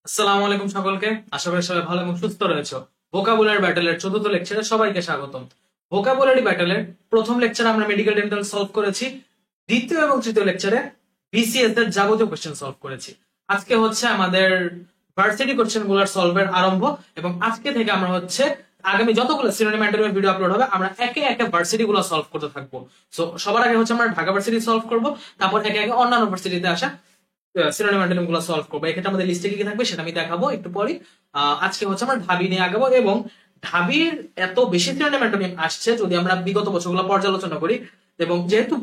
আসসালামু আলাইকুম সকলকে। আশা করি সবাই ভালো এবং সুস্থ রয়েছে। ভোকাবুলারি ব্যাটেলের চতুর্থ লেকচারে সবাইকে স্বাগতম। ভোকাবুলারি ব্যাটেলের প্রথম লেকচারে আমরা মেডিকেল ডেন্টাল সলভ করেছি। দ্বিতীয় এবং তৃতীয় লেকচারে বিসিএস এর যাবতীয় কোশ্চেন সলভ করেছি। আজকে হচ্ছে আমাদের ভার্সিটি কোশ্চেন গুলোর সলভের আরম্ভ, এবং আজকে থেকে আমরা হচ্ছে আগামী যতগুলো সিনোনিম অ্যান্টোনিমের ভিডিও আপলোড হবে আমরা একে একে ভার্সিটি গুলো সলভ করতে থাকবো। সো সবার আগে হচ্ছে আমরা ঢাকা ভার্সিটি সলভ করব, তারপর একে একে অন্যান্য ভার্সিটিতে আসা সিনোনিম অ্যান্টোনিম গুলো সলভ করবো। এক্ষেত্রে আমাদের লিস্টে কি কি থাকবে সেটা আমি দেখাবো একটু পরে। আজকে হচ্ছে আমরা ঢাবি নিয়ে আগাবো, এবং ঢাবির এত বেশি সিনোনিম অ্যান্টোনিম আসছে যদি আমরা বিগত বছরগুলো পর্যালোচনা করি, এবং যেহেতু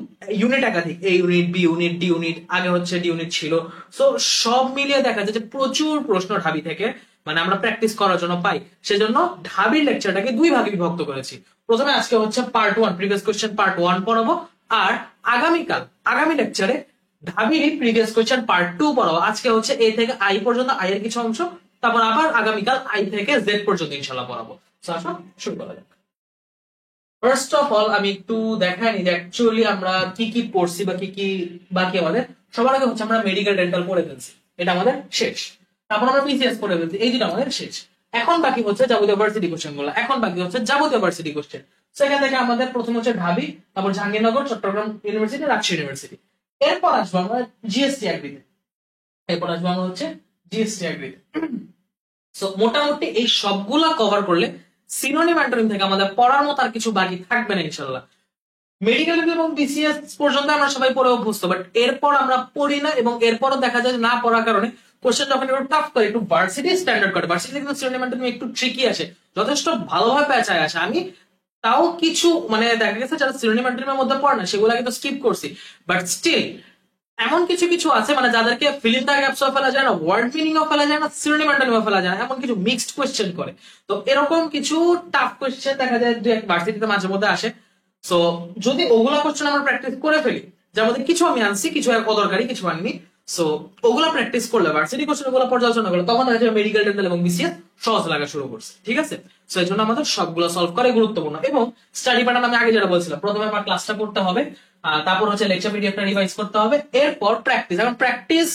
ইউনিট একাধিক, A unit, B unit, D unit, আগে হচ্ছে ডি ইউনিট ছিল, সো সব মিলিয়ে দেখা যায় যে প্রচুর প্রশ্ন ঢাবি থেকে মানে আমরা প্র্যাকটিস করার জন্য পাই। সেজন্য ঢাবির লেকচারটাকে দুই ভাগে বিভক্ত করেছি। প্রথমে আজকে হচ্ছে part one, previous question part one পড়াবো, আর আগামীকাল আগামী লেকচারে ঢাবির প্রিভিয়াস কোশ্চেন পার্ট টু পড়াবো। আজকে হচ্ছে এ থেকে আই পর্যন্ত, আই এর কিছু অংশ, তারপর আবার আগামীকাল আই থেকে জেড পর্যন্ত ইনশাল্লাহ পড়াবো। আসো শুরু করা যাক। ফার্স্ট অফ অল আমি একটু দেখাই নি যে অ্যাকচুয়ালি আমরা কি কি পড়ছি বা কি কি বাকি আমাদের। সবার আগে হচ্ছে আমরা মেডিকেল ডেন্টাল পড়ে ফেলছি, এটা আমাদের শেষ। তারপর আমরা পিসিএস পড়ে ফেলছি, এই দুটো আমাদের শেষ। এখন বাকি হচ্ছে যাবতীয় ভার্সিটি কোশ্চেন গুলো, এখন বাকি হচ্ছে যাবতীয় ভার্সিটি কোশ্চেন। সেখান থেকে আমাদের প্রথম হচ্ছে ঢাবি, তারপর জাহাঙ্গীরনগর, চট্টগ্রাম ইউনিভার্সিটি, রাজশাহী ইউনিভার্সিটি। এরপর আসবো আমরা জিএসটি অ্যাগ্রিতে, এরপর আসবো আমরা হচ্ছে জিএসটি অ্যাগ্রিতে। সো মোটামুটি এই সবগুলা কভার করলে সিনোনিম অ্যান্টোনিম থেকে আমাদের পড়ার মতো আর কিছু বাকি থাকবে না ইনশাল্লাহ। মেডিকেল এবং বিসিএস পর্যন্ত আমরা সবাই পড়ে অভ্যস্ত, বাট এরপর আমরা পড়ি না, এবং এরপরও দেখা যায় না পড়ার কারণে কোশ্চেন যখন একটু টাফ করে, একটু ভার্সিটি স্ট্যান্ডার্ড করে, ভার্সিটি কিন্তু সিনোনিম অ্যান্টোনিম একটু ট্রিকি আসে, যথেষ্ট ভালোভাবে পেঁচায় আসে। আমি তাও কিছু মানে দেখা গেছে যারা সিনোনিম অ্যান্টোনিমের মধ্যে পড়ে না সেগুলো কিন্তু স্কিপ করছি, বাট স্টিল এমন কিছু কিছু আছে মানে যাদেরকে ফিলিং দ্য গ্যাপস ফেলা যায় না, ওয়ার্ড মিনিং ও ফেলা যায় না, সিনোনিম অ্যান্টোনিম ফেলা যায় না, এমন কিছু মিক্সড কোশ্চেন করে। তো এরকম কিছু টাফ কোশ্চেন দেখা যায় দুই এক ভার্সিটিতে মাঝে মধ্যে আসে। সো যদি ওগুলা কোশ্চেন আমরা প্র্যাকটিস করে ফেলি, যার মধ্যে কিছু আমি আনছি, কিছু অদরকারি, কিছু আনিনি, সো ওগুলা প্র্যাকটিস করলে, ভার্সিটি কোশ্চেন ওগুলো পর্যালোচনা করলে, তখন দেখা যাবে মেডিকেল ডেন্টাল এবং বিসিএস সহজ লাগা শুরু করছে। ঠিক আছে, সো এই জন্য আমাদের সবগুলো সলভ করাই গুরুত্বপূর্ণ। এবং স্টাডি প্যাটার্ন আমি আগে যেটা বলছিলাম, প্রথমে আমার ক্লাসটা করতে হবে, তারপর হচ্ছে লেকচার পিডিএফটা রিভাইজ করতে হবে, এরপর প্র্যাকটিস। এখন প্র্যাকটিস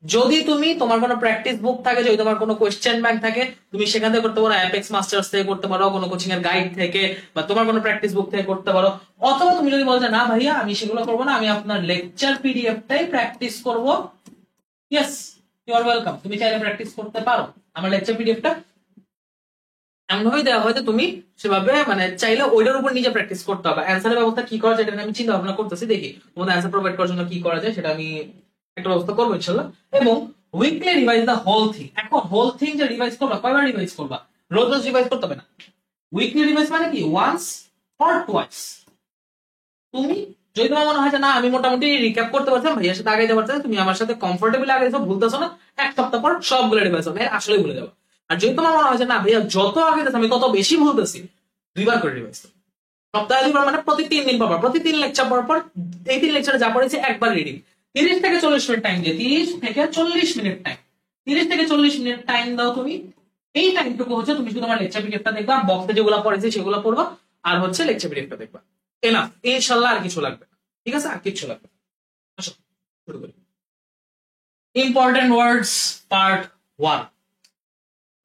যদি তুমি তোমার কোনো প্র্যাকটিস বুক থাকে, যদি তোমার কোনো কোয়েশ্চেন ব্যাংক থাকে, তুমি সেখান থেকে করতে পারো, অ্যাপেক্স মাস্টার্স থেকে করতে পারো, কোনো কোচিং এর গাইড থেকে, বা তোমার কোনো প্র্যাকটিস বুক থেকে করতে পারো। অথবা তুমি যদি বলো যে না ভাইয়া আমি সেগুলো করবো না, আমি আপনার লেকচার পিডিএফটাই প্র্যাকটিস করব, ইয়েস, ইউ আর ওয়েলকাম, তুমি চাইলে প্র্যাকটিস করতে পারো। আমার লেকচার পিডিএফটা এমন ভাবে দেওয়া হয় যে তুমি সেভাবে মানে চাইলে ওইটার উপর নিজে প্র্যাকটিস করতে হবে। অ্যান্সারের ব্যবস্থা কি করা যায় এটা আমি চিন্তা ভাবনা করতেছি, দেখি তোমাদের অ্যান্সার প্রোভাইড করার জন্য কি করা যায় সেটা আমি একটা ব্যবস্থা করবো ইনশাল্লাহ। এবং weekly revise the whole thing. এখন হোল থিং যে রিভাইজ করবা, কয়বার রিভাইজ করবা? রোজ রোজ রিভাইজ করতে হবে না। উইকলি রিভাইজ মানে কি ওয়ান্স অর টুয়াইস। তুমি যদি তোমার মনে হয় যে না আমি মোটামুটি রিক্যাপ করতে পারছিলাম, ভাইয়ার সাথে আগে যাবার তুমি আমার সাথে কমফোর্টেবল আগে যাও, ভুলতেছো না, এক সপ্তাহ পর সবগুলো রিভাইজ হবে, আসলে ভুলে যাবো। আর যদি তোমার মনে হয় যে না ভাইয়া যত আগে আমি তত বেশি ভুলতেছি, দুইবার করে রিভাইজ। সপ্তাহে দুইবার মানে প্রতি 3 দিন পর পর, প্রতি 3 লেকচার পর পর, এই 3 লেকচারে যা পড়েছে একবার রিডিং। 30 থেকে 40 মিনিট টাইম দিয়ে, 30 থেকে 40 মিনিট টাইম, 30 থেকে 40 মিনিট টাইম দাও তুমি। এই টাইমটুকু হচ্ছে তুমি শুধু আমার লেকচার পিডিএফটা দেখবা, বক্সে যেগুলো পড়েছে সেগুলো পড়বা, আর হচ্ছে লেকচার পিডিএফটা দেখবা, এনাফ। ইনশাল্লাহ আর কিছু লাগবে না। ঠিক আছে, আর কিছু লাগবে না। আসো শুরু করি। Important words part one.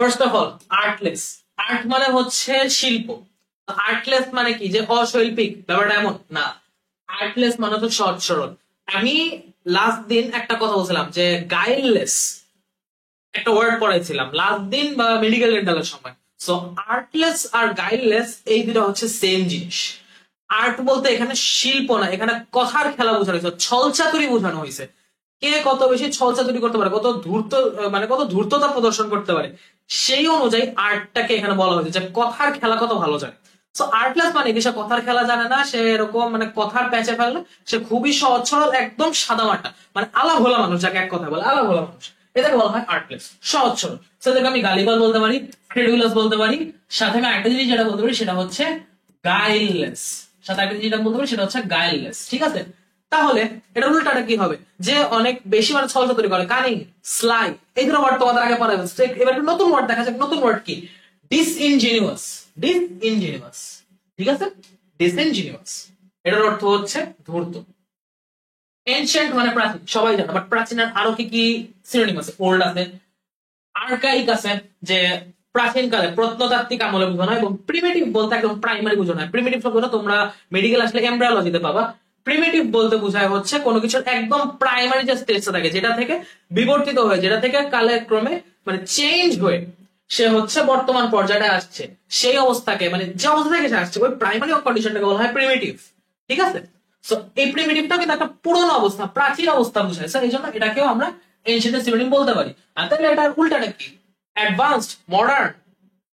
First of all, artless. Art মানে হচ্ছে শিল্প। আর্টলেস মানে কি যে অশৈল্পিক, ব্যাপারটা এমন না। আর্টলেস মানে হচ্ছে সহজ সরল। আমি লাস্ট দিন একটা কথা বলছিলাম যে গাইডলেস একটা ওয়ার্ড পড়াইছিলাম লাস্ট দিন বা মেডিকেল ডেন্টালের সময়। সো আর্টলেস আর গাইডলেস এই দুটো হচ্ছে সেম জিনিস। আর্ট বলতে এখানে শিল্প না, এখানে কথার খেলা বোঝানো হয়েছে, ছলচাতুরি বোঝানো হয়েছে। কে কত বেশি ছলচাতুরি করতে পারে, কত ধূর্ত মানে কত ধূর্ততা প্রদর্শন করতে পারে, সেই অনুযায়ী আর্টটাকে এখানে বলা হয়েছে যে কথার খেলা কত ভালো জানে। সো আর্টলেস মানে কি সে কথার খেলা জানে না, সে এরকম মানে কথার প্যাচে ফেলে, সে খুবই সহজ সরল, একদম সাদামাটা, মানে আলা ভোলা মানুষ, যাকে এক কথা বলে আলা ভোলা মানুষ, এটাকে বলা হয় আর্টলেস, সহজ সরল। সেটাকে আমি গালিবাল বলতে পারি, ক্রেডুলাস বলতে পারি, সাথে আমি একটা জিনিস যেটা বলতে পারি সেটা হচ্ছে গাইললেস। সাথে একটা জিনিস যেটা বলতে পারি সেটা হচ্ছে গাইললেস। ঠিক আছে, তাহলে এটা উল্টাটা কি হবে? যে অনেক বেশি মানে ছলচাতুরি করে, কানিং, স্লাই, এই ধরনের ওয়ার্ড তোমাদের আগে পড়া হয়েছে। এবার একটা নতুন ওয়ার্ড দেখা যাক। নতুন ওয়ার্ড কি? ডিসইনজেনিউয়াস। ডিসইনজেনিউয়াস, ঠিক আছে, ডিসইনজেনিউয়াস এটার অর্থ হচ্ছে ধূর্ত। এনশিয়েন্ট মানে প্রাচীন, সবাই জানো, বাট প্রাচীনের আরো কি কি সিনোনিম আছে? ওল্ড আছে, আর্কাইক আছে, যে প্রাচীন কালে প্রত্নতাত্ত্বিক আমলে বোঝানো হয়, এবং প্রিমিটিভ বলতে একদম প্রাইমারি বোঝানো হয়। প্রিমিটিভ শব্দটা তোমরা মেডিকেল আসলে এমব্রায়োলজিতে পাবা। প্রিমিটিভ বলতে বোঝায় হচ্ছে কোনো কিছুর একদম প্রাইমারি যে স্টেজটা থাকে, যেটা থেকে বিবর্তিত হয়ে, যেটা থেকে কালে ক্রমে মানে চেঞ্জ হয়ে সে হচ্ছে বর্তমান পর্যায়ে আসছে, সেই অবস্থাকে মানে যে অবস্থা থেকে সে আসছে ওই প্রাইমারি কন্ডিশনটাকে বলা হয় প্রিমিটিভ। ঠিক আছে, সো এই প্রিমিটিভটা কিন্তু একটা পুরনো অবস্থা, প্রাচীন অবস্থা বোঝায়। এই জন্য এটাকেও আমরা এনশিয়েন্ট সিনোনিম বলতে পারি। আর তাহলে এটার উল্টাটা কি? অ্যাডভান্সড, মডার্ন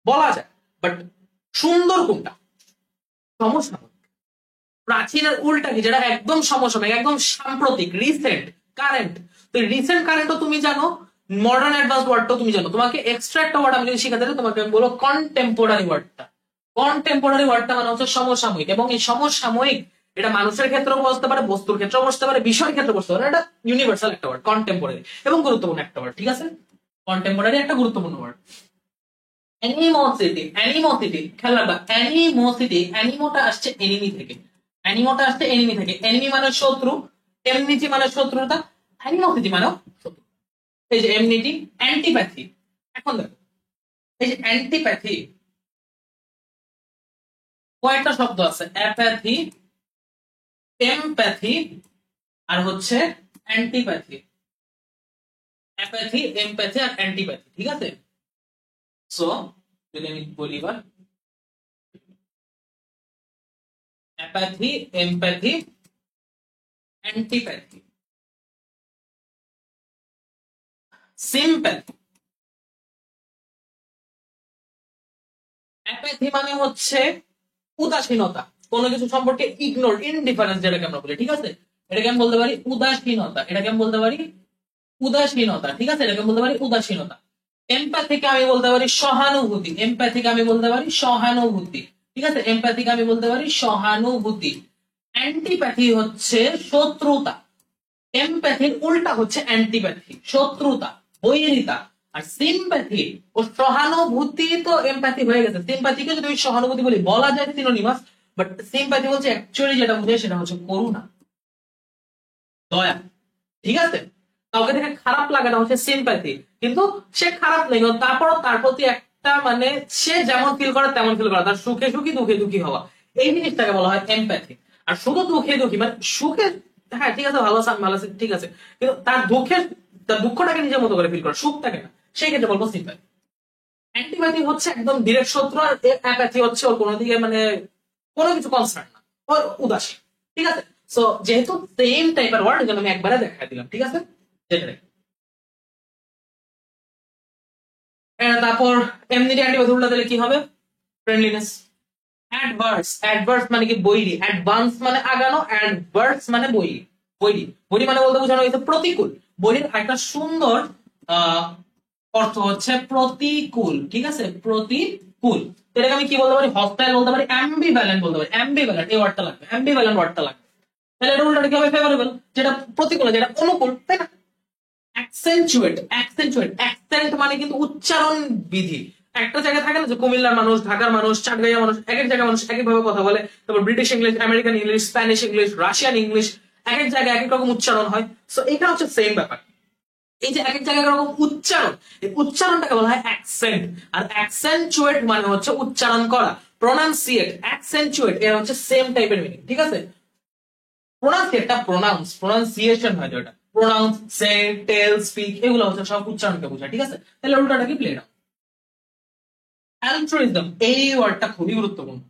বলা যায়, বাট সুন্দর কোনটা? সমসাময়িক। প্রাচীনের উল্টা কি? যেটা একদম সমসাময়িক, একদম সাম্প্রতিক, রিসেন্ট, কারেন্ট। তো রিসেন্ট কারেন্টও তুমি জানো, মডার্ন অ্যাডভান্স ওয়ার্ডটাও তুমি জানো। তোমাকে এক্সট্রা একটা ওয়ার্ড আমি যদি শিখাতে চাই, তোমাকে আমি বলবো কন্টেম্পোরারি ওয়ার্ডটা। কন্টেম্পোরারি ওয়ার্ডটা মানে হচ্ছে সমসাময়িক, এবং এই সমসাময়িক এটা মানুষের ক্ষেত্রেও বসতে পারে, বস্তুর ক্ষেত্রেও বসতে পারে, বিষয়ের ক্ষেত্রে বসতে পারে। এটা ইউনিভার্সাল একটা ওয়ার্ড কন্টেম্পোরারি, এবং গুরুত্বপূর্ণ একটা ওয়ার্ড। ঠিক আছে, কন্টেম্পোরারি একটা গুরুত্বপূর্ণ ওয়ার্ড। অ্যানিমোসিটি, অ্যানিমোসিটি খেয়াল রাখবা, অ্যানিমোসিটি, অ্যানিমোটা আসছে এনিমি থেকে, অ্যানিমোটা আসছে এনিমি থেকে। এনিমি মানে শত্রু, এমনিটি মানে শত্রুতা, অ্যানিমোসিটি মানে শত্রু। এই যে এমনিটি, অ্যান্টিপ্যাথি। এখন দেখো এই যে অ্যান্টিপ্যাথি, কয়েকটা শব্দ আছে, অ্যাপ্যাথি, এমপ্যাথি, আর হচ্ছে অ্যান্টিপ্যাথি। অ্যাপ্যাথি, এমপ্যাথি আর অ্যান্টিপ্যাথি। ঠিক আছে, সো যদি আমি বলি এবার, অ্যাপ্যাথি, এমপ্যাথি, অ্যান্টিপ্যাথি, সিম্প্যাথি। অ্যাপ্যাথি মানে হচ্ছে উদাসীনতা, কোনো কিছু সম্পর্কে ইগনোর, ইনডিফারেন্স যেটাকে আমরা বলি। ঠিক আছে, এটাকে আমি বলতে পারি উদাসীনতা, এটাকে আমি বলতে পারি উদাসীনতা। ঠিক আছে, এটাকে বলতে পারি উদাসীনতা। এমপ্যাথিকে আমি বলতে পারি সহানুভূতি, এমপ্যাথিকে আমি বলতে পারি সহানুভূতি। ঠিক আছে, এমপ্যাথিকে আমি বলতে পারি সহানুভূতি। অ্যান্টিপ্যাথি হচ্ছে শত্রুতা, এমপ্যাথির উল্টা হচ্ছে অ্যান্টিপ্যাথি, শত্রুতা, বৈরিতা। আর সিম্প্যাথি ও সহানুভূতি তো এমপ্যাথি হয়ে গেছে, সিম্প্যাথিকে যদি আমি সহানুভূতি বলি বলা যায় সিনোনিমাস, বাট সিম্প্যাথি বলছে অ্যাকচুয়ালি যেটা বোঝায় সেটা হচ্ছে করুণা, দয়া। ঠিক আছে, কাউকে দেখে খারাপ লাগাটা হচ্ছে সিম্প্যাথি, কিন্তু সে খারাপ নেই, তারপরও তার প্রতি একটা মানে সে যেমন ফিল করে তেমন ফিল করা, তার সুখে সুখী দুঃখে দুঃখী হওয়া, এই জিনিসটাকে বলা হয় এমপ্যাথি। আর শুধু দুঃখে দুঃখী মানে সুখে, হ্যাঁ ঠিক আছে ভালো আছে, আমি ভালো আছি ঠিক আছে, কিন্তু তার দুঃখের, তার দুঃখটাকে নিজের মতো করে ফিল করা, সুখটাকে না, সেই ক্ষেত্রে বলবো সিম্প্যাথি। অ্যান্টিপ্যাথি হচ্ছে একদম ডিরেক্ট শত্রু, আর অ্যাপ্যাথি হচ্ছে ওর কোনো দিকে মানে কোনো কিছু কনসার্ন না, ওর উদাসীন। ঠিক আছে, সো যেহেতু সেম টাইপের ওয়ার্ড, এই জন্য আমি একবারে দেখা দিলাম। ঠিক আছে, যেটা তারপর এমনি অ্যান্টিপ্যাথি উল্টা দিলে কি হবে? ফ্রেন্ডলিনেস। অ্যাডভার্স, অ্যাডভার্স মানে কি? বৈরী। অ্যাডভান্স মানে আগানো, অ্যাডভার্স মানে বৈরী। বৈরী, বৈরী মানে বলতে বোঝানো হয়েছে প্রতিকূল। বৈরীর একটা সুন্দর আহ অর্থ হচ্ছে প্রতিকূল। ঠিক আছে, প্রতিকূল। এটাকে আমি কি বলতে পারি? হস্টাইল বলতে পারি, অ্যাম্বিভ্যালেন্ট বলতে পারি। অ্যাম্বিভ্যালেন্ট এই ওয়ার্ডটা লাগবে, অ্যাম্বিভ্যালেন্ট ওয়ার্ডটা লাগবে। তাহলে এটা উল্টাটা কি হবে? ফেভারেবল, যেটা প্রতিকূল, যেটা অনুকূল, তাই না? অ্যাকসেন্চুয়েট, অ্যাকসেন্চুয়েট, অ্যাকসেন্ট মানে কিন্তু উচ্চারণ বিধি। একটা জায়গায় থাকে না যে কুমিল্লার মানুষ, ঢাকার মানুষ, চাটগাঁইয়া মানুষ, এক এক জায়গায় মানুষ এক এক ভাবে কথা বলে। তারপর British English, American English, Spanish English, Russian English, এক এক জায়গায় এক এক রকম উচ্চারণ হয়। সো এখানে হচ্ছে সেম ব্যাপার, এই যে এক এক জায়গায় এক রকম উচ্চারণ, এই উচ্চারণটাকে বলা হয় অ্যাকসেন্ট। আর অ্যাকসেন্চুয়েট মানে হচ্ছে উচ্চারণ করা, প্রোনাউন্সিয়েট, অ্যাকসেন্চুয়েট, এর হচ্ছে সেম টাইপের মিনিং। ঠিক আছে, প্রোনাউন্সিয়েটটা প্রোনাউন্স, প্রোনাউন্সিয়েশন হয় যেটা, প্রোনাউন্স, সে, টেল, স্পিক, এগুলো হচ্ছে সব উচ্চারণকে বোঝায়। ঠিক আছে, তাহলে উল্টাটা কি? Play down. অ্যালট্রুইজম, এই ওয়ার্ডটা খুবই গুরুত্বপূর্ণ।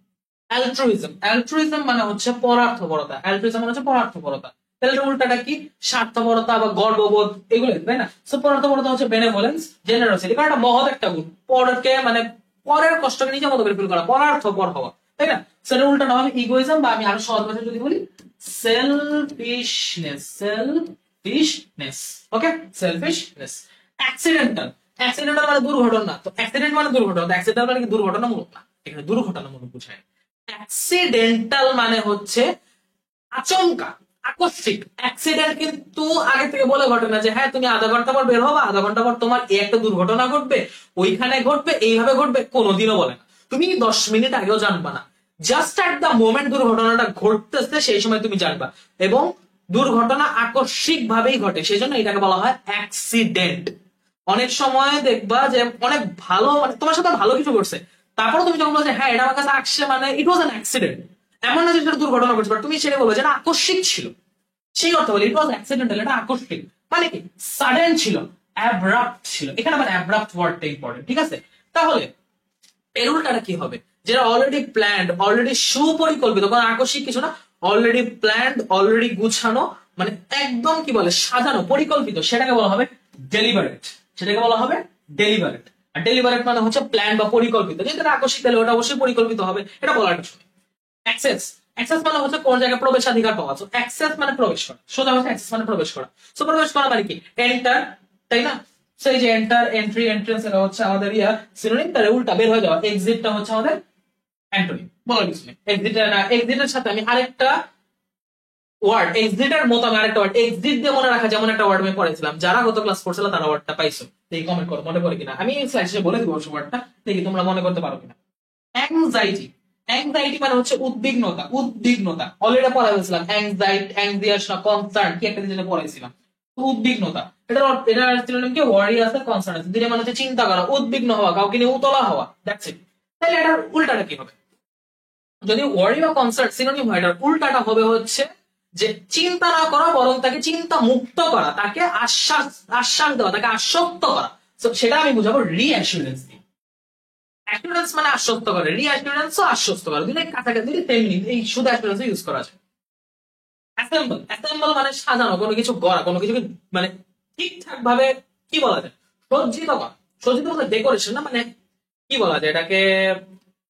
অ্যালট্রুইজম, অ্যালট্রুইজম মানে হচ্ছে পরার্থপরতা, অ্যালট্রুইজম মানে হচ্ছে পরার্থপরতা। তাহলে এটা উল্টাটা কি? স্বার্থপরতা বা গর্ববোধ, এগুলো তাই না? সো পরার্থপরতা হচ্ছে বেনেভোলেন্স, জেনারসিটি, কারণ এটা মহৎ একটা গুণ, পরকে মানে পরের কষ্টকে নিজের মতো করে ফিল করা, পরার্থপর হওয়া, তাই না? সেটা উল্টাটা হবে ইগোইজম, বা আমি আরো সহজ ভাষায় যদি বলি সেলফিশনেস, সেলফিশনেস। ওকে, সেলফিশনেস। অ্যাক্সিডেন্টাল, অ্যাক্সিডেন্টাল মানে দুর্ঘটনা। তো অ্যাক্সিডেন্ট মানে দুর্ঘটনা, অ্যাক্সিডেন্টাল মানে কি? দুর্ঘটনামূলক না, এখানে দুর্ঘটনামূলক বোঝায়। অ্যাক্সিডেন্টাল মানে হচ্ছে আচমকা, আকস্মিক। অ্যাক্সিডেন্ট কিন্তু আগে থেকে বলে ঘটে না যে হ্যাঁ তুমি আধা ঘন্টা পর বের হবা, আধা ঘন্টা পর তোমার এই একটা দুর্ঘটনা ঘটবে, ওইখানে ঘটবে, এইভাবে ঘটবে, কোনোদিনও বলে না। তুমি 10 মিনিট আগেও জানবা না, জাস্ট এট দা মোমেন্ট দুর্ঘটনাটা ঘটতেছে সেই সময় তুমি জানবা, এবং দুর্ঘটনা আকস্মিক ভাবেই ঘটে, সেই জন্য এটাকে বলা হয় অ্যাক্সিডেন্ট। অনেক সময় দেখবা যে অনেক ভালো, মানে তোমার সাথে ভালো কিছু করছে, তারপর তুমি যখন বলছো হ্যাঁ এটা আমার কাছে আসছে মানে ইট ওয়াজ অ্যান অ্যাক্সিডেন্ট, এমন না যে সেটা দুর্ঘটনা ঘটছে, বাট তুমি সেটা বলবে যে এটা আকস্মিক ছিল, সেই অর্থ বলি ইট ওয়াজ অ্যাক্সিডেন্টাল, এটা আকস্মিক, মানে কি সাডেন ছিল, অ্যাব্রাপ্ট ছিল, এখানে আবার অ্যাব্রাপ্ট ওয়ার্ডটা ইম্পর্টেন্ট, ঠিক আছে? তাহলে এর উল্টাটা কি হবে? যেটা অলরেডি প্ল্যান্ড, অলরেডি সুপরিকল্পিত, কোনো আকস্মিক কিছু না, অলরেডি প্ল্যান্ড, অলরেডি গুছানো, মানে একদম কি বলে সাজানো, পরিকল্পিত, সেটাকে বলা হবে ডেলিভারেট, সেটাকে বলা হবে ডেলিভারেট। আর ডেলিভারেট মানে হচ্ছে প্ল্যান বা পরিকল্পিত, যেটা আকস্মিক তাহলে ওটা অবশ্যই পরিকল্পিত হবে, এটা বলার কিছু নেই। অ্যাক্সেস, অ্যাক্সেস মানে হচ্ছে কোন জায়গায় প্রবেশাধিকার পাওয়া, তো অ্যাক্সেস মানে প্রবেশ করা, সোজা হচ্ছে অ্যাক্সেস মানে প্রবেশ করা, সো প্রবেশ করা মানে কি এন্টার, তাই না? সেই যে এন্টার, এন্ট্রি, এন্ট্রেন্স, এটা হচ্ছে আমাদের সিনোনিম, তার উল্টা বের হয়ে যাওয়া, এক্সিটটা হচ্ছে আমাদের অ্যান্টোনিম, বলার কিছু নেই। এক্সিটের না, এক্সিটের সাথে আমি আরেকটা ওয়ার্ড, এক্সিটের মতো আমি আরেকটা ওয়ার্ড এক্সিট দিয়ে মনে রাখা, যেমন একটা ওয়ার্ড আমি পড়েছিলাম, যারা গত ক্লাস করছিল তারা ওয়ার্ডটা পাইছো, দেখি কমেন্ট করো মনে পড়ে কিনা, আমি স্লাইডে বলে দিব ওয়ার্ডটা, দেখি তোমরা মনে করতে পারো কিনা। অ্যাংজাইটি, অ্যাংজাইটি মানে হচ্ছে উদ্বিগ্নতা, উদ্বিগ্নতা অলরেডি পড়া হয়েছিলাম, অ্যাংজাইটি, অ্যাংজিয়াস না কনসার্ন, কি একটা জিনিস পড়াইছিলাম, উদ্বিগ্নতা, এটা সিনোনিম কি ওয়ারি আছে, কনসার্ন আছে, দুইটা মানে হচ্ছে চিন্তা করা, উদ্বিগ্ন হওয়া, কাউকে নিয়ে উতলা হওয়া, দ্যাটস ইট। তাহলে এটার উল্টাটা কি হবে? যদি ওয়ারি বা কনসার্ন সিনোনিম হয়, এটার উল্টাটা হবে হচ্ছে যে চিন্তা না করা, বরং তাকে চিন্তা মুক্ত করা, তাকে আশ্বাস, আশ্বাস দেওয়া, তাকে আশ্বস্ত করা, সেটা আমি বুঝাবো রিঅ্যাসুরেন্স দিয়ে। অ্যাসুরেন্স মানে আশ্বস্ত করে, রিঅ্যাসুরেন্সও আশ্বস্ত করে, দুটোই কাছাকাছি, তেমনি এই শুধু অ্যাসুরেন্স ইউজ করা যায়। অ্যাসেম্বল, অ্যাসেম্বল মানে সাজানো, কোনো কিছু গড়া, কোনো কিছুকে মানে ঠিকঠাক ভাবে কি বলা যায়, সজ্জিত করা, সজ্জিত বলতে ডেকোরেশন না, মানে কি বলা যায় এটাকে,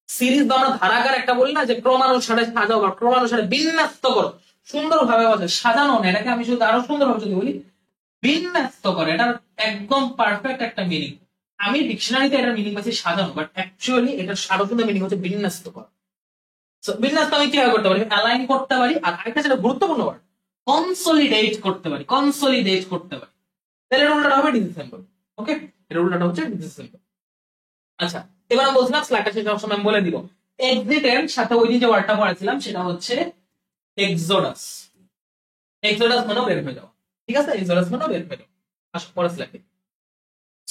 সিরিজ বা আমরা ধারাকার একটা বলি না যে ক্রমানুসারে সাজাও বা ক্রমানুসারে বিন্যস্ত করো, সুন্দরভাবে বলে সাজানো না, এটাকে আমি শুধু আরো সুন্দরভাবে যদি বলি বিন্যস্ত করে, এটার একদম পারফেক্ট একটা মিনিং। আমি ডিকশনারিতে এটার মিনিং পাচ্ছি সাজানো, বাট অ্যাকচুয়ালি এটার আরো সুন্দর মিনিং হচ্ছে বিন্যস্ত করা। বিন্যস্ত আমি কিভাবে করতে পারি? অ্যালাইন করতে পারি, আর আরেকটা যেটা গুরুত্বপূর্ণ ওয়ার্ড, কনসলিডেট করতে পারি, কনসলিডেট করতে পারি। তাহলে এর উল্টাটা হবে ডিসেম্বল। ওকে, এর উল্টাটা হচ্ছে ডিসেম্বল। আচ্ছা, এবার আমি বলছিলাম স্লাইডটা শেষ হওয়ার সময় আমি বলে দিব, এক্সিটের সাথে ওই যে ওয়ার্ডটা পড়েছিলাম সেটা হচ্ছে এক্সোডাস, এক্সোডাস মানে বের হয়ে যাওয়া, ঠিক আছে? এক্সোডাস মানে বের হয়ে যাওয়া। আসো পরের স্লাইডে।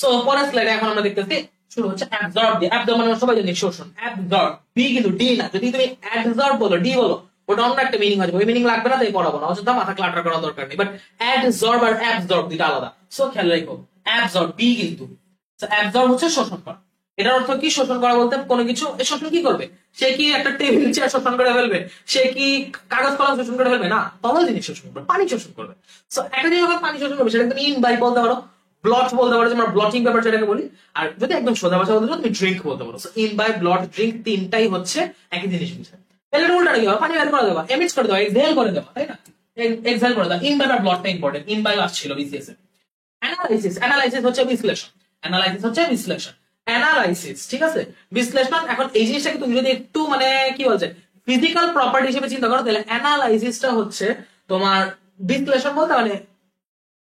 সো পরের স্লাইডে এখন আমরা দেখতেছি শুরু হচ্ছে অ্যাবজর্ব দিয়ে, অ্যাবজর্ব মানে সবাই জানি শোষণ, অ্যাবজর্ব, বি কিন্তু ডি না, যদি তুমি অ্যাবজর্ব বলো, ডি বলো, ওটা অন্য একটা মিনিং আছে, ওই মিনিং লাগবে না, তাই পড়াবো না, অযথা মাথা ক্লাটার করার দরকার নেই, বাট অ্যাবজর্ব আর অ্যাবজর্ব দুটো আলাদা, সো খেয়াল রাখো, অ্যাবজর্ব বি কিন্তু, অ্যাবজর্ব হচ্ছে শোষণ করা। এটার অর্থ কি? শোষণ করা বলতে কোনো কিছু, শোষণ কি করবে? সে কি একটা টেবিল চেয়ার শোষণ করে ফেলবে? সে কি কাগজ কলম শোষণ করে ফেলবে? না, তরল জিনিস শোষণ করবে, পানি শোষণ করবে। সো একটা জিনিস পানি শোষণ করবে, সেটা তুমি ইন বাই বলতে পারো, ব্লট বলতে পারো, আমরা ব্লটিং পেপার যেটাকে বলি, আর যদি একদম সোজা ভাষা বলতে চাও তুমি ড্রিঙ্ক বলতে পারো। ইন বাই, ব্লট, ড্রিঙ্ক, তিনটাই হচ্ছে একই জিনিস বুঝায়। তাহলে উল্টাটা কি হবে? পানি বের করে দেওয়া, এমিট করে দেওয়া, এক্সহেল করে দেওয়া, তাই না? এক্সহেল করে দেওয়া। ইন বাই বা ব্লটটা ইম্পর্টেন্ট, ইন বাই আসছিল বিসিএস এ। অ্যানালাইসিস, অ্যানালাইসিস হচ্ছে বিশ্লেষণ, অ্যানালাইসিস হচ্ছে বিশ্লেষণ, অ্যানালাইসিস, ঠিক আছে? বিশ্লেষণ। এখন এই জিনিসটাকে তুমি যদি একটু মানে কি বলছে ফিজিক্যাল প্রপার্টি হিসেবে চিন্তা করো, তাহলে অ্যানালাইসিসটা হচ্ছে তোমার বিশ্লেষণ বলতে মানে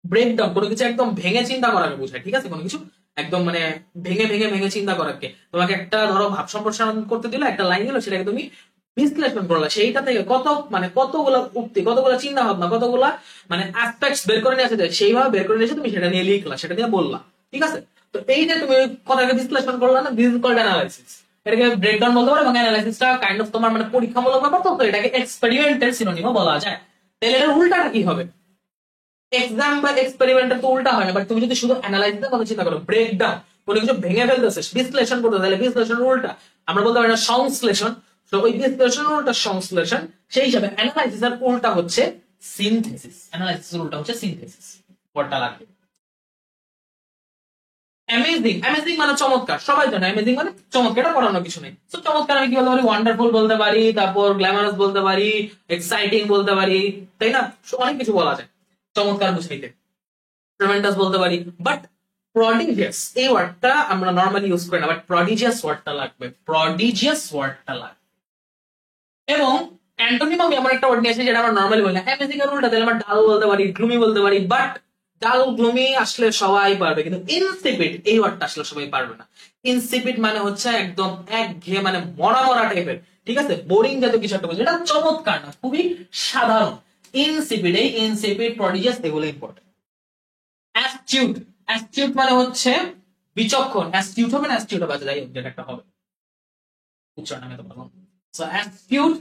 ব্রেকডাউন, কোনো কিছু একদম ভেঙে চিন্তা করাকে বোঝায়, ঠিক আছে? কোনো কিছু একদম মানে ভেঙে ভেঙে ভেঙে চিন্তা করাকে, তোমাকে একটা ধরো ভাব সম্প্রসারণ করতে দিল, একটা লাইন দিল, সেটাকে তুমি বিশ্লেষণ করলা, সেইটা থেকে কত মানে কতগুলা উক্তি, কতগুলা চিন্তা ভাবনা, কতগুলা মানে অ্যাসপেক্টস বের করে নিয়ে আসে, সেইভাবে বের করে নিয়ে এসে তুমি সেটা নিয়ে লিখলা, সেটা নিয়ে বললা, ঠিক আছে? তো এই যে তুমি ওই কথাকে বিশ্লেষণ করলা না, দিস ইজ কল্ড অ্যানালাইসিস। এটাকে ব্রেকডাউন বলতে পারো, এবং অ্যানালাইসিসটা কাইন্ড অফ তোমার মানে পরীক্ষামূলক ব্যাপার, তো এটাকে এক্সপেরিমেন্টের সিনোনিমও বলা যায়। তাহলে এটার উল্টাটা কি হবে? এক্সাম বা এক্সপেরিমেন্টের তো উল্টা হয় না, বাট তুমি যদি শুধু অ্যানালাইসিসের কথা চিন্তা করো, ব্রেকডাউন, কোনো কিছু ভেঙে ফেলতেছে, বিশ্লেষণ করতে, তাহলে বিশ্লেষণের উল্টা আমরা বলতে পারি না সংশ্লেষণ। তো ওই বিশ্লেষণের উল্টা সংশ্লেষণ, সেই হিসাবে অ্যানালাইসিসের উল্টা হচ্ছে সিনথেসিস, অ্যানালাইসিসের উল্টা হচ্ছে সিনথেসিস। পড়টা লাগবে। অ্যামেজিং, অ্যামেজিং মানে চমৎকার, সবাই জানে অ্যামেজিং মানে চমৎকার, এটা পড়ানোর কিছু নেই। তো চমৎকার আমি কি বলতে পারি? ওয়ান্ডারফুল বলতে পারি, তারপর গ্ল্যামারাস বলতে পারি, এক্সাইটিং বলতে পারি, তাই না? অনেক কিছু বলা যায় চমৎকার বুঝাইতে, ট্রেমেন্ডাস বলতে পারি, বাট প্রডিজিয়াস এই ওয়ার্ডটা আমরা নরমালি ইউজ করি না, বাট প্রডিজিয়াস ওয়ার্ডটা লাগবে, প্রডিজিয়াস ওয়ার্ডটা লাগবে। এবং অ্যান্টোনিম আমি এমন একটা ওয়ার্ড নিয়েছি যেটা আমরা নরমালি বলি না, অ্যামেজিং এর উল্টা, তাহলে আমরা ডাল বলতে পারি, গ্লুমি বলতে পারি, বাট ডাল গ্লুমি আসলে সবাই পারবে, কিন্তু ইনসিপিড এই ওয়ার্ডটা আসলে সবাই পারবে না। ইনসিপিড মানে হচ্ছে একদম একঘেয়ে, মানে মরা মরা টাইপের, ঠিক আছে? বোরিং জাতীয় কিছু একটা বলছে, এটা চমৎকার না, খুবই সাধারণ। ইনসিপিড, এই ইনসিপিড, প্রডিজিয়াস এগুলো ইম্পর্টেন্ট। অ্যাস্টিউট, অ্যাস্টিউট মানে হচ্ছে বিচক্ষণ, অ্যাস্টিউট হবে না অ্যাস্টিউট হবে, যাই হোক যেটা একটা হবে, উচ্চারণ আমি তো বললাম। সো অ্যাস্টিউট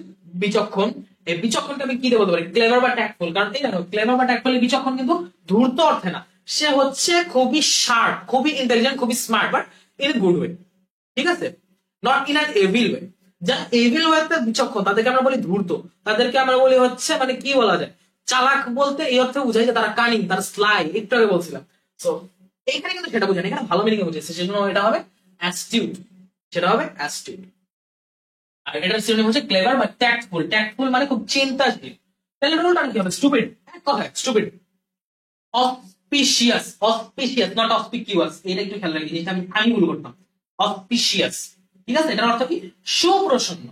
বিচক্ষণ, এই বিচক্ষণকে আমি কি দিয়ে বলতে পারি, ক্লেভার বা ট্যাক্টফুল। কারণ এই জানো ক্লেভার বা ট্যাক্টফুল বিচক্ষণ কিন্তু ধূর্ত অর্থে না, সে হচ্ছে খুবই শার্প, খুবই ইন্টেলিজেন্ট, খুবই smart, but in good way, ঠিক আছে, not in an evil way. যারা এভিল ওয়েতে বিচক্ষণ তাদেরকে আমরা বলি ধূর্ত, তাদেরকে আমরা বলি হচ্ছে মানে কি বলা যায়, চালাক বলতে এই অর্থে বুঝাই যে তারা কানিং, তারা স্লাই, একটু আগে বলছিলাম। সো এইখানে কিন্তু সেটা বোঝায় না, এখানে ভালো মিনিং বুঝেছে, সেজন্য এটা হবে অ্যাস্টিউট, সেটা হবে অ্যাস্টিউট। আর এটার সিনোনিম হচ্ছে ক্লেভার বা ট্যাক্টফুল, ট্যাক্টফুল মানে খুব চিন্তাশীল। তাহলে রুলটা কি হবে, স্টুপিড, এক কথায় স্টুপিড। অসপিশিয়াস, অসপিশিয়াস নট অসপিকিউয়াস, এটা একটু খেয়াল রাখি, জিনিসটা আমি ভুল করতাম। অসপিশিয়াস, ঠিক আছে, এটার অর্থ কি, সুপ্রসন্ন।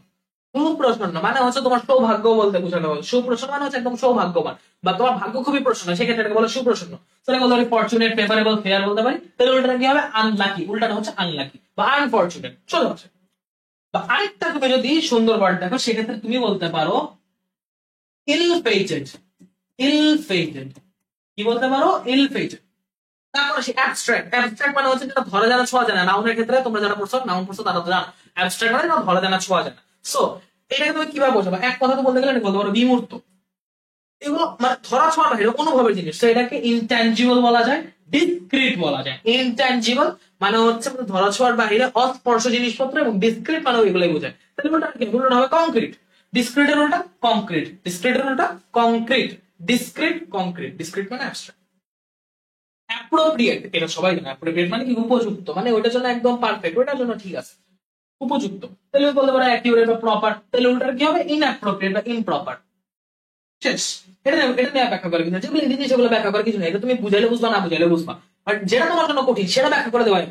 সুপ্রসন্ন মানে হচ্ছে তোমার সৌভাগ্য বলতে বোঝানো হয়, সুপ্রসন্ন মানে হচ্ছে একদম সৌভাগ্যবান, বা তোমার ভাগ্য খুবই প্রসন্ন, সেক্ষেত্রে এটাকে বলে সুপ্রসন্ন। তাহলে বলতে পারি ফরচুনেট, ফেভারেবল, ফেয়ার বলতে পারি। তাহলে উল্টাটা কি হবে, আনলাকি, উল্টাটা হচ্ছে আনলাকি বা আনফরচুনেট, চলে আসে। বা আরেকটা তুমি যদি সুন্দর ওয়ার্ড দেখো, সেক্ষেত্রে তুমি বলতে পারো ইল ফেটেড, ইল ফেটেড, কি বলতে পারো, ইল ফেটেড। তারপর আসি অ্যাবস্ট্রাক্ট, অ্যাবস্ট্রাক্ট মানে হচ্ছে যেটা ধরা জানা ছোঁয়া যায় না, নাউনের ক্ষেত্রে তোমরা যারা পড়ছো, নাউন পড়ছো তারা তো জানো, অ্যাবস্ট্রাক্ট মানে যেটা ধরা জানা ছোঁয়া যায় না। সো এটাকে তুমি কিভাবে বোঝাবো, এক কথা তো বলতে গেলে বলতে পারো বিমূর্ত, এগুলো মানে ধরা ছোঁয়া বাহিরে অনুভবের জিনিস, তো এটাকে ইনট্যাঞ্জিবল বলা যায়, ডিসক্রিট বলা যায়। ইনট্যাঞ্জিবল মানে হচ্ছে ধরা ছোঁয়ার বাহিরে অস্পর্শ জিনিসপত্র, এবং ডিসক্রিট মানে এগুলোই বোঝায়। তাহলে ওটা কি, ওটা হবে কংক্রিট। ডিসক্রিটের উল্টা কংক্রিট, ডিসক্রিটের উল্টা কংক্রিট, ডিসক্রিট কংক্রিট, ডিসক্রিট মানে অ্যাবস্ট্রাক্ট। অ্যাপ্রোপ্রিয়েট, এটা সবাই জানে, অ্যাপ্রোপ্রিয়েট মানে কি, উপযুক্ত, মানে ওইটার জন্য একদম পারফেক্ট, ওইটার জন্য ঠিক আছে, উপযুক্ত। তাহলে বলতে পারো অ্যাকিউরেট বা প্রপার। তাহলে ওটার কি হবে, ইনঅ্যাপ্রোপ্রিয়েট বা ইমপ্রপার, শেষ। এটা নিয়ে ব্যাখ্যা করে, যেগুলো ইংরেজি সেগুলো ব্যাখ্যা করে কিছু নেই, এটা তুমি বুঝাইলে বুঝবা, না বুঝাইলে বুঝবা, বাট যেটা তোমার জন্য কঠিন সেটা ব্যাখ্যা করে দেওয়াই।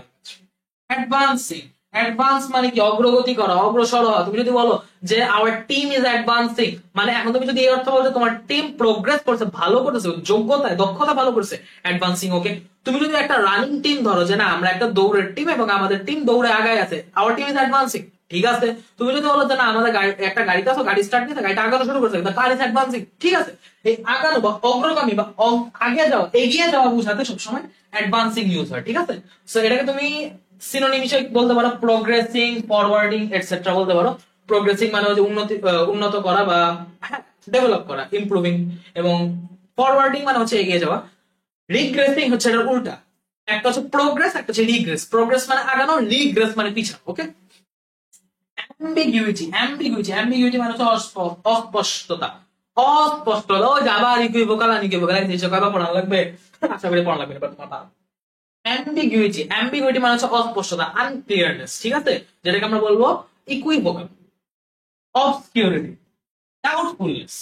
অ্যাডভান্সিং, অ্যাডভান্স মানে কি, অগ্রগতি করা, অগ্রসর হওয়া। তুমি যদি বলো যে আওয়ার টিম ইজ অ্যাডভান্সিং, মানে এখন তুমি যদি এই অর্থ বলো যে তোমার টিম প্রোগ্রেস করছে, ভালো করতেছে, যোগ্যতায় দক্ষতা ভালো করছে, অ্যাডভান্সিং। ওকে, তুমি যদি একটা রানিং টিম ধরো যে না আমরা একটা দৌড়ের টিম এবং আমাদের টিম দৌড়ে আগায় আছে, আওয়ার টিম ইজ অ্যাডভান্সিং, ঠিক আছে। তুমি যদি বলো যে না আমাদের একটা গাড়িতে আছো, গাড়ি স্টার্ট নিতে, গাড়িটা আগানো শুরু করছে, কার ইজ অ্যাডভান্সিং, ঠিক আছে। এই আগানো বা অগ্রগামী বা আগে যাওয়া, এগিয়ে যাওয়া বুঝাতে সবসময় অ্যাডভান্সিং ইউজ হয়, ঠিক আছে। সো এটাকে তুমি সিনোনিম হিসেবে বলতে পারো প্রোগ্রেসিং, ফরওয়ার্ডিং এটসেট্রা বলতে পারো। প্রোগ্রেসিং মানে হচ্ছে উন্নত করা বা ডেভেলপ করা, ইমপ্রুভিং, এবং ফরওয়ার্ডিং মানে হচ্ছে এগিয়ে যাওয়া। রিগ্রেসিং হচ্ছে এটার উল্টা, একটা হচ্ছে প্রোগ্রেস, একটা হচ্ছে রিগ্রেস। প্রোগ্রেস মানে আগানো, রিগ্রেস মানে পিছানো। ওকে, অ্যাম্বিগুইটি, অ্যাম্বিগুইটি, অ্যাম্বিগুইটি মানে হচ্ছে অস্পষ্টতা, অস্পষ্টতা। ওই যে আবার ইকুইভোকাল আনইকুইভোকাল এক জিনিস কয়বার পড়া লাগবে, আশা করি পড়া লাগবে না, বাট তোমার অ্যাম্বিগুইটি, অ্যাম্বিগুইটি মানে হচ্ছে অস্পষ্টতা, আনক্লিয়ারনেস, ঠিক আছে, যেটাকে আমরা বলবো ইকুইভোকাল। অবসকিউরিটি, ডাউটফুলনেস।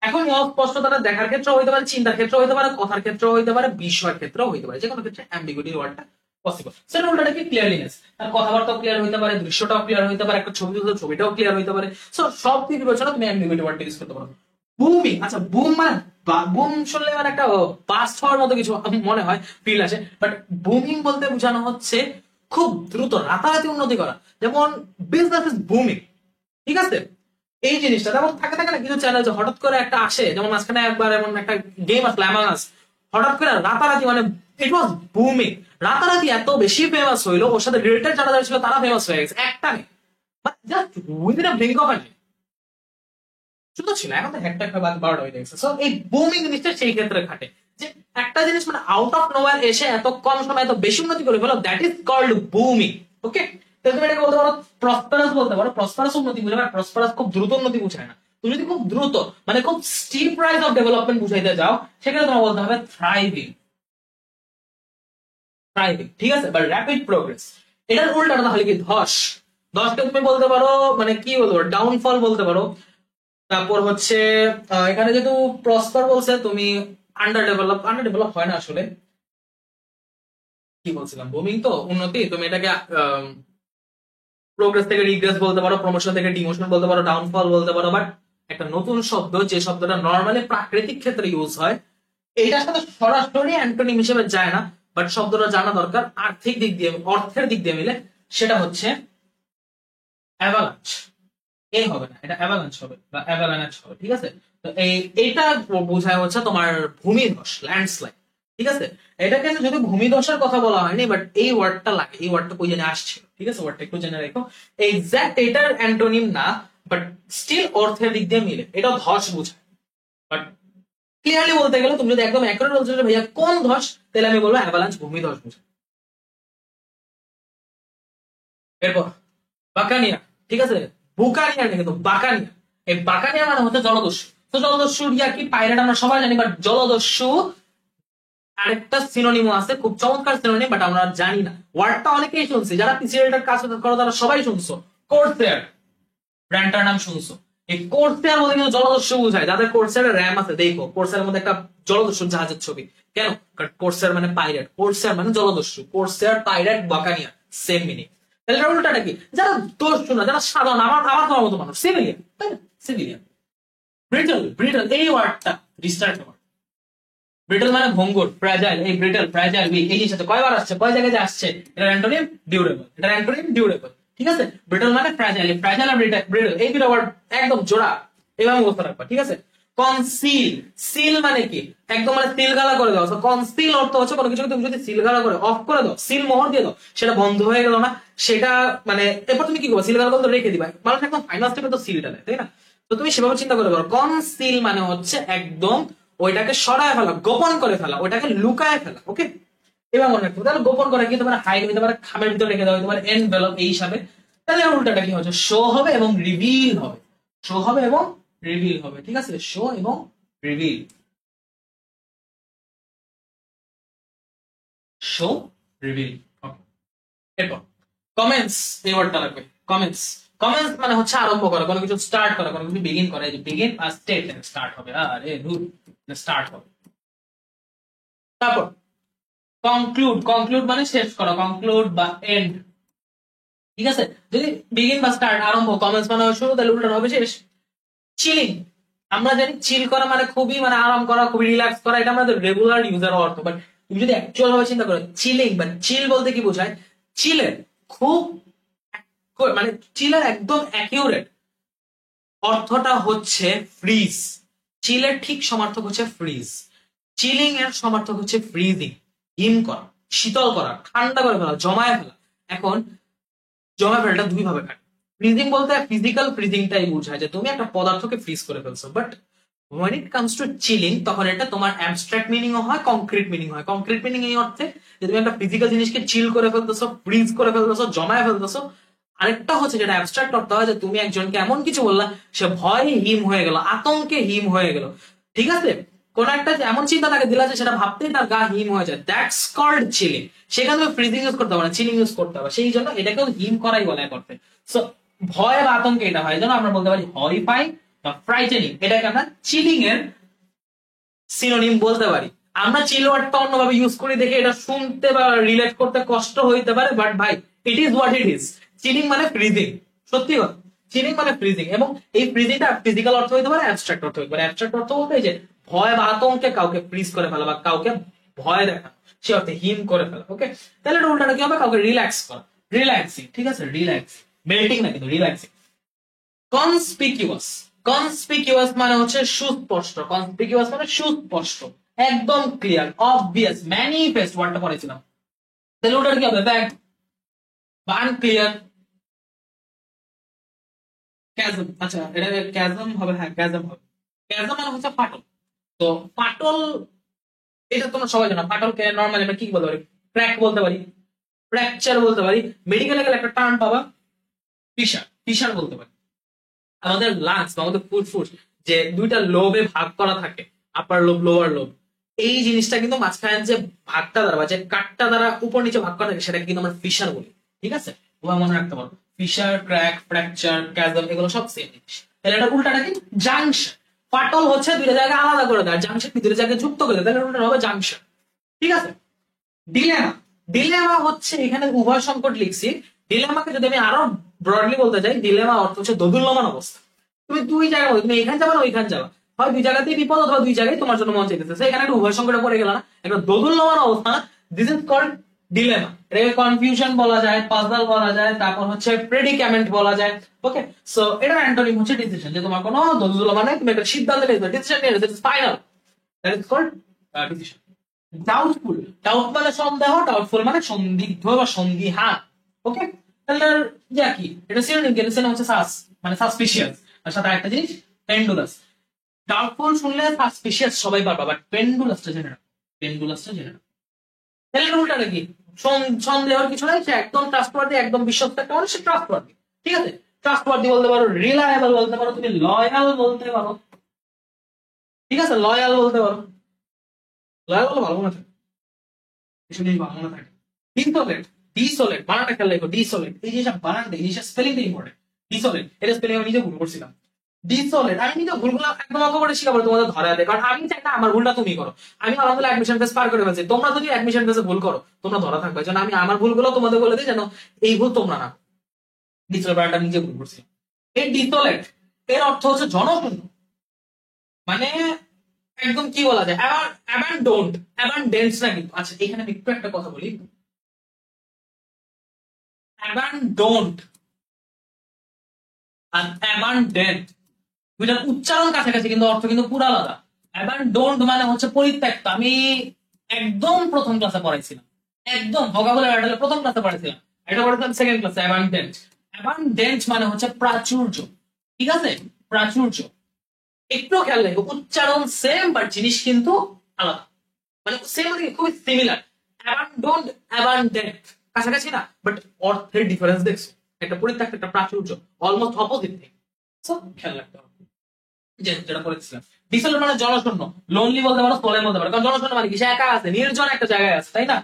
এখন এই অস্পষ্টতাটা দেখার ক্ষেত্রে হইতে পারে, চিন্তার ক্ষেত্রে হইতে পারে, কথার ক্ষেত্রে হইতে পারে, বিষয়ের ক্ষেত্রেও হইতে পারে, যে কোনো ক্ষেত্রে অ্যাম্বিগুইটি ওয়ার্ডটা পসিবল। সেটা উল্টাটা কি, ক্লিয়ারলিনেস, তার কথাবার্তাও ক্লিয়ার হইতে পারে, দৃশ্যটাও ক্লিয়ার হইতে পারে, একটা ছবি তুলতে ছবিটাও ক্লিয়ার হইতে পারে। সো সব দিক বিবেচনা তুমি অ্যাম্বিগুইটি ওয়ার্ডটা ইউজ করতে পারো। বুমিং, আচ্ছা বুম মানে বুম শুনলে মানে একটা বাস্ট হওয়ার মতো কিছু মনে হয়, ফিল আসে, বাট বুমিং বলতে বোঝানো হচ্ছে খুব দ্রুত রাতারাতি উন্নতি করা, যেমন বিজনেস ইজ বুমিং, ঠিক আছে। এই জিনিসটা যেমন থাকে থাকে না কিছু চ্যানেল হঠাৎ করে একটা আসে, যেমন মাঝখানে একবার এমন একটা গেম আসলো অ্যামাং আস, হঠাৎ করে রাতারাতি মানে ইট ওয়াজ বুমিং, রাতারাতি এত বেশি ফেমাস হইলো, ওর সাথে রিলেটেড যারা যারা ছিল তারা ফেমাস হয়ে গেছে একটা নেই, just within a blink of an eye. শুধু ছিল, এখন তো একটা একটা বারোটা হয়ে গেছে। সো এই বুমিং জিনিসটা সেই ক্ষেত্রে খাটে, যে একটা জিনিস মানে আউট অফ নোওয়্যার এসে এত কম সময় এত বেশি উন্নতি করে ফেলো, দ্যাট ইজ কল্ড বুমিং। ওকে, তো তুমি এটাকে বলতে পারো প্রসপারাস, বলতে পারো প্রসপারাস উন্নতি বুঝে, বাট প্রসপারাস খুব দ্রুত উন্নতি বুঝায় না। তুমি যদি খুব দ্রুত মানে খুব স্টিপ রাইজ অফ ডেভেলপমেন্ট বুঝাইতে যাও, সেখানে তোমার বলতে হবে থ্রাইভিং, থ্রাইভিং, ঠিক আছে, বা র্যাপিড প্রোগ্রেস। এটার উল্টাটা তাহলে কি, ধস। ধসকে তুমি বলতে পারো মানে কি বলতে পারো, ডাউনফল বলতে পারো। তারপর হচ্ছে এখানে যেহেতু প্রসপার বলছে, তুমি আন্ডার ডেভেলপ, আন্ডার ডেভেলপ হয় না আসলে, কি বলছিলাম, বুমিং তো উন্নতি, তুমি এটাকে প্রোগ্রেস থেকে রিগ্রেস বলতে পারো, প্রমোশন থেকে ডিমোশন বলতে পারো, ডাউনফল বলতে পারো। বাট একটা নতুন শব্দ, যে শব্দটা নর্মালি প্রাকৃতিক ক্ষেত্রে ইউজ হয়, এইটার সাথে সরাসরি অ্যান্টোনিম হিসেবে যায় না, বাট শব্দটা জানা দরকার আর্থিক দিক দিয়ে, অর্থের দিক দিয়ে মিলে, সেটা হচ্ছে অ্যাভালাঞ্চ। এ হবে না, এটা অ্যাভালাঞ্চ হবে বা অ্যাভালাঞ্চ হবে, ঠিক আছে। তো এইটা বোঝায় হচ্ছে তোমার ভূমিধস, ল্যান্ডস্লাইড। ঠিক আছে, এটাকে যদি ভূমিধসের কথা বলা হয়নি, বাট এই ওয়ার্ডটা লাগে, এই ওয়ার্ডটা কই জানি আসছে, ঠিক আছে, ওয়ার্ডটা একটু জেনে রাখো। এক্সাক্ট এটার অ্যান্টোনিম না, বাট স্টিল অর্থের দিক দিয়ে মিলে, এটা ধস বোঝায়। বাট ক্লিয়ারলি বলতে গেলে তুমি যদি একদম অ্যাকুরেট বলছো যে ভাইয়া কোন ধস, তাহলে আমি বলবো অ্যাভালাঞ্চ ভূমিধস বোঝায়। এরপর বাকানিয়া, ঠিক আছে, বুকানিয়া না কিন্তু বাকানিয়া। এই বাকানিয়া মানে হচ্ছে জলদস্যু। তো জলদস্যু ইয়া কি পাইরেট আমরা সবাই জানি, বাট জলদস্যু আরেকটা সিনোনিমও আছে, খুব চমৎকার সিনোনিম, বাট আমরা জানি না। ওয়ার্ডটা অনেকেই শুনছি, যারা পিসিএলটার কাজ করো তারা সবাই শুনছো। কোর্সেয়ার ব্র্যান্ডটার নাম শুনছো। এই কোর্সেয়ার মধ্যে কিন্তু জলদস্যু বোঝায়, যাদের কোর্সেয়ারের র্যাম আছে দেখো, কোর্সেয়ারের মধ্যে একটা জলদস্যু জাহাজের ছবি। কেন? কারণ কোর্সেয়ার মানে পাইরেট, কোর্সেয়ার মানে জলদস্যু, কোর্সেয়ার পাইরেট বাকানিয়া সেম মিনিং। তাহলে উল্টাটা কি? যারা দস্যু না, যারা সাধারণ আমার আমার তোমার মতো মানুষ, সিভিলিয়ান, তাই না? সিভিলিয়ান। ব্রিটল, ব্রিটল এই ওয়ার্ডটা রিস্টার্ট ওয়ার্ড। ব্রিটল মানে ভঙ্গুর, ফ্র্যাজাইল। এই ব্রিটল, ফ্র্যাজাইল, উইক এই জিনিসটা কয়বার আসছে, কয় জায়গায় আসছে? এটা অ্যান্টোনিম ডিউরেবল, এটা অ্যান্টোনিম ডিউরেবল, ঠিক আছে। ব্রিটল মানে ফ্র্যাজাইল, ফ্র্যাজাইল আর ব্রিটল এই দুটো ওয়ার্ড একদম জোড়া, এভাবে মুখস্থ রাখবা, ঠিক আছে। কনসিল, সিল মানে কি? একদম মানে সিলগালা করে দাও। কনসিল অর্থ হচ্ছে কোনো কিছু তুমি যদি সিলগালা করে অফ করে দাও, সিল মোহর দিয়ে দাও, সেটা বন্ধ হয়ে গেল না, সেটা মানে এরপর তুমি কি করবো? সিলগালা করে রেখে দিবা, মানুষ একদম ফাইনাল স্টেপে তো সিলটা দেয়, তাই না? তো তুমি সেভাবে চিন্তা করে পারো, কনসিল মানে হচ্ছে একদম ওইটাকে সরায় ফেলা, গোপন করে ফেলা, ওইটাকে লুকায় ফেলা, ওকে। এবার মনে রাখবো, তাহলে গোপন করা কি? তোমার হাইড হইতে পারে, খামের ভিতরে রেখে দেওয়া হতে পারে, এনভেলপ এই হিসাবে। তাহলে উল্টাটা কি হচ্ছে? শো হবে এবং রিভিল হবে, শো হবে এবং রিভিল হবে, ঠিক আছে, শো এবং রিভিল, শো রিভিল। এরপর কমেন্টস, এই ওয়ার্ডটা লাগবে, কমেন্টস। কমেন্টস মানে হচ্ছে আরম্ভ করা, কোনো কিছু স্টার্ট করা, কোনো কিছু বিগিন করা। এই যে বিগিন আর স্টেটমেন্ট স্টার্ট হবে, আরে দূর, স্টার্ট হবে। তারপর কনক্লুড, কনক্লুড মানে শেষ করা, কনক্লুড বা এন্ড, ঠিক আছে। যদি বিগিন বা স্টার্ট আরম্ভ, কমেন্টস মানে শুরু, তাহলে উল্টানো হবে শেষ। চিলিং, আমরা জানি চিল করা মানে খুবই মানে আরাম করা, খুবই রিল্যাক্স করা, এটা আমাদের রেগুলার ইউজার অর্থ। বাট তুমি যদি অ্যাকচুয়াল ভাবে চিন্তা করো, চিলিং বা চিল বলতে কি বোঝায়? চিলের খুব মানে চিলের একদম অ্যাকিউরেট অর্থটা হচ্ছে ফ্রিজ। চিলের ঠিক সমার্থক হচ্ছে ফ্রিজ, চিলিং এর সমার্থক হচ্ছে ফ্রিজিং, হিম করা, শীতল করা, ঠান্ডা করে ফেলা, জমায় ফেলা। এখন জমা ফেলাটা দুই ভাবে কাটে। ফ্রিজিং বলতে ফিজিক্যাল ফ্রিজিংটাই বোঝায়, যে তুমি একটা পদার্থকে ফ্রিজ করে ফেলছো। But when it comes to chilling, তখন এটা তোমার অ্যাবস্ট্রাক্ট মিনিং হয়, কংক্রিট মিনিং হয়। কংক্রিট মিনিং এই অর্থে যে তুমি একটা ফিজিক্যাল জিনিসকে চিল করে ফেলতেছো, ফ্রিজ করে ফেলতেছো, জমায় ফেলতেছো। আরেকটা হচ্ছে যেটা অ্যাবস্ট্রাক্ট অর্থ হয়, যে তুমি একজনকে এমন কিছু বললা, সে ভয়ে হিম হয়ে গেল, আতঙ্কে হিম হয়ে গেল, ঠিক আছে। কোন একটা এমন চিন্তা তাকে দিলা যে সেটা ভাবতেই তার গা হিম হয়ে যায়, দ্যাটস কল্ড চিলিং। সেখানে তুমি ফ্রিজিং ইউজ করতে পারো, চিলিং ইউজ করতে হবে, সেই জন্য এটাকেও হিম করাই বলে এক অর্থে। সো ভয় বা আতঙ্কে এটা হয়, যেন আমরা বলতে পারি হরিফাই বা ফ্রাইটেনিং, এটাকে আমরা চিলিং এর সিনোনিম বলতে পারি। আমরা চিল ওয়ার্ডটা অন্যভাবে ইউজ করি দেখে এটা শুনতে বা রিলেট করতে কষ্ট হইতে পারে, বাট ভাই it is what it is. Chilling মানে ফ্রিজিং, সত্যি কথা, চিলিং মানে ফ্রিজিং। এবং এই ফ্রিজিংটা ফিজিক্যাল অর্থ হইতে পারে, অ্যাবস্ট্রাক্ট অর্থ হইতে পারে। অ্যাবস্ট্রাক্ট অর্থ বলতে যে ভয় বা আতঙ্কে কাউকে ফ্রিজ করে ফেলা, বা কাউকে ভয় দেখা, সে অর্থে হিম করে ফেলা, ওকে। তাহলে এটা উল্টাটা কি হবে? কাউকে রিল্যাক্স করা, রিল্যাক্সিং, ঠিক আছে, রিল্যাক্স, মেল্টিং না কিন্তু রিল্যাক্সিং। কনস্পিকিউয়াস, কনস্পিকিউয়াস মানে হচ্ছে সুস্পষ্ট, কনস্পিকিউয়াস মানে সুস্পষ্ট, একদম ক্লিয়ার, অবভিয়াস, ম্যানিফেস্ট ওয়ার্ডটা পড়েছিলাম। তাহলে ওটার কি হবে? ফ্যাক্ট বা আনক্লিয়ার। ক্যাজম, আচ্ছা এটা ক্যাজম হবে, হ্যাঁ ক্যাজম হবে। ক্যাজম মানে হচ্ছে ফাটল। তো ফাটল, এটা তোমরা সবাই জানো। ফাটলকে নর্মালি আমরা কি বলতে পারি? ক্র্যাক বলতে পারি, ফ্র্যাকচার বলতে পারি। মেডিকেলে গেলে একটা টার্ম পাবা, ফিশার, ফিশার বলতে পারি। আমাদের লাংস বা আমাদের ফুসফুস যে দুইটা লোবে ভাগ করা থাকে, আপার লোব, লোয়ার লোব, এই জিনিসটা কিন্তু মাঝখানে যে ভাগটা দ্বারা বা যে কাটটা দ্বারা উপর নিচে ভাগ করা থাকে, সেটাকে কিন্তু আমরা ফিশার বলি, ঠিক আছে। ওভাবে মনে রাখতে পারো, ফিশার, ক্র্যাক, ফ্র্যাকচার, ক্যাজম, এগুলো সব সেম জিনিস। তাহলে এটা উল্টাটা কি? জাংশন। ফাটল হচ্ছে দুইটা জায়গা আলাদা করে দেয়, জাংশন দুইটা জায়গায় যুক্ত করে দেয়, তাহলে উল্টা হবে জাংশন, ঠিক আছে। ডিলেমা, ডিলেমা হচ্ছে এখানে উভয় সংকট লিখছি। ডিলেমাকে যদি আমি আরো ব্রডলি বলতে চাই, ডিলেমা অর্থ হচ্ছে দোদুল্যমান অবস্থা। তুমি দুই জায়গায়, তুমি এখানে যাবা না ওইখানে যাবা, হয় দুই জায়গাতেই বিপদ, অথবা দুই জায়গায় তোমার জন্য মন চাইতেছে, এখানে একটা উভয় সংকটে পড়ে গেল না, একটা দোদুল্যমান অবস্থা। This is called dilemma. এটাকে কনফিউশন বলা যায়, পাজল বলা যায়, তারপর হচ্ছে প্রেডিক্যামেন্ট বলা যায়, ওকে। সো এটার অ্যান্টোনিম হচ্ছে ডিসিশন, যে তোমার কোনো দোদুল্যমান নাই, তুমি একটা সিদ্ধান্ত নিয়েছো, ডিসিশন নিয়ে নিয়েছো, final, that is called decision. Doubtful, doubt মানে সন্দেহ, ডাউটফুল মানে সন্দিগ্ধ বা সন্দিহান। ওকে, তাহলে যা কি এটা সিনোনিম, কি সিনোনিম হচ্ছে সাস মানে সাসপিশিয়াস, আর সাথে একটা জিনিস পেন্ডুলাস। ডাউটফুল শুনলে সাসপিশিয়াস সবাই পারবা, বাট পেন্ডুলাসটা জেনে রাখো, পেন্ডুলাসটা জেনে রাখো। তাহলে রুলটা কি, সন্দেহের কিছু নাই, সে একদম ট্রাস্টওয়ার্দি, একদম বিশ্বস্ত একটা মানুষ, সে ট্রাস্টওয়ার্দি। ঠিক আছে, ট্রাস্টওয়ার্দি বলতে পারো, রিলায়েবল বলতে পারো, তুমি লয়াল বলতে পারো। ঠিক আছে, লয়াল বলতে পারো, লয়াল বলে ভালো মনে থাকে, কিছু জিনিস ভালো মনে থাকে। ডিসোলেট, ডিসোলেট বানানটা খেয়াল রাখো, ডিসোলেট এই জিনিসটা বানানটা, এই জিনিসটা স্পেলিংটা ইম্পর্টেন্ট। ডিসোলেট এটা স্পেলিং আমি নিজে ভুল করছিলাম। ডিসোলেট আমি নিজে ভুলগুলো একদম অঙ্ক করে শিখাবো তোমাদের ধরা দেয়, কারণ আমি চাই না আমার ভুলটা তুমি করো। আমি আলহামদুলিল্লাহ অ্যাডমিশন ফেস পার করে ফেলছি, তোমরা যদি অ্যাডমিশন ফেসে ভুল করো তোমরা ধরা থাকবে, যেন আমি আমার ভুলগুলো তোমাদের বলে দিই, যেন এই ভুল তোমরা না। ডিসোলেট বানানটা নিজে ভুল করছি। এই ডিসোলেট এর অর্থ হচ্ছে জনশূন্য, মানে একদম কি বলা যায়, অ্যাবান্ডন্ড, অ্যাবান্ডেন্স না কিন্তু। আচ্ছা এখানে আমি একটু একটা কথা বলি, অ্যাবান্ডন্ড আর অ্যাবান্ডেন্ট দুইটার উচ্চারণ কাছাকাছি কিন্তু অর্থ কিন্তু পুরো আলাদা। অ্যাবান্ডন্ড মানে হচ্ছে পরিত্যক্ত, আমি একদম প্রথম ক্লাসে পড়াইছিলাম, একদম ভোকাবুলারি ব্যাটলে প্রথম ক্লাসে পড়াইছিলাম, এটা পড়েছিলাম সেকেন্ড ক্লাসে। অ্যাবান্ডেন্ট, অ্যাবান্ডেন্ট মানে হচ্ছে প্রাচুর্য। ঠিক আছে, প্রাচুর্য। একটু খেয়াল রাখো, উচ্চারণ সেম বাট জিনিস কিন্তু আলাদা, মানে সেম মানে খুবই সিমিলার। অ্যাবান্ডন্ড অ্যাবান্ডেন্ট কাছাকাছি না, বাট অর্থের ডিফারেন্স দেখছো, একটা পরিত্যক্ত একটা প্রাচুর্য, অলমোস্ট অপোজিট থিং। সো খেয়াল রাখতে হবে। যেটা বলেছিলাম, ডিসেল মানে জনশূন্য, লোনলি বলতে পারো, সোলেন বলতে পারো, কারণ জনশূন্য মানে কি, সে একা আছে, নির্জন একটা জায়গায় আছে, তাই না?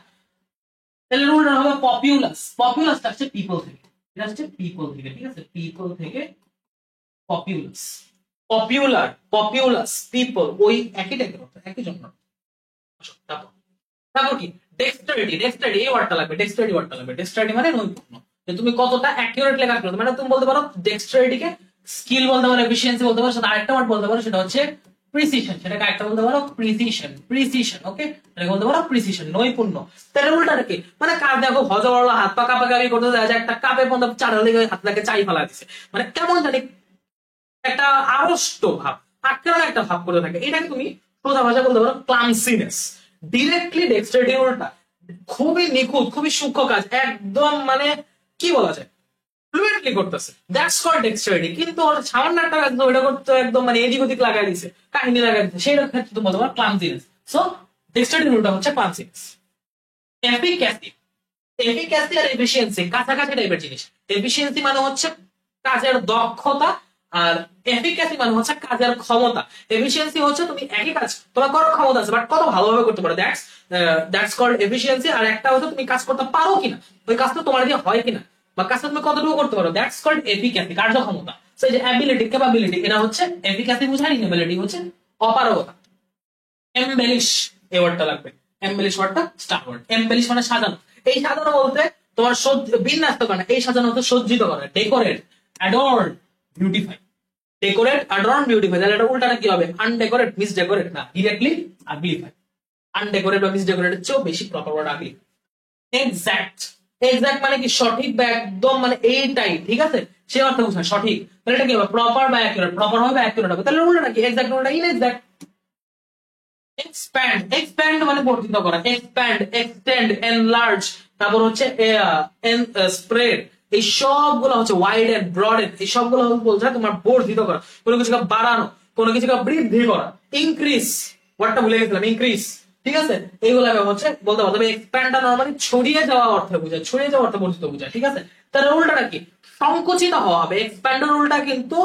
তাহলে রুলটা হবে পপুলাস, পপুলাসটা আসছে পিপল থেকে, এটা হচ্ছে পিপল থেকে। ঠিক আছে, পিপল থেকে পপুলাস, পপুলার, পপুলাস, পিপল ওই একই টাইপের অর্থ, একই জন্য। তারপর তারপর কি, ডেক্সটারিটি, ডেক্সটারিটি এই ওয়ার্ডটা লাগবে, ডেক্সটারিটি ওয়ার্ডটা লাগবে। ডেক্সটারিটি মানে নৈপুণ্য, যে তুমি কতটা অ্যাকিউরেট লেখা করতে, মানে তুমি বলতে পারো ডেক্সটারিটিকে স্কিল বলতে পারো, এফিসিয়েন্সি বলতে পারো, সেটা আরেকটা ওয়ার্ড বলতে পারো, সেটা হচ্ছে প্রিসিশন, সেটাকে একটা বলতে পারো প্রিসিশন, প্রিসিশন। ওকে, এটাকে বলতে পারো প্রিসিশন, নৈপুণ্য। তাহলে উল্টাটা কি, মানে কাজ দেখো হজবরল হাত পা কাঁপাকাঁপি করতে যায়, একটা কাপে পর্যন্ত চার লেগে হাতটাকে চাই ফেলা দিছে, মানে কেমন জানি একটা আড়ষ্ট ভাব, আক্রান্ত একটা ভাব করে থাকে, এটাকে তুমি সোজা ভাষা বলতে পারো ক্লামসিনেস। ডিরেক্টলি ডেক্সটারিটি উল্টা, খুবই নিখুঁত, খুবই সূক্ষ্ম কাজ, একদম মানে কি বলা যায়, ফ্লুয়েন্টলি করতেছে, দ্যাটস কল্ড ডেক্সটারিটি। কিন্তু ওর সামান্য একটা কাজ ওটা করতে একদম মানে এদিক ওদিক লাগাই দিছে, কাহিনী লাগাই দিছে, সেইটার ক্ষেত্রে তুমি বলতে পারো ক্লামসিনেস। সো ডেক্সটারিটি উল্টা হচ্ছে ক্লামসিনেস। এফিক্যাসি, এফিক্যাসি আর এফিসিয়েন্সি কাছাকাছি টাইপের জিনিস। এফিসিয়েন্সি মানে হচ্ছে কাজের দক্ষতা, আর এফিক্যাসি মানে হচ্ছে কাজের ক্ষমতা। এফিসিয়েন্সি হচ্ছে তুমি একই কাজ তোমার করার ক্ষমতা আছে, বাট কত ভালোভাবে করতে পারো, দ্যাটস কল্ড এফিসিয়েন্সি। আর একটা হচ্ছে তুমি কাজ করতে পারো কিনা, ওই কাজটা তোমার দিয়ে হয় কিনা, বা কাজটা তুমি কতটুকু করতে পারো, দ্যাটস কল্ড এফিক্যাসি, কার্যক্ষমতা। সেই যে অ্যাবিলিটি, ক্যাপাবিলিটি, এটা হচ্ছে এফিক্যাসি বোঝায়, ইনএবিলিটি হচ্ছে অপারগতা। এমবেলিশ এই ওয়ার্ডটা লাগবে, এমবেলিশ ওয়ার্ডটা স্টার ওয়ার্ড। এমবেলিশ মানে সাজানো, এই সাজানো বলতে তোমার বিন্যস্ত করা, এই সাজানো হচ্ছে সজ্জিত করা, decorate, adorn, beautify. Decorate, adorn, beautify, তাহলে এটা উল্টাটা কি হবে, আনডেকোরেট, মিসডেকোরেট না, ডিরেক্টলি আগলিফাই। আনডেকোরেট বা মিসডেকোরেটের চেয়েও বেশি প্রপার ওয়ার্ড আগলি। এক্সাক্ট, এক্সাক্ট মানে কি সঠিক বা একদম, মানে এইটাই ঠিক আছে, সে অর্থ বোঝায় সঠিক। তাহলে এটা কি হবে, প্রপার বা অ্যাকুরেট, প্রপার হবে অ্যাকুরেট হবে। তাহলে উল্টাটা কি, এক্সাক্ট উল্টা ইনএক্সাক্ট। এক্সপ্যান্ড, এক্সপ্যান্ড মানে বর্ধিত করা, এক্সপ্যান্ড, এক্সটেন্ড, এনলার্জ, তারপর হচ্ছে স্প্রেড, এই সবগুলো হচ্ছে ওয়াইড এন্ড ব্রড, এই সবগুলো বলছে তোমার বর্ধিত করা, কোনো কিছুকে বাড়ানো, কোনো কিছুকে বৃদ্ধি করা। ইনক্রিজ ওয়ার্ডটা ভুলে গেছিলাম, ইনক্রিজ। ঠিক আছে, এইগুলো হচ্ছে বলতে পারো। তবে এক্সপ্যান্ডটা নরমালি ছড়িয়ে যাওয়া অর্থে বোঝায়, ছড়িয়ে যাওয়া অর্থে বর্ধিত বোঝায়। ঠিক আছে, তাহলে উল্টাটা কি, সংকুচিত হওয়া হবে। এক্সপ্যান্ডের উল্টা কিন্তু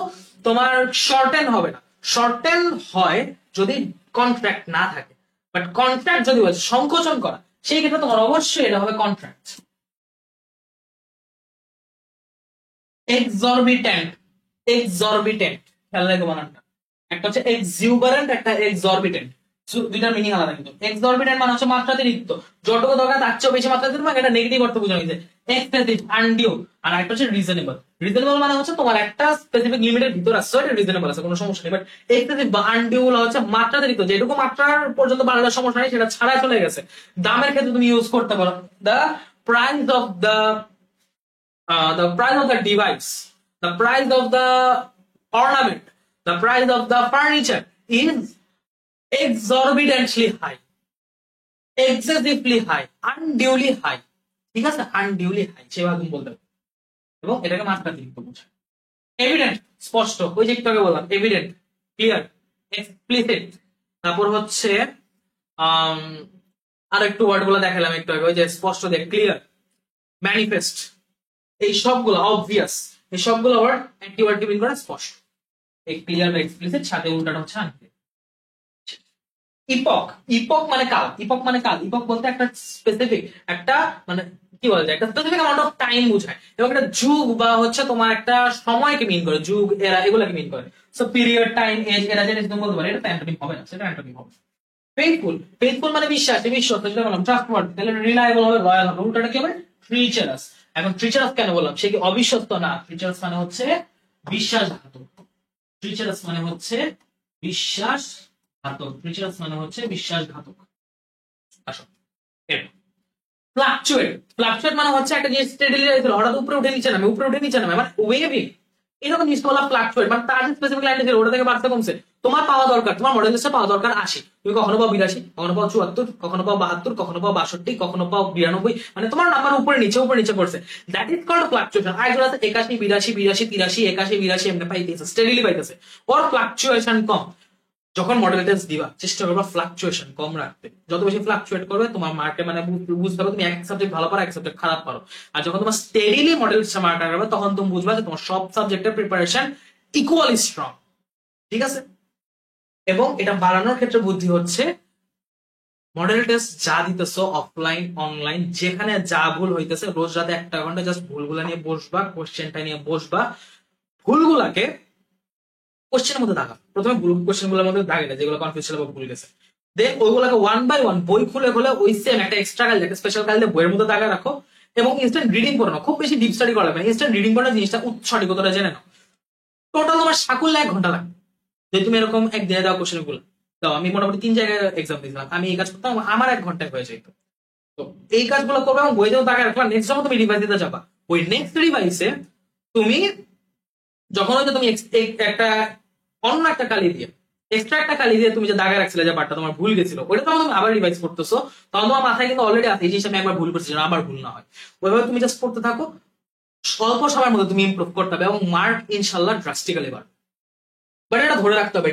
তোমার শর্টেন হবে না, শর্টেন হয় যদি কন্ট্রাক্ট না থাকে, বাট কন্ট্রাক্ট যদি বলছে সংকোচন করা, সেই ক্ষেত্রে তোমার অবশ্যই এটা হবে কন্ট্রাক্ট। এক্সরবিট্যান্ট, এক্সরবিট্যান্ট খেয়াল রাখো বানানটা, একটা হচ্ছে এক্সিউবারেন্ট, একটা এক্সরবিট্যান্ট, দুইটার মিনিং আলাদা কিন্তু। এক্সরবিট্যান্ট মানে হচ্ছে মাত্রাতিরিক্ত, যতটুকু দরকার তার চেয়েও বেশি মাত্রাতিরিক্ত, মানে এটা নেগেটিভ অর্থ বোঝানো হয়েছে। Excessive, undue. আর একটা হচ্ছে রিজনেবল, রিজনেবল মানে হচ্ছে তোমার একটা স্পেসিফিক লিমিটের ভিতর আসছে, এটা রিজনেবল আছে, কোনো সমস্যা নেই। বাট এক্সেসিভ বা আনডিউ হচ্ছে মাত্রাতিরিক্ত, যেটুকু মাত্রার পর্যন্ত বাড়ানোর সমস্যা নেই, সেটা ছাড়া চলে গেছে। দামের ক্ষেত্রে তুমি ইউজ করতে পারো, the price of the price of the device, the price of the ornament, the price of the furniture is exorbitantly high. Excessively high, unduly high, ঠিক আছে, আনডিউলি হাই সেভাবে তুমি বলতে পারো। এবং এটাকে মাত্রাতিরিক্ত বোঝায়। এভিডেন্ট, স্পষ্ট, ওই যে একটু আগে বললাম এভিডেন্ট, ক্লিয়ার, এক্সপ্লিসিট। তারপর হচ্ছে আম, আর একটু ওয়ার্ড গুলো দেখালাম একটু আগে, ওই যে স্পষ্ট দিয়ে ক্লিয়ার, ম্যানিফেস্ট, এই সবগুলো অবভিয়াস, এই সবগুলো ওয়ার্ড একটি ওয়ার্ডকে মিন করে স্পষ্ট। এই ক্লিয়ার বা এক্সপ্লিসিট, সাথে উল্টাটা হচ্ছে আনক্লিয়ার। ইপক, ইপক মানে কাল, ইপক মানে কাল, ইপক বলতে একটা স্পেসিফিক, একটা মানে কি বলা যায়, একটা স্পেসিফিক অ্যামাউন্ট অফ টাইম বোঝায়, এবং একটা যুগ বা হচ্ছে তোমার একটা সময়কে মিন করে, যুগ এরা এগুলাকে মিন করে। সো পিরিয়ড, টাইম, এজ, এরা যেটা তুমি বলতে পারো, এটা তো অ্যান্টোনিম হবে না, সেটা অ্যান্টোনিম হবে। ফেথফুল, ফেথফুল মানে বিশ্বাসী, বিশ্বস্ত, যেটা বললাম ট্রাস্টওয়ার্দি, তাহলে রিলায়েবল হবে, লয়াল হবে। উল্টাটা কি হবে? ট্রিচারাস। এখন ট্রিচারাস কেন বললাম? সে কি অবিশ্বস্ত? না, ট্রিচারাস মানে হচ্ছে বিশ্বাসঘাতক। ট্রিচারাস মানে হচ্ছে বিশ্বাসঘাতক, ট্রিচারাস মানে হচ্ছে বিশ্বাসঘাতক। আসো, ফ্লাকচুয়েট, ফ্লাকচুয়েট মানে হচ্ছে একটা জিনিস স্টেডিলি রয়েছিল, হঠাৎ উপরে উঠে নিচে নামে, উপরে উঠে নিচে নামে, মানে ওয়েভিং, এরকম জিনিস বলা ফ্লাকচুয়েট। মানে তার যে স্পেসিফিক লাইন ছিল ওটা থেকে বাড়তে কমছে, তোমার পাওয়া দরকার, তোমার মডেল লিস্টে পাওয়া দরকার 80, তুমি কখনো পাও 82, কখনো পাও 74, কখনো পাও 72, কখনো পাও 62, কখনো পাও 92, মানে তোমার নাম্বার উপরে নিচে করছে। That is called fluctuation. আরেকজন আছে 81, 82, 82, 83, 81, 82 এমনি পাইতেছে, স্টেডিলি পাইতেছে, ওর ফ্লাকচুয়েশন কম। যখন মডেল টেস্ট দিবা চেষ্টা করবা ফ্লাকচুয়েশন কম রাখতে, যত বেশি ফ্লাকচুয়েট করবে তোমার মার্কে মানে বুঝতে হবে তুমি এক সাবজেক্ট ভালো পারো, এক সাবজেক্ট খারাপ পারো। আর যখন তোমার স্টেডিলি মডেল মার্ক রাখবে তখন তুমি বুঝবা যে তোমার সব সাবজেক্টের প্রিপারেশন ইকুয়ালি স্ট্রং, ঠিক আছে। এবং এটা বাড়ানোর ক্ষেত্রে বুদ্ধি হচ্ছে মডেল টেস্ট যা দিতেছো অফলাইন অনলাইন যেখানে যা ভুল হইতেছে, রোজ রাতে 1 ঘন্টা জাস্ট ভুলগুলা নিয়ে বসবা, কোশ্চেনটা নিয়ে বসবা, ভুলগুলাকে কোশ্চেনের মধ্যে দাগা, প্রথমে কোশ্চেন গুলোর মধ্যে দাগে না যেগুলো কনফিউজ ছিল বা ভুল গেছে, দেন ওইগুলোকে ওয়ান বাই ওয়ান বই খুলে খুলে ওই সেম একটা এক্সট্রা কাল, একটা স্পেশাল কাল দিয়ে বইয়ের মধ্যে দাগা রাখো, এবং ইনস্ট্যান্ট রিডিং করে নাও। খুব বেশি ডিপ স্টাডি করা লাগবে না, ইনস্ট্যান্ট রিডিং করে জিনিসটা সঠিকতাটা জেনে নাও। টোটাল তোমার সাকুল্য 1 ঘন্টা লাগবে যদি তুমি এরকম একদিনে দাও কোশ্চেন গুলো দাও। আমি মোটামুটি 3 জায়গায় এক্সাম দিয়েছিলাম, আমি এই কাজ করতাম, আমার 1 ঘন্টায় হয়ে যেত। তো এই কাজগুলো করবে এবং বইতেও দাগা রাখবা, নেক্সট যখন তুমি রিভাইজ দিতে যাবা, ওই নেক্সট রিভাইসে তুমি যখন হয়তো তুমি একটা অন্য একটা কালি দিয়ে, এক্সট্রা একটা কালি দিয়ে তুমি যে দাগা রাখছিলে যে পার্টটা তোমার ভুল গেছিল, ওটা তখন তুমি আবার রিভাইজ করতেছো, তখন তোমার মাথায় কিন্তু অলরেডি আছে এই জিনিসটা আমি একবার ভুল করছি যেন আবার ভুল না হয়। ওইভাবে তুমি জাস্ট পড়তে থাকো, স্বল্প সময়ের মধ্যে তুমি ইমপ্রুভ করতে হবে এবং মার্ক ইনশাল্লাহ ড্রাস্টিক্যালি বাড়বে। বাট এটা ধরে রাখতে হবে,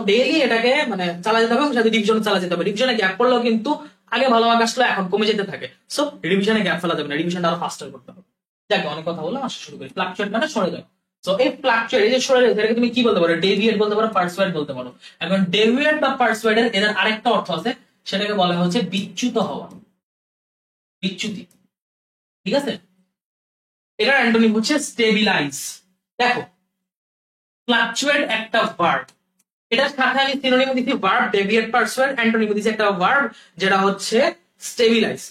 ডেইলি এটাকে মানে চালা যেতে হবে, এবং সাথে ডিভিশনে চালা যেতে হবে। ডিভিশনে গ্যাপ পড়লেও কিন্তু আগে ভালো মার্ক আসলে এখন কমে যেতে থাকে, সো রিভিশনে গ্যাপ ফেলা যাবে না, রিভিশনটা আরো ফাস্টার করতে হবে। যাকে অনেক কথা বললাম, আসা শুরু করি। ফ্লাকচুয়েট মানে সরে যাও। তো এই ফ্লাকচুয়েট, এই যে সরে যাও, এটাকে তুমি কি বলতে পারো? ডেভিয়েট বলতে পারো, পার্সুয়েট বলতে পারো। এখন ডেভিয়েট বা পার্সুয়েটের এদের আরেকটা অর্থ আছে, সেটাকে বলা হচ্ছে বিচ্যুত হওয়া, বিচ্যুতি, ঠিক আছে। এটার অ্যান্টোনিম হচ্ছে স্টেবিলাইজ। দেখো, ফ্লাকচুয়েট একটা ভার্ব, এটার সাথে আমি সিনোনিম দিচ্ছি ভার্ব, ডেভিয়েট, পার্সুয়েট, অ্যান্টোনিম দিচ্ছি একটা ভার্ব যেটা হচ্ছে স্টেবিলাইজ।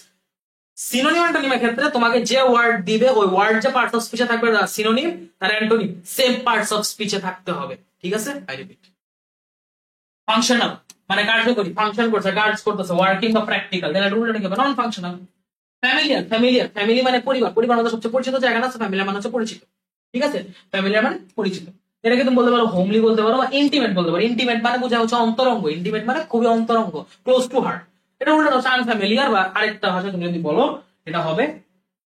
সিনোনিম অ্যান্টোনিমের ক্ষেত্রে তোমাকে যে ওয়ার্ড দিবে ওই ওয়ার্ড যে পার্টস অফ স্পিচে থাকবে সিনোনিম, তার অ্যান্টোনিম সেম পার্টস অফ স্পিচে থাকতে হবে, ঠিক আছে। আই রিপিট, ফাংশনাল মানে কার্যকরী, ফাংশন করছে, কাজ করতেছে, ওয়ার্কিং বা প্র্যাকটিক্যাল, তাহলে রুলটা কি হবে? Non functional. Familiar, familiar, family মানে পরিবার, পরিবার আমাদের সবচেয়ে পরিচিত জায়গা না, ফ্যামিলিয়ার মানে হচ্ছে পরিচিত, ঠিক আছে। ফ্যামিলিয়ার মানে পরিচিত, এটাকে তুমি বলতে পারো হোমলি বলতে পারো বা ইন্টিমেট বলতে পারো। ইন্টিমেট মানে বোঝা হচ্ছে অন্তরঙ্গ, ইন্টিমেট মানে খুবই অন্তরঙ্গ, ক্লোজ টু হার্ট। এটা উল্টো হচ্ছে আনফ্যামিলিয়ার, বা আরেকটা ভাষা তুমি যদি বলো এটা হবে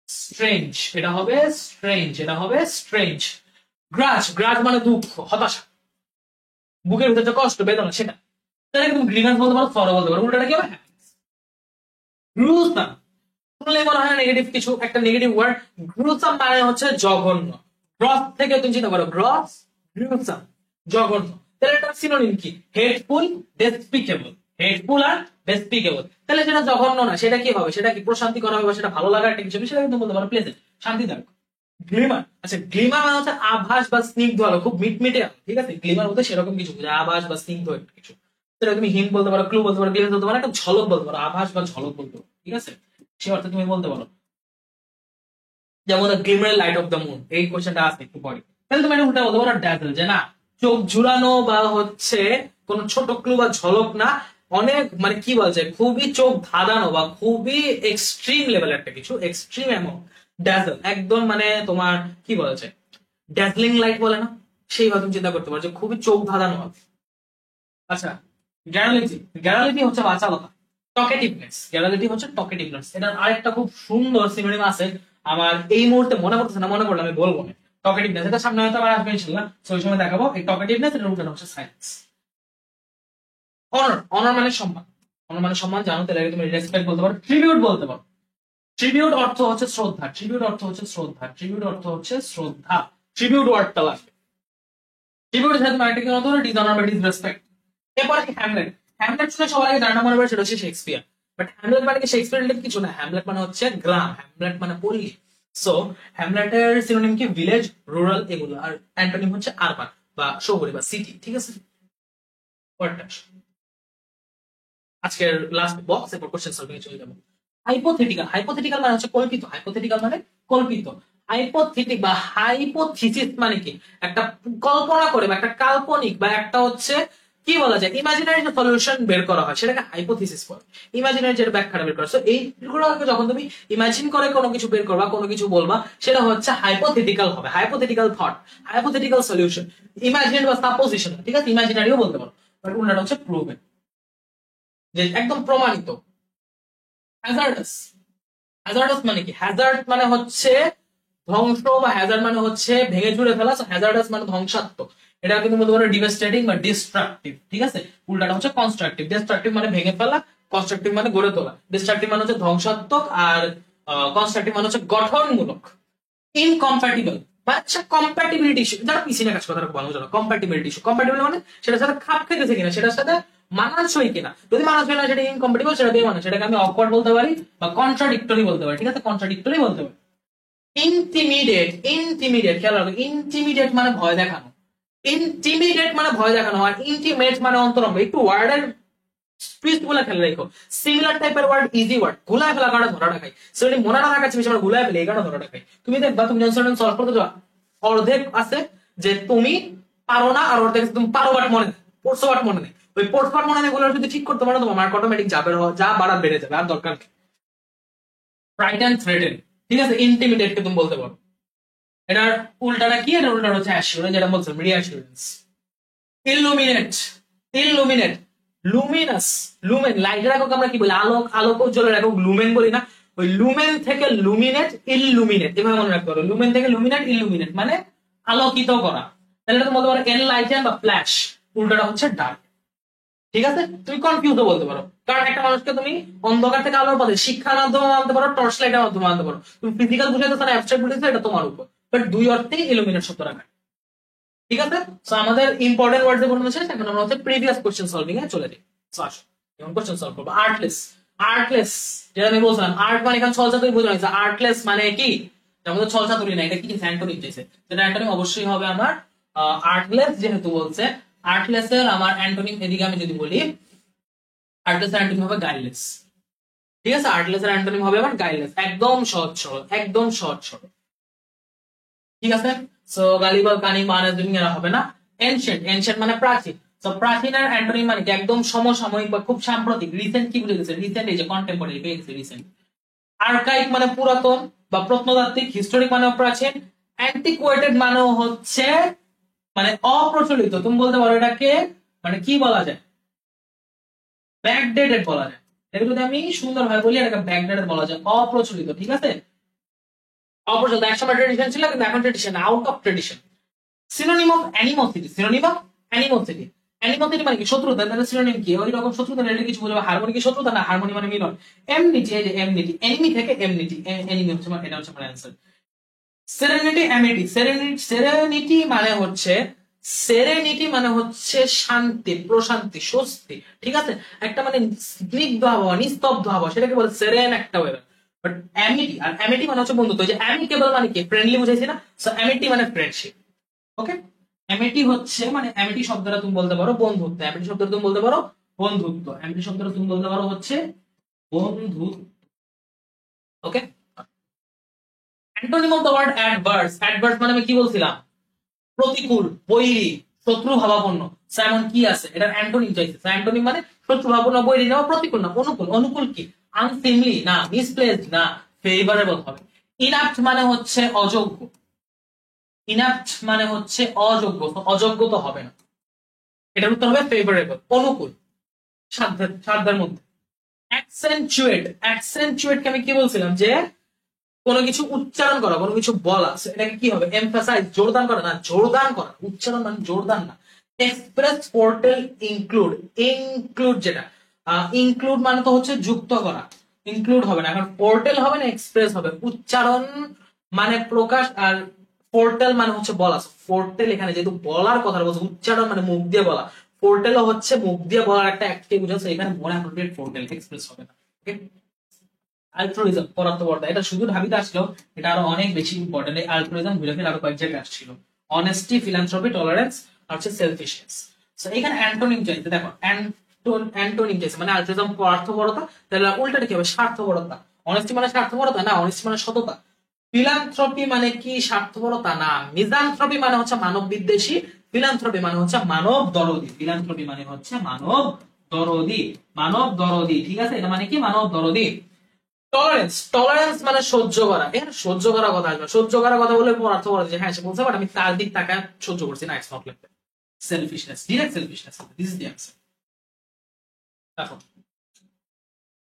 স্ট্রেঞ্জ, এটা হবে স্ট্রেঞ্জ, এটা হবে স্ট্রেঞ্জ। গ্রাজ, গ্রাজ মানে দুঃখ, হতাশা, বুকের ভিতরে কষ্ট, বেদনা, সেটা, সেটাকে তুমি গ্রিভেন্স বলতে পারো, সরো বলতে পারো। উল্টাটা কি হবে? গ্রুসাম, শুনলে মনে হয় নেগেটিভ কিছু, একটা নেগেটিভ ওয়ার্ড। গ্রুসাম মানে হচ্ছে জঘন্য। গ্রস থেকে তুমি চিন্তা করো, গ্রস, গ্রুসাম, জঘন্য। তাহলে এটা সিনোনিম কি? Hateful, despicable. হেটফুল আর ডেসপিকেবল, তাহলে সেটা জঘন্য না, সেটা কি হবে? সেটা কি প্রশান্তি করা হবে, সেটা ভালো লাগার একটা কিছু, সেটা কিন্তু বলতে পারো প্লেজেন্ট, শান্তিদায়ক। গ্লিমার, আচ্ছা গ্লিমার মানে হচ্ছে আভাস বা স্নিগ্ধ আলো, খুব মিটমিটে আলো, ঠিক আছে। গ্লিমার মধ্যে সেরকম কিছু আভাস বা স্নিগ্ধ একটা কিছু, সেটা তুমি হিন্ট বলতে পারো, ক্লু বলতে পারো, গ্লিমেন্স বলতে পারো, একটা ঝলক বলতে পারো, আভাস বা ঝলক বলতে পারো, ঠিক আছে। সে অর্থে তুমি বলতে পারো, যেমন গ্লিমার লাইট অফ দ্য মুন, এই কোশ্চেনটা আসবে একটু পরে, তাহলে তুমি এটা উল্টা বলতে পারো ড্যাজল, যে না চোখ ঝুলানো বা হচ্ছে কোন ছোট ক্লু বা ঝলক না, অনেক মানে কি বলা যায়, খুবই চোখ ধাঁধানো বা খুবই এক্সট্রিম লেভেল একটা কিছু, এক্সট্রিম অ্যামাউন্ট, ড্যাজল একদম মানে তোমার কি বলা যায়, ড্যাজলিং লাইট বলে না, সেইভাবে তুমি চিন্তা করতে পারো যে খুবই চোখ ধাঁধানো হবে। আচ্ছা, গ্যারালিটি, গ্যারালিটি হচ্ছে বাচালতা, টকেটিভনেস, গ্যারালিটি হচ্ছে টকেটিভনেস। এটার আরেকটা খুব সুন্দর সিনোনিম আছে, আমার এই মুহূর্তে মনে পড়তেছে না, মনে পড়লে আমি বলবো না। টকেটিভনেস এটা সামনে হয়তো আবার আসবে ইনশাআল্লাহ, সো ওই সময় দেখাবো। এই টকেটিভনেস এর রুটটা হচ্ছে সাইলেন্স। অনার, অনার মানে সম্মান, অনার মানে সম্মান জানো, তাহলে তুমি রেসপেক্ট বলতে পারো, ট্রিবিউট বলতে পারো। ট্রিবিউট অর্থ হচ্ছে শ্রদ্ধা, ট্রিবিউট অর্থ হচ্ছে শ্রদ্ধা, ট্রিবিউট অর্থ হচ্ছে শ্রদ্ধা, ট্রিবিউট ওয়ার্ডটা লাগবে। ট্রিবিউট সাথে আরেকটা কি হতো, ডিসঅনার বা ডিসরেসপেক্ট। এরপর কি হ্যামলেট, হ্যামলেট শুনে সবার আগে যার নাম মনে পড়ে সেটা হচ্ছে শেক্সপিয়ার। বাট হ্যামলেট মানে কি শেক্সপিয়ার রিলেটেড কিছু না, হ্যামলেট মানে হচ্ছে গ্রাম, হ্যামলেট মানে পল্লী। সো হ্যামলেটের সিনোনিম কি ভিলেজ, রুরাল এগুলো, আর অ্যান্টোনিম হচ্ছে আরবান বা শহরে বা সিটি। ঠিক আছে, পরেরটা আজকের লাস্ট বক্স, এরপর কোশ্চেন সলভিং এ চলে যাবো। হাইপোথেটিক্যাল, হাইপোথেটিক্যাল মানে হচ্ছে কল্পিত, হাইপোথেটিক্যাল মানে কল্পিত। হাইপোথেটিক বা হাইপোথিসিস মানে কি, একটা কল্পনা করে বা একটা কাল্পনিক বা একটা হচ্ছে কি বলা যায় ইমাজিনারি যে সলিউশন বের করা হয় সেটাকে হাইপোথিসিস বলে, ইমাজিনারি যে ব্যাখ্যাটা বের করা। সো এইগুলোকে যখন তুমি ইমাজিন করে কোনো কিছু বের করবা, কোনো কিছু বলবা, সেটা হচ্ছে হাইপোথেটিক্যাল হবে, hypothetical thought, hypothetical solution, imagine বা সাপোজিশন। ঠিক আছে, ইমাজিনারিও বলতে পারো, বাট উল্টাটা হচ্ছে প্রুভেন, যে একদম প্রমাণিত। হ্যাজার্ডাস, হ্যাজার্ডাস মানে কি, হ্যাজার্ড মানে হচ্ছে ধ্বংস, বা হ্যাজার্ড মানে হচ্ছে ভেঙে চুরে ফেলা, হ্যাজার্ডাস মানে ধ্বংসাত্মক। এটা কিন্তু বলতে পারো ডিভাস্টেটিং বা ডিস্ট্রাকটিভ। ঠিক আছে, উল্টাটা হচ্ছে কনস্ট্রাকটিভ। ডিস্ট্রাকটিভ মানে ভেঙে ফেলা, কনস্ট্রাকটিভ মানে গড়ে তোলা। ডিস্ট্রাকটিভ মানে হচ্ছে ধ্বংসাত্মক, আর কনস্ট্রাকটিভ মানে হচ্ছে গঠনমূলক। ইনকম্প্যাটিবল মানে কম্প্যাটিবিলিটি ইস্যু, যারা পিছনে কাজ কথা ভালো জানো, কম্প্যাটিবিলিটি ইস্যু, কম্প্যাটিবল মানে সেটার সাথে খাপ খেতেছে কিনা, সেটার সাথে মানানসই কিনা। যদি মানানসই না সেটা ইনকম্প্যাটিবল, সেটা দিয়ে মানে সেটাকে আমি অকওয়ার্ড বলতে পারি বা কন্ট্রাডিক্টরি বলতে পারি। ঠিক আছে, কন্ট্রাডিক্টরি বলতে পারি। ইন্টিমিডিয়েট, ইন্টিমিডিয়েট খেয়াল রাখো, ইন্টিমিডিয়েট মানে ভয় দেখানো, ইন্টিমিডিয়েট মানে ভয় দেখানো, আর ইন্টিমেট মানে অন্তরঙ্গ। একটু ওয়ার্ডের টুইস্ট গুলা খেলে রেখো, সিমিলার টাইপের ওয়ার্ড, ইজি ওয়ার্ড, গুলায় ফেলা কারণে ধরা রাখাই, সেটা মনে না রাখার চেয়ে আমরা গুলায় ফেলে এই কারণে ধরা রাখাই। তুমি দেখবা তুমি যখন সলভ করতে যাও, অর্ধেক আছে যে তুমি পারো না, আর অর্ধেক তুমি পারো বাট মনে নেই, পড়ছো বাট মনে নেই। ওই পড়ছো বাট মনে নেই গুলো যদি ঠিক করতে পারো, তোমার মার্ক অটোমেটিক যাবে, যা বাড়া বেড়ে যাবে, আর দরকার নেই। ফ্রাইটেন, থ্রেটেন, ঠিক আছে, ইন্টিমিডিয়েট কে তুমি বলতে পারো। এটার উল্টাটা কি, এটার উল্টাটা হচ্ছে অ্যাসিউরেন্স, যেটা বলছিলাম রিঅ্যাসিউরেন্স। ইলুমিনেট, ইলুমিনেট, লুমিনাস, লুমেন, লাইটের একক আমরা কি বলি, আলোক, আলোক উজ্জ্বলের একক লুমেন বলি না। ওই লুমেন থেকে লুমিনেট, ইলুমিনেট, এভাবে মনে রাখতে পারো। লুমেন থেকে লুমিনেট, ইলুমিনেট মানে আলোকিত করা। তাহলে তুমি বলতে পারো এনলাইটেন বা ফ্ল্যাশ, উল্টাটা হচ্ছে ডার্ক। ঠিক আছে, তুমি কনফিউজও বলতে পারো, কারণ একটা মানুষকে তুমি অন্ধকার থেকে আলোর পথে শিক্ষার মাধ্যমে আনতে পারো, টর্চ লাইটের মাধ্যমে আনতে পারো। তুমি ফিজিক্যাল বুঝাইতে না অ্যাবস্ট্রাক্ট বুঝাইতে, এটা তোমার উপর, বাট দুই অর্থেই ইলুমিনেট শব্দ রাখা। ঠিক আছে, সো আমাদের ইম্পর্টেন্ট ওয়ার্ড যে বলতে চাই, এখন আমরা হচ্ছে প্রিভিয়াস কোশ্চেন সলভিং এ চলে যাই। সো আসো এখন কোশ্চেন সলভ করব। আর্টলেস, আর্টলেস যেটা আমি বলছিলাম, আর্ট মানে এখানে ছলচা তুই বুঝে নিয়েছে, আর্টলেস মানে কি, আমাদের ছলচা তুলি না, এটা কি অ্যান্টোনিম চাইছে, সেটা অ্যান্টোনিম অবশ্যই হবে আমার আর্টলেস। যেহেতু বলছে আর্টলেস এর আমার অ্যান্টোনিম, এদিকে আমি যদি বলি আর্টলেস এর অ্যান্টোনিম হবে গাইডলেস। ঠিক আছে, আর্টলেস এর অ্যান্টোনিম হবে আমার গাইডলেস, একদম সহজ সরল, একদম সহজ সরল। ঠিক আছে, সো গালিবাল কানি মানে দুনিয়া হবে না। এনশিয়েন্ট, এনশিয়েন্ট মানে প্রাচীন, সো প্রাচীন আর অ্যান্টোনিম মানে কি একদম সমসাময়িক বা খুব সাম্প্রতিক। রিসেন্ট কি বুঝে গেছে, রিসেন্ট এই যে কন্টেম্পোরারি পেয়ে গেছে রিসেন্ট। আর্কাইক মানে পুরাতন বা প্রত্নতাত্ত্বিক, হিস্টোরিক মানে প্রাচীন, অ্যান্টিকুয়েটেড মানে হচ্ছে মানে অপ্রচলিত। তুমি বলতে পারো এটাকে মানে কি বলা যায়, ব্যাকডেটেড বলা যায়। এটা যদি আমি সুন্দরভাবে বলি এটাকে ব্যাকডেটেড বলা যায়, অপ্রচলিত। ঠিক আছে, অপ্রচলিত, একসময় ট্রেডিশন ছিল কিন্তু এখন tradition, out of tradition. Synonym of animosity, synonym of animosity, animosity মানে কি শত্রুতা, তাহলে সিনোনিম কি, ওই রকম শত্রুতা রিলেটেড কিছু বোঝাবে। হারমোনি কি শত্রুতা না, হারমোনি মানে মিলন। এমনিটি, এই যে এমনিটি, এনিমি থেকে এমনিটি, এনিমি হচ্ছে মানে এটা হচ্ছে আমার answer. Serenity, Amity, serenity, serenity মানে হচ্ছে, সেরেনিটি মানে হচ্ছে শান্তি, প্রশান্তি, স্বস্তি। ঠিক আছে, একটা মানে স্নিগ্ধ আবহাওয়া, নিস্তব্ধ আবহাওয়া, সেটাকে বলে সেরেন একটা ওয়েদার। বাট অ্যামিটি, আর অ্যামিটি মানে হচ্ছে বন্ধুত্ব, যে অ্যামিকেবল মানে কি ফ্রেন্ডলি বুঝাইছি না, সো অ্যামিটি মানে ফ্রেন্ডশিপ। ওকে, অ্যামিটি হচ্ছে মানে অ্যামিটি শব্দটা তুমি বলতে পারো বন্ধুত্ব, অ্যামিটি শব্দটা তুমি বলতে পারো বন্ধুত্ব, অ্যামিটি শব্দটা তুমি বলতে পারো হচ্ছে বন্ধুত্ব। Okay, antonym of the word adverse, adverse মানে আমি কি বলছিলাম, প্রতিকূল, বৈরী, শত্রু ভাবাপন্ন। সাইমন কি আছে, এটা অ্যান্টোনিম চাইছে। অ্যান্টোনিম মানে শত্রু ভাবাপন্ন, বৈরী না, প্রতিকূল না, অনুকূল। অনুকূল কি, আনসিমলি না, মিসপ্লেসড না, ফেভারেবল হবে। ইনাপ্ট মানে হচ্ছে অযোগ্য, ইনাপ্ট মানে হচ্ছে অযোগ্য, অযোগ্য তো হবে না, এটার উত্তর হবে ফেভারেবল, অনুকূল, সাধ্যের মধ্যে। অ্যাকসেন্টুয়েট কে আমি কি বলছিলাম যে কোনো কিছু উচ্চারণ করা, কোনো কিছু বলা, এটাকে কি হবে? এমফাসাইজ, জোরদান করা না, জোরদান করা। উচ্চারণ মানে জোরদান না। Express, portal, include. ইনক্লুড যেটা, ইনক্লুড মানে তো হচ্ছে যুক্ত করা, ইনক্লুড হবে না। এখন পোর্টেল হবে না এক্সপ্রেস হবে। উচ্চারণ মানে প্রকাশ, আর পোর্টেল মানে হচ্ছে বলা। পোর্টেল এখানে যেহেতু বলার কথা বলছে, উচ্চারণ মানে মুখ দিয়ে বলা, পোর্টেলও হচ্ছে মুখ দিয়ে বলার একটা অ্যাক্টিভ বুঝাচ্ছে। এখানে মনে অ্যাপ্রোপ্রিয়েট, পোর্টেল এক্সপ্রেস হবে না। ওকে, আলট্রুইজম, পদার্থবর্ধা, এটা শুধু ঢাবিতে আসলো, এটা আরো অনেক বেশি ইম্পর্টেন্ট। এই আলট্রুইজম ভিডিওতে আরো কয়েক জায়গায় আসছিল। অনেস্টি, ফিলান্থ্রপি, টলারেন্স আর হচ্ছে সেলফিশনেস। সো এখানে অ্যান্টোনিম চাইছে, দেখো অ্যান্টোনিম চাইছে মানে আলট্রুইজম পদার্থবর্ধা, তাহলে উল্টাটা কি হবে? স্বার্থপরতা। অনেস্টি মানে স্বার্থপরতা না, অনেস্টি মানে সততা। ফিলান্থ্রপি মানে কি? স্বার্থপরতা না। মিজানথ্রপি মানে হচ্ছে মানব বিদ্বেষী, ফিলান্থ্রপি মানে হচ্ছে মানব দরদি। ফিলান্থ্রপি মানে হচ্ছে মানব দরদি, মানব দরদি, ঠিক আছে? এটা মানে কি? মানব দরদি। টলারেন্স, টলারেন্স মানে সহ্য করা। এখানে সহ্য করার কথা আসবে, সহ্য করার কথা বলে অর্থ বলা যে হ্যাঁ সে বলছে বাট আমি তার দিক তাকায় সহ্য করছি না, it's not like that. Selfishness, direct selfishness, this is the answer. দেখো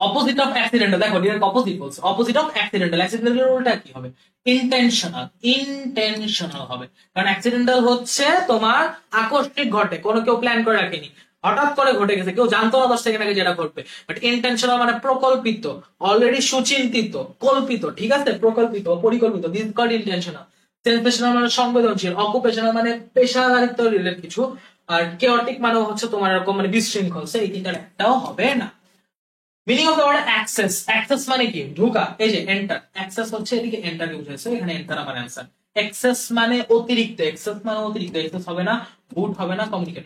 অপোজিট অফ অ্যাক্সিডেন্টাল, দেখো ডিরেক্ট অপোজিট বলছে। অপোজিট অফ অ্যাক্সিডেন্টাল, অ্যাক্সিডেন্টাল উল্টা কি হবে? ইন্টেনশনাল। ইন্টেনশনাল হবে, কারণ অ্যাক্সিডেন্টাল হচ্ছে তোমার আকস্মিক ঘটে, কোনো কেউ প্ল্যান করে রাখেনি, হঠাৎ করে ঘটে গেছে, কেউ জানতো না 10 সেকেন্ড আগে যেটা ঘটবে। বাট ইন্টেনশনাল মানে প্রকল্পিত, অলরেডি সুচিন্তিত, কল্পিত, ঠিক আছে? প্রকল্পিত, পরিকল্পিত, দিস কল্ড ইন্টেনশনাল। সেন্সেশনাল মানে সংবেদনশীল। অকুপেশনাল মানে পেশাদারিত্ব রিলেটেড কিছু। আর কেওটিক মানে হচ্ছে তোমার এরকম মানে বিশৃঙ্খল। এই তিনটার একটাও হবে না। Meaning of the word access, access মানে কি? ঢোকা। এই যে এন্টার, অ্যাক্সেস হচ্ছে এদিকে এন্টার কে বুঝাইছে, এখানে এন্টার আমার অ্যান্সার। অ্যাক্সেস মানে অতিরিক্ত, অ্যাক্সেস মানে অতিরিক্ত, অ্যাক্সেস হবে না, গুড হবে না, communicate.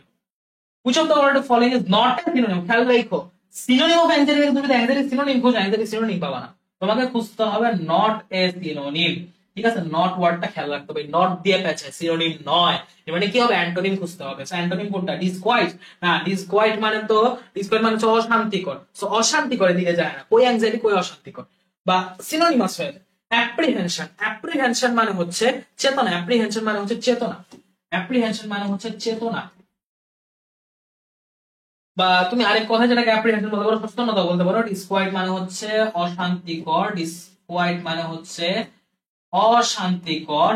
which of the word following is not a synonym? খেয়াল রাখো, সিনোনিম অফ অ্যাংজাইটি, তুমি যদি অ্যাংজাইটি সিনোনিম খোঁজো, অ্যাংজাইটি সিনোনিম পাবা না, তোমাকে খুঁজতে হবে নট এ সিনোনিম, ঠিক আছে? নট ওয়ার্ডটা খেয়াল রাখতে হবে, নট দিয়ে পেছে, সিনোনিম নয়। মানে কি হবে? অ্যান্টোনিম খুঁজতে হবে। সো অ্যান্টোনিম কোনটা? ডিসকোয়াইট না, ডিসকোয়াইট মানে তো, ডিসকোয়াইট মানে হচ্ছে অশান্তিকর। সো অশান্তিকর দিকে যায় না, কই অ্যাংজাইটি কই অশান্তিকর, বা সিনোনিমাস হয়ে যায়। অ্যাপ্রিহেনশন, অ্যাপ্রিহেনশন মানে হচ্ছে চেতনা, অ্যাপ্রিহেনশন মানে হচ্ছে চেতনা, অ্যাপ্রিহেনশন মানে হচ্ছে চেতনা। বা তুমি আরেক কথা যেটাকে অ্যাপ্রিহেনশন বলতে পারো, সচেতনতা বলতে পারো। ডিসকোয়াইট মানে হচ্ছে অশান্তিকর, ডিসকোয়াইট মানে হচ্ছে অশান্তিকর।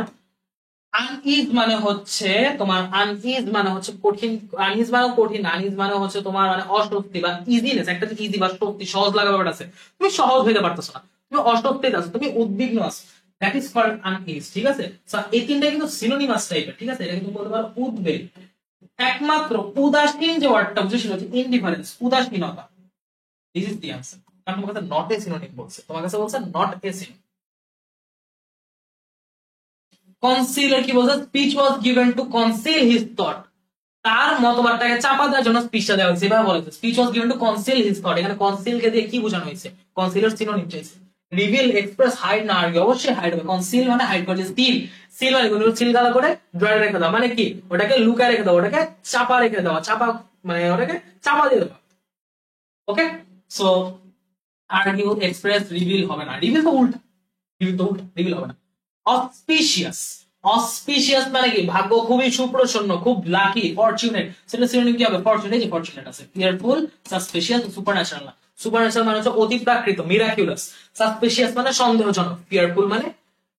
আনইজ মানে হচ্ছে তোমার, আনইজ মানে হচ্ছে কঠিন, আনইজ মানে কঠিন, আনইজ মানে হচ্ছে তোমার মানে অস্বস্তি বা ইজিনেস। একটা যে ইজি বা স্বস্তি, সহজ লাগা ব্যাপার আছে, তুমি সহজ হইতে পারতেছো না, তুমি অস্বস্তিতে আছো, তুমি উদ্বিগ্ন আছো, দ্যাট ইজ কল্ড আনইজ, ঠিক আছে? এই তিনটা কিন্তু সিনোনিমাস টাইপের, ঠিক আছে? এটা কিন্তু বলতে পারো উদ্বেগ। একমাত্র উদাসীন যে ওয়ার্ডটা বুঝেছিল হচ্ছে ইনডিফারেন্স, উদাসীনতা। This is the answer. কারণ তোমার কাছে নট এ সিনোনিম বলছে, তোমার কাছে বলছে নট এ সিনোনিম। কনসিলার কি বলছে? Speech was given to conceal his thought, তার মতবাদটাকে চাপা দেওয়ার জন্য স্পিচটা দেওয়া হয়েছে, এভাবে বলেছে speech was given to conceal his thought. এখানে কনসিল কে দিয়ে কি বোঝানো হয়েছে? কনসিলার সিনোনিম চাইছে। রিভিল, এক্সপ্রেস, হাইড না আর্গিউ, অবশ্যই হাইড হবে। কনসিল মানে হাইড করে, সিল, সিল মানে কোনো সিল গালা করে ড্রয়ারে রেখে দাও, মানে কি? ওটাকে লুকায় রেখে দাও, ওটাকে চাপা রেখে দেওয়া, চাপা মানে ওটাকে চাপা দিয়ে দেওয়া। ওকে, সো আর্গিউ, এক্সপ্রেস, রিভিল হবে না, রিভিল তো উল্টা, রিভিল তো উল্টা, রিভিল হবে না। অসপিশিয়াস, অসপিশিয়াস মানে কি? ভাগ্য খুবই সুপ্রসন্ন, খুব লাকি, ফরচুনেট, সেটা সিনোনিম কি হবে? ফরচুনেট, যে ফরচুনেট আছে। ফিয়ারফুল, সাসপিশিয়াস, সুপারন্যাচারাল না, সুপারন্যাচারাল মানে হচ্ছে অতি প্রাকৃত, মিরাকিউলাস। সাসপিশিয়াস মানে সন্দেহজনক, ফিয়ারফুল মানে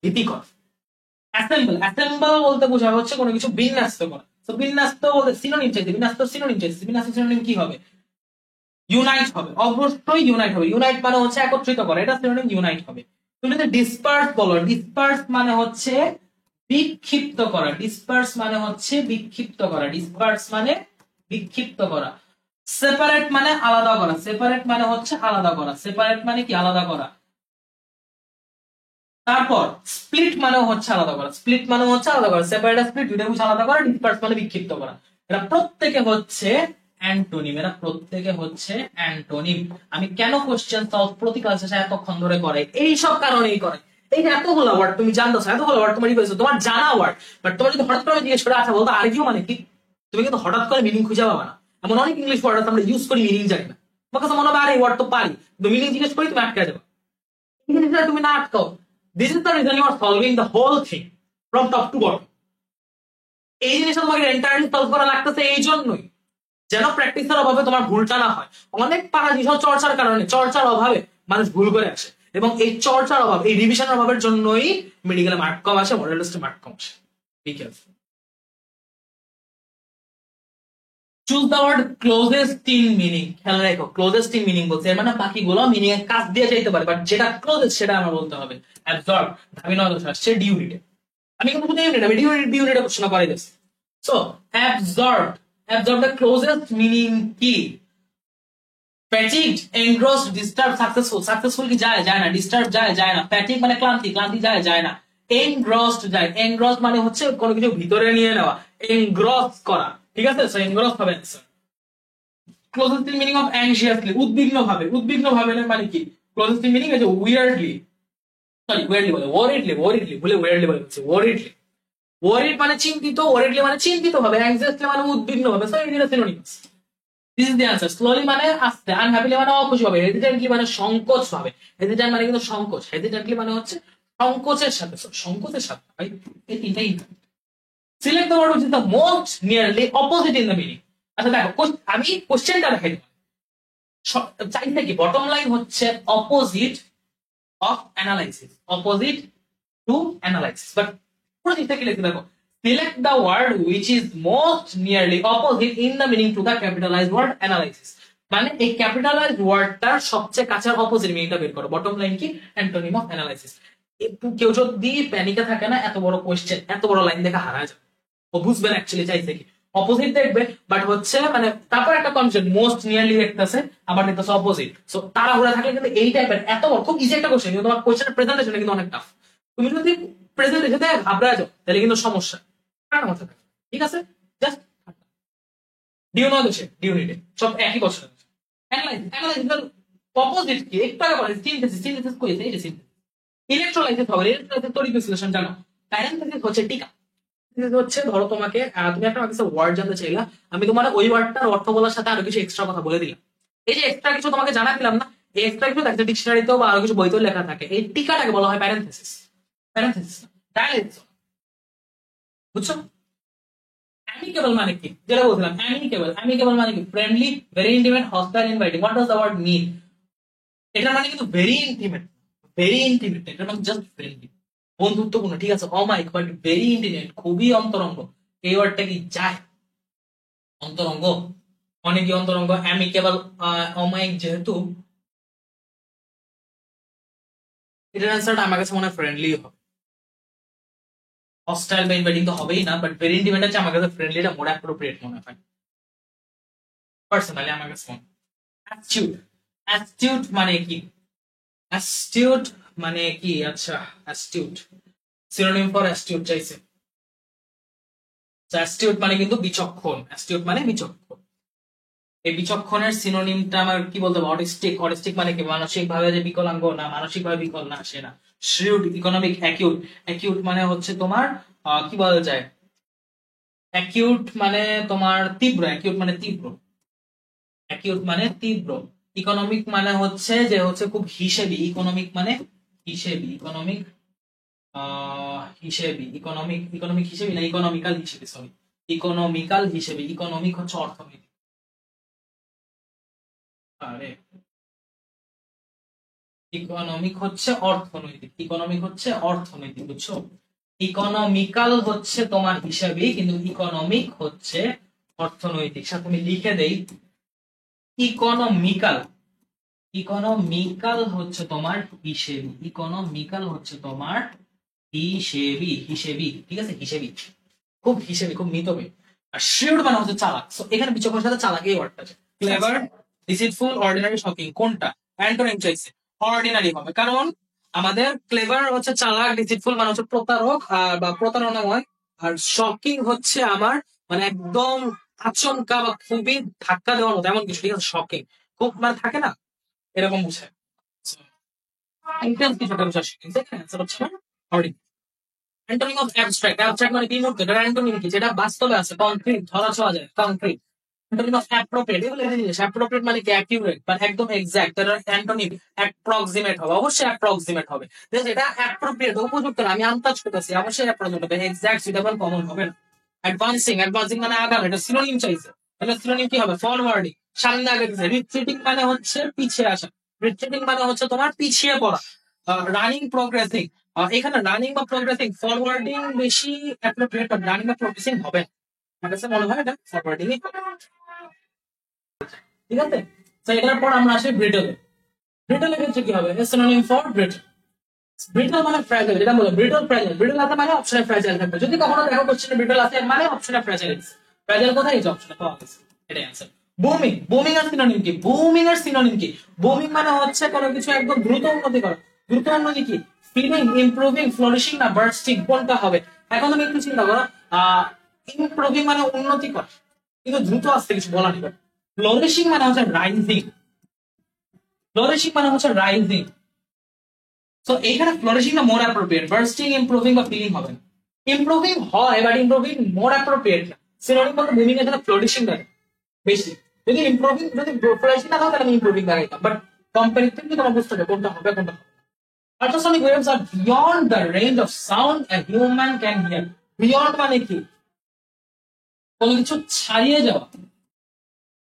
ভীতিকর। অ্যাসেম্বল, অ্যাসেম্বল বলতে বোঝা হচ্ছে কোনো কিছু বিন্যস্ত করা। তো বিন্যস্ত বলতে সিনোনিম চাইছে, বিন্যস্ত সিনোনিম চাইছে, বিন্যস্ত সিনোনিম কি হবে? ইউনাইট হবে, অবশ্যই ইউনাইট হবে। ইউনাইট মানে হচ্ছে একত্রিত করা, এটা সিনোনিম ইউনাইট হবে। তুমি যদি ডিসপার্স বলো, ডিসপার্স মানে হচ্ছে বিক্ষিপ্ত করা, ডিসপার্স মানে হচ্ছে বিক্ষিপ্ত করা, ডিসপার্স মানে বিক্ষিপ্ত করা। সেপারেট মানে আলাদা করা, সেপারেট মানে হচ্ছে আলাদা করা, সেপারেট মানে কি? আলাদা করা। তারপর স্প্লিট মানে হচ্ছে আলাদা করা, স্প্লিট মানে হচ্ছে আলাদা করা, সেপারেট স্প্লিট দুইটা হচ্ছে আলাদা করা, ডিসপার্স মানে বিক্ষিপ্ত করা। এটা প্রত্যেকে হচ্ছে অ্যান্টোনিম, এরা প্রত্যেকে হচ্ছে অ্যান্টোনিম। আমি কেন কোশ্চেন সলভ প্রতি ক্লাসে এতক্ষণ ধরে করে? এই সব কারণেই করে। এই যে এতগুলো ওয়ার্ড তুমি জানতো, এতগুলো ওয়ার্ড তোমার রিভাইজ, তোমার জানা ওয়ার্ড, বাট তোমার যদি হঠাৎ করে জিজ্ঞেস করে আচ্ছা বলতো আর্গিউ মানে কি, তুমি কিন্তু হঠাৎ করে মিনিং খুঁজে পাবা না। এমন অনেক ইংলিশ ওয়ার্ড আছে আমরা ইউজ করি, মিনিং জানি না, তোমার কাছে মনে হবে আর এই ওয়ার্ড তো পারি, কিন্তু মিনিং জিজ্ঞেস করি তুমি আটকে যাবে। এই জিনিসটা তুমি না আটকাও, this is the reason you are solving the whole thing from top to bottom. এই জিনিসটা তোমাকে এন্টায়ারলি সলভ করা লাগতেছে এই জন্যই। যেন প্র্যাকটিসের অভাবে তোমার ভুলটা না হয়। অনেক পারাজিত চর্চার কারণে, চর্চার অভাবে মানুষ ভুল করে আসে, এবং এই চর্চার অভাব, এই রিভিশনের অভাবের জন্যই মেডিকেলে মার্ক কম আসে, মডেল টেস্টে মার্ক কম আসে। ঠিক আছে, choose the word closest in meaning. খেয়াল রাখো, ক্লোজেস্ট ইন মিনিং বলছে, এর মানে বাকিগুলো মিনিং এর কাছ দিয়ে যাইতে পারে, বাট যেটা ক্লোজেস্ট সেটা আমার বলতে হবে। অ্যাবজর্ব, ধাবি নয় আসছে ডি ইউনিটে। আমি কিন্তু শুধু ইউনিট, আমি ডি ইউনিটে কোশ্চেন করাই দিচ্ছি। So absorb, absorb the closest meaning কি? Fatigued, engrossed, disturb, successful. Successful কি যায়? যায় না। ডিস্টার্ব যায়? যায় না। ফ্যাটিগ মানে ক্লান্তি, ক্লান্তি যায়? যায় না। এনগ্রসড যায়। এনগ্রসড মানে হচ্ছে কোনো কিছু ভিতরে নিয়ে নেওয়া, এনগ্রস করা। ঠিক আছে, সো এনগ্রস হবে অ্যান্সার। ক্লোজেস্ট মিনিং অফ অ্যাংশিয়াসলি, উদ্বিগ্ন ভাবে। উদ্বিগ্ন ভাবে মানে কি? ক্লোজেস্ট মিনিং এই যে উইয়ার্ডলি, সরি উইয়ার্ডলি বলে ওয়ারিডলি, ওয়ারিডলি ভুলে ওয়ারিডলি বলে হচ্ছে ওয়ারিডলি। ওয়ারিড মানে চিন্তিত, ওয়ারিডলি মানে চিন্তিত ভাবে, অ্যাংশিয়াসলি মানে উদ্বিগ্ন ভাবে। সো এটা synonyms. This is the answer. Slowly মানে আস্তে, আনহ্যাপিলি মানে অখুশি ভাবে, হেজিটেন্টলি মানে সংকোচ ভাবে। হেজিটেন্ট মানে কিন্তু সংকোচ, হেজিটেন্টলি মানে হচ্ছে সংকোচের সাথে, সংকোচের সাথে ভাই, এই তিনটাই। Select the word which is the most nearly opposite in the meaning. আচ্ছা দেখো, আমি কোশ্চেনটা দেখাই দিই। চাইছে কি? বটম লাইন হচ্ছে opposite of analysis, opposite to analysis, but পুরো জিনিসটা কি লিখতে দেখো, select the word which is most nearly opposite in the meaning to the capitalized word analysis. মানে এই ক্যাপিটালাইজড ওয়ার্ডটার সবচেয়ে কাছের অপোজিট মিনিংটা বের করো। বটম লাইন কি? Antonym of analysis. একটু কেউ যদি প্যানিকে থাকে না, এত বড় কোশ্চেন, এত বড় লাইন দেখা হারায় যাবে। ও বুঝবেন অ্যাকচুয়ালি চাইছে কি, অপোজিট দেখবে, বাট হচ্ছে মানে তারপর একটা কনসেপ্ট মোস্ট নিয়ারলি দেখতেছে, আবার দেখতেছে অপোজিট। সো তাড়াহুড়া থাকলে কিন্তু এই টাইপের এত বড়, খুব ইজি একটা কোশ্চেন, কিন্তু তোমার কোশ্চেনের প্রেজেন্টেশন কিন্তু অনেক টাফ। তুমি যদি প্রেজেন্টেশন থেকে ঘাবড়া যাও তাহলে কিন্তু সমস্যা। মাথা থাকে, ঠিক আছে, জাস্ট ডিউ নয় দোষে ডিউ নিডে সব একই বছর। অ্যানালাইসিস, অ্যানালাইসিস অপোজিট কি? একটু আগে বলে সিনথেসিস, সিনথেসিস কইছে এই যে সিনথেসিস। ইলেকট্রোলাইসিস হবে, ইলেকট্রোলাইসিস তড়িৎ বিশ্লেষণ জানো। প্যারেনথেসিস হচ্ছে টিকা। হচ্ছে ধরো তোমাকে তুমি একটা কিছু ওয়ার্ড জানতে চাইলা, আমি তোমার ওই ওয়ার্ডটার অর্থ বলার সাথে আরো কিছু এক্সট্রা কথা বলে দিলাম। এই যে এক্সট্রা কিছু তোমাকে জানা দিলাম না, এই এক্সট্রা কিছু দেখতে ডিকশনারিতেও বা আরো কিছু বইতেও লেখা থাকে। এই টিকাটাকে বলা হয় প্যারেনথেসিস। প্যারেনথেসিস ডায়ালিসিস, বুঝছো? অ্যামিকেবল মানে কি? যেটা বলছিলাম, অ্যামিকেবল, অ্যামিকেবল মানে কি? Friendly, very intimate, hostile, inviting. What does the word mean? এটা মানে কিন্তু ভেরি ইন্টিমেট, ভেরি ইন্টিমেট, এটা মানে জাস্ট ফ্রেন্ডলি, বন্ধুত্বপূর্ণ, ঠিক আছে, অমায়িক, বাট ভেরি ইন্টিমেট, খুবই অন্তরঙ্গ। এই ওয়ার্ডটা কি যায়? অন্তরঙ্গ, অনেকই অন্তরঙ্গ। অ্যামিকেবল, অমায়িক যেহেতু, এটার অ্যান্সারটা আমার কাছে মনে হয় ফ্রেন্ডলি হবে। হস্টাইল বা ইনভাইটিং তো হবেই না, বাট ভেরি ইন্টিমেট আছে আমার কাছে, ফ্রেন্ডলিটা মোর অ্যাপ্রোপ্রিয়েট মনে হয় পার্সোনালি আমার কাছে মনে হয়। অ্যাস্টিউট, অ্যাস্টিউট মানে কি? অ্যাস্টিউট মানে কি? আচ্ছা, অ্যাস্টিউট সিনোনিম ফর অ্যাস্টিউট চাইছে। অ্যাস্টিউট মানে কিন্তু বিচক্ষণ, অ্যাস্টিউট মানে বিচক্ষণ। এই বিচক্ষণের সিনোনিমটা আমার কি বলতে হবে? অটিস্টিক। অটিস্টিক মানে কি? মানসিক ভাবে যে বিকলাঙ্গ না, মানসিক ভাবে বিকল না সে না। শ্রিউড, ইকোনমিক, অ্যাকিউট। অ্যাকিউট মানে হচ্ছে তোমার কি বলা যায়, অ্যাকিউট মানে তোমার তীব্র, অ্যাকিউট মানে তীব্র, অ্যাকিউট মানে তীব্র। ইকোনমিক মানে হচ্ছে যে হচ্ছে খুব হিসেবি, ইকোনমিক মানে হিসেবি, ইকোনমিক হিসেবি, ইকোনমিক, ইকোনমিক হিসেবি না, ইকোনমিক্যাল হিসেবি, সরি, ইকোনমিক্যাল হিসেবি। ইকোনমিক হচ্ছে অর্থনৈতিক। আরে ইকোনমিক হচ্ছে অর্থনৈতিক, ইকোনমিক হচ্ছে অর্থনৈতিক, বুঝছো? ইকোনমিক্যাল হচ্ছে তোমার হিসাবই, কিন্তু ইকোনমিক হচ্ছে অর্থনৈতিক। সাথে আমি লিখে দেই ইকোনমিক্যাল, ইকোনমিক্যাল হচ্ছে তোমার হিসেবি, ইকোনমিক্যাল হচ্ছে তোমার হিসেবি, হিসেবি, ঠিক আছে, হিসেবি, খুব হিসেবি, খুব মিতব্যয়ী। আর শিওর মানে হচ্ছে চালাক। সো এখানে বিচক্ষণের সাথে চালাক এই ওয়ার্ডটা আছে। ক্লেভার, ডিসিটফুল, অর্ডিনারি, শকিং, কোনটা? অ্যান্টোনিম চাইছে, অর্ডিনারি হবে, কারণ আমাদের ক্লেভার হচ্ছে চালাক, ডিসিটফুল মানে হচ্ছে প্রতারক বা প্রতারণাময়, আর শকিং হচ্ছে আমার মানে একদম আচমকা বা খুবই ধাক্কা দেওয়ার মতো এমন কিছু, ঠিক আছে, শকিং খুব মানে থাকে না, এরকম বুঝে। ইন্টেন্স কিছু একটা বুঝে শকিং, দেখেন হচ্ছে ordinary. Antonym of abstract, abstract মানে বিমূর্ত, এটা অ্যান্টোনিম কি? যেটা বাস্তবে আছে, কংক্রিট, ধরা ছোঁয়া যায়, কংক্রিট। অ্যান্টোনিম অফ অ্যাপ্রোপ্রিয়েট, এগুলো এই জিনিস, অ্যাপ্রোপ্রিয়েট মানে কি? অ্যাকিউরেট বা একদম এক্সাক্ট। এর অ্যান্টোনিম অ্যাপ্রক্সিমেট হবে, অবশ্যই অ্যাপ্রক্সিমেট হবে। যেটা অ্যাপ্রোপ্রিয়েট, উপযুক্ত না, আমি আন্দাজ করতেছি, অবশ্যই অ্যাপ্রক্সিমেট হবে, এক্সাক্ট সুইটেবল কমন হবে না। অ্যাডভান্সিং, অ্যাডভান্সিং মানে আগাম, এটা সিনোনিম চাইছে। তাহলে সিনোনিম কি হবে? ফরওয়ার্ডিং, সামনে আগে গেছে। রিট্রিটিং মানে হচ্ছে পিছিয়ে আসা, রিট্রিটিং মানে হচ্ছে তোমার পিছিয়ে পড়া। রানিং, প্রোগ্রেসিং, এখানে রানিং বা প্রোগ্রেসিং, ফরওয়ার্ডিং বেশি অ্যাপ্রোপ্রিয়েট, রানিং বা প্রোগ্রেসিং হবে না। আমার কাছে মনে হয় এটা ফরওয়ার্ডিং, ঠিক আছে। তো এটার পর আমরা আসি ব্রিটল। ব্রিটলের ক্ষেত্রে কি হবে? Synonym for brittle. ব্রিটল মানে ফ্র্যাজাইল, যেটা বলে ব্রিটল ফ্র্যাজাইল, ব্রিটল আছে মানে অপশনে ফ্র্যাজাইল থাকবে। যদি কখনো দেখো কোশ্চেনে ব্রিটল আছে মানে অপশনে ফ্র্যাজাইল, ফ্র্যাজাইল কোথায়? এই যে অপশনে পাওয়া গেছে, এটাই आंसर। বুমিং, বুমিং এর সিনোনিম কি? বুমিং এর সিনোনিম কি? বুমিং মানে হচ্ছে কোনো কিছু একদম দ্রুত উন্নতি করা। দ্রুত উন্নতি কি? ফিলিং, ইমপ্রুভিং, ফ্লোরিশিং না বার্স্টিং, কোনটা হবে? এখন তুমি একটু চিন্তা করো, ইমপ্রুভিং মানে উন্নতি করা, কিন্তু দ্রুত আসতে কিছু বলা নেই। ফ্লোরিশিং মানে হচ্ছে রাইজিং, ফ্লোরিশিং মানে হচ্ছে রাইজিং। সো এখানে ফ্লোরিশিং না মোর অ্যাপ্রোপ্রিয়েট, বার্স্টিং, ইমপ্রুভিং বা ফিলিং হবে না। ইমপ্রুভিং হয় বাট ইমপ্রুভিং মোর অ্যাপ্রোপ্রিয়েট না। সিনোনিম বলতে বুমিং এর সাথে ফ্লোরিশিং থাকে বেশি। যদি ইমপ্রুভিং, যদি ফ্লোরিশিং না থাকে তাহলে আমি ইমপ্রুভিং লাগাইতাম, বাট কম্পারেটিভলি তোমার বুঝতে হবে কোনটা হবে কোনটা হবে। Ultrasonic waves are beyond the range of sound a human can hear. Beyond মানে কি? কোনো কিছু ছাড়িয়ে যাওয়া,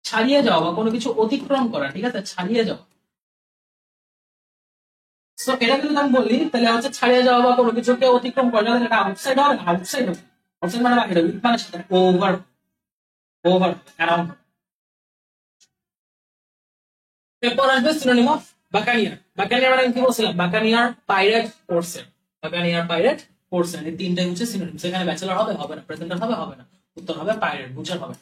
ছাড়িয়ে যাওয়া বা কোনো কিছু অতিক্রম করা, ঠিক আছে, ছাড়িয়ে যাওয়া। সো এটা যদি আমি বলি তাহলে হচ্ছে ছাড়িয়ে যাওয়া বা কোনো কিছুকে অতিক্রম করা, তাহলে এটা আউটসাইড হবে না? আউটসাইড হবে। আউটসাইড মানে বাহিরে, মানে সাথে ওভার, ওভার অ্যারাউন্ড। এরপর আসবে সিনোনিম অফ বাকানিয়ার। বাকানিয়ার মানে কি বলছিলাম? বাকানিয়ার পাইরেট কোর্সের, বাকানিয়ার পাইরেট কোর্সের, এই তিনটাই হচ্ছে সিনোনিম। সেখানে ব্যাচেলর হবে হবে না, প্রেজেন্টার হবে হবে না, উত্তর হবে পাইরেট, বুঝার হবে।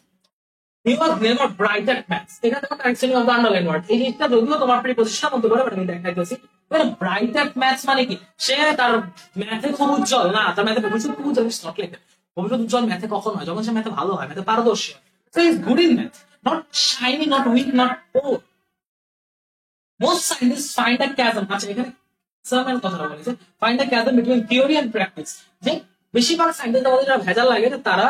He was never bright at maths. এখানে দেখো correction of the underline word, এই জিনিসটা যদিও তোমার প্রিপজিশনের মধ্যে করে, বাট আমি দেখাইতেছি। মানে ব্রাইট এট ম্যাথস মানে কি? সে তার ম্যাথে খুব উজ্জ্বল না, তার ম্যাথে ভবিষ্যৎ খুব উজ্জ্বল, ইটস নট লাইক দ্যাট। ভবিষ্যৎ উজ্জ্বল ম্যাথে কখন হয়? যখন সে ম্যাথে ভালো হয়, ম্যাথে পারদর্শী হয়। So he is good in math, not shiny, not weak, not poor. Most scientist find a chasm, আচ্ছা এখানে সারম্যান কথাটা বলেছে, find a chasm between theory and practice. যে বেশিরভাগ সায়েন্টিস্ট আমাদের যারা ভেজাল লাগে, তারা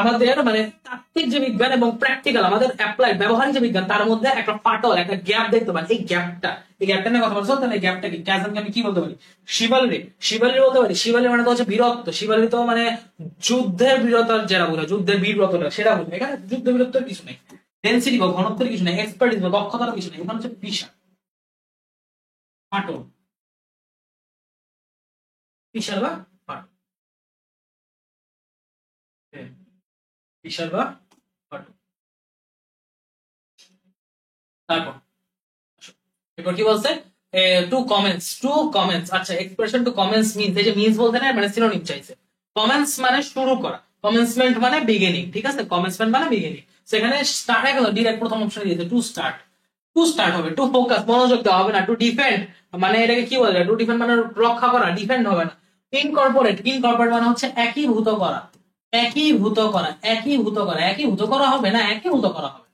আমাদের মানে তাত্ত্বিক যে বিজ্ঞান এবং প্র্যাকটিক্যাল আমাদের অ্যাপ্লাইড ব্যবহারিক যে বিজ্ঞান, তার মধ্যে একটা ফাটল, একটা গ্যাপ দেখতে পান। এই গ্যাপটা, এই গ্যাপটা নিয়ে কথা বলছো, তাহলে এই গ্যাপটা কি? ক্যাজমকে আমি কি বলতে পারি? শিবালরি, শিবালরি বলতে পারি। শিবালরি মানে তো হচ্ছে বীরত্ব, শিবালরি তো মানে যুদ্ধের বীরতার যেটা বোঝায়, যুদ্ধের বীরত্বটা সেটা বোঝায়। এখানে যুদ্ধ বীরত্বের কিছু নেই, ডেন্সিটি বা ঘনত্বের কিছু নেই, এক্সপার্টিস বা দক্ষতার কিছু নেই। এখানে হচ্ছে বিশাল ফাটল, বিশাল বা ফাটল, হ্যাঁ, বিশাল বা ফাটল। তারপর এরপর কি বলছে? Two comments, two comments. আচ্ছা, এক্সপ্রেশন টু কমেন্টস মিন্স, এই যে মিন্স বলতে না মানে সিনোনিম চাইছে। কমেন্টস মানে শুরু করা, কমেন্সমেন্ট মানে বিগিনিং, ঠিক আছে, কমেন্সমেন্ট মানে বিগিনিং। সেখানে স্টার্ট একদম ডিরেক্ট প্রথম অপশনে দিয়েছে টু স্টার্ট। টু স্টার্ট হবে, টু ফোকাস মনোযোগ দেওয়া হবে না, টু ডিফেন্ড মানে এটাকে কি বলে? টু ডিফেন্ড মানে রক্ষা করা, ডিফেন্ড হবে না। ইনকর্পোরেট, ইনকর্পোরেট মানে হচ্ছে একীভূত করা, একীভূত করা, একীভূত করা, একীভূত করা হবে না, একীভূত করা হবে।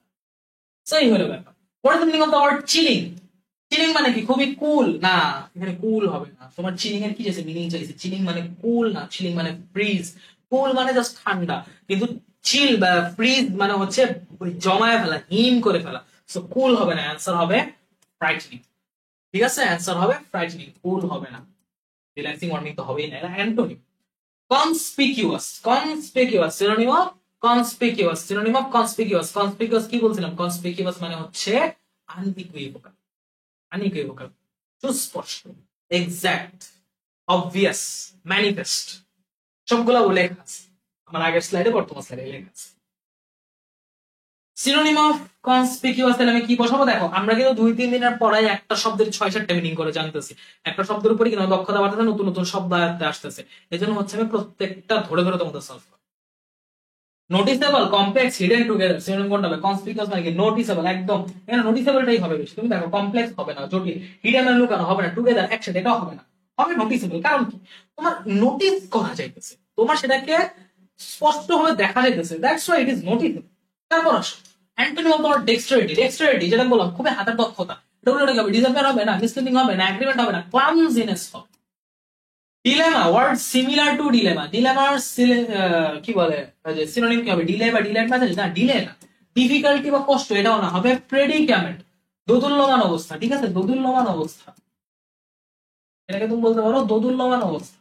সেই হলো ব্যাপার। পরে তুমি লিখো ওয়ার্ড চিলিং। চিলিং মানে কি? খুবই কুল না, এখানে কুল হবে না। তোমার চিলিং এর কি চাইছে? মিনিং চাইছে। চিলিং মানে কুল না, চিলিং মানে ফ্রিজ। কুল মানে জাস্ট ঠান্ডা, কিন্তু চিল বা ফ্রিজ মানে হচ্ছে জমায়ে ফেলা, হিম করে ফেলা। সো কুল হবে না, অ্যান্সার হবে ফ্রাইটনিং। ঠিক আছে, অ্যান্সার হবে ফ্রাইটনিং, কুল হবে না। রিল্যাক্সিং ওয়ার্নিং তো হবেই না, এটা antonym. Conspicuous, conspicuous synonym of conspicuous, synonym of conspicuous. Conspicuous কি বলছিলাম? কনস্পিকিউয়াস মানে হচ্ছে আনইকুইভোকাল, আনইকুইভোকাল, সুস্পষ্ট, এক্সাক্ট, অবভিয়াস, ম্যানিফেস্ট, সবগুলা লেখা আছে আমার আগের স্লাইডে, বর্তমান স্লাইডে লেখা আছে। সিনোনিম অফ কনস্পিকিউয়াস তাহলে আমি কি বসাবো? দেখো আমরা কিন্তু 2-3 দিনের পড়ায় একটা শব্দের 6-7টা মিনিং করে জানতেছি। একটা শব্দের উপরে কিন্তু দক্ষতা বাড়তেছে, নতুন নতুন শব্দ আয়ত্তে আসতেছে। এজন্য হচ্ছে আমি প্রত্যেকটা ধরে ধরে তোমাদের সলভ করব। Noticeable, complex, hidden together, synonym কোনটা হবে? কনস্পিকিউয়াস মানে কি? নোটিসেবল, একদম এখানে নোটিসেবলটাই হবে বেশি। তুমি দেখো কমপ্লেক্স হবে না, জটিল, হিডেন মানে লুকানো হবে না, টুগেদার একসাথে এটাও হবে না, হবে নোটিসেবল। কারণ কি? তোমার নোটিস করা যাইতেছে, তোমার সেটাকে স্পষ্টভাবে দেখা যাইতেছে, that's why it is noticeable. তারপর আসো অ্যান্টোনিম অফ ডেক্সটারিটি। ডেক্সটারিটি যেটা বললাম খুবই হাতের দক্ষতা, এটা বলে হবে ডিসঅ্যাপিয়ার হবে না, মিসলিডিং হবে না, এগ্রিমেন্ট হবে না, ক্লামজিনেস হবে। Dilemma, word similar to dilemma. ডিলেমার কি বলে যে সিনোনিম কি হবে? ডিলে বা ডিলেট মেসেজ না, ডিলে না। ডিফিকাল্টি বা কষ্ট এটাও না, হবে প্রেডিক্যামেন্ট, দোদুল্যমান অবস্থা। ঠিক আছে, দোদুল্যমান অবস্থা, এটাকে তুমি বলতে পারো দোদুল্যমান অবস্থা,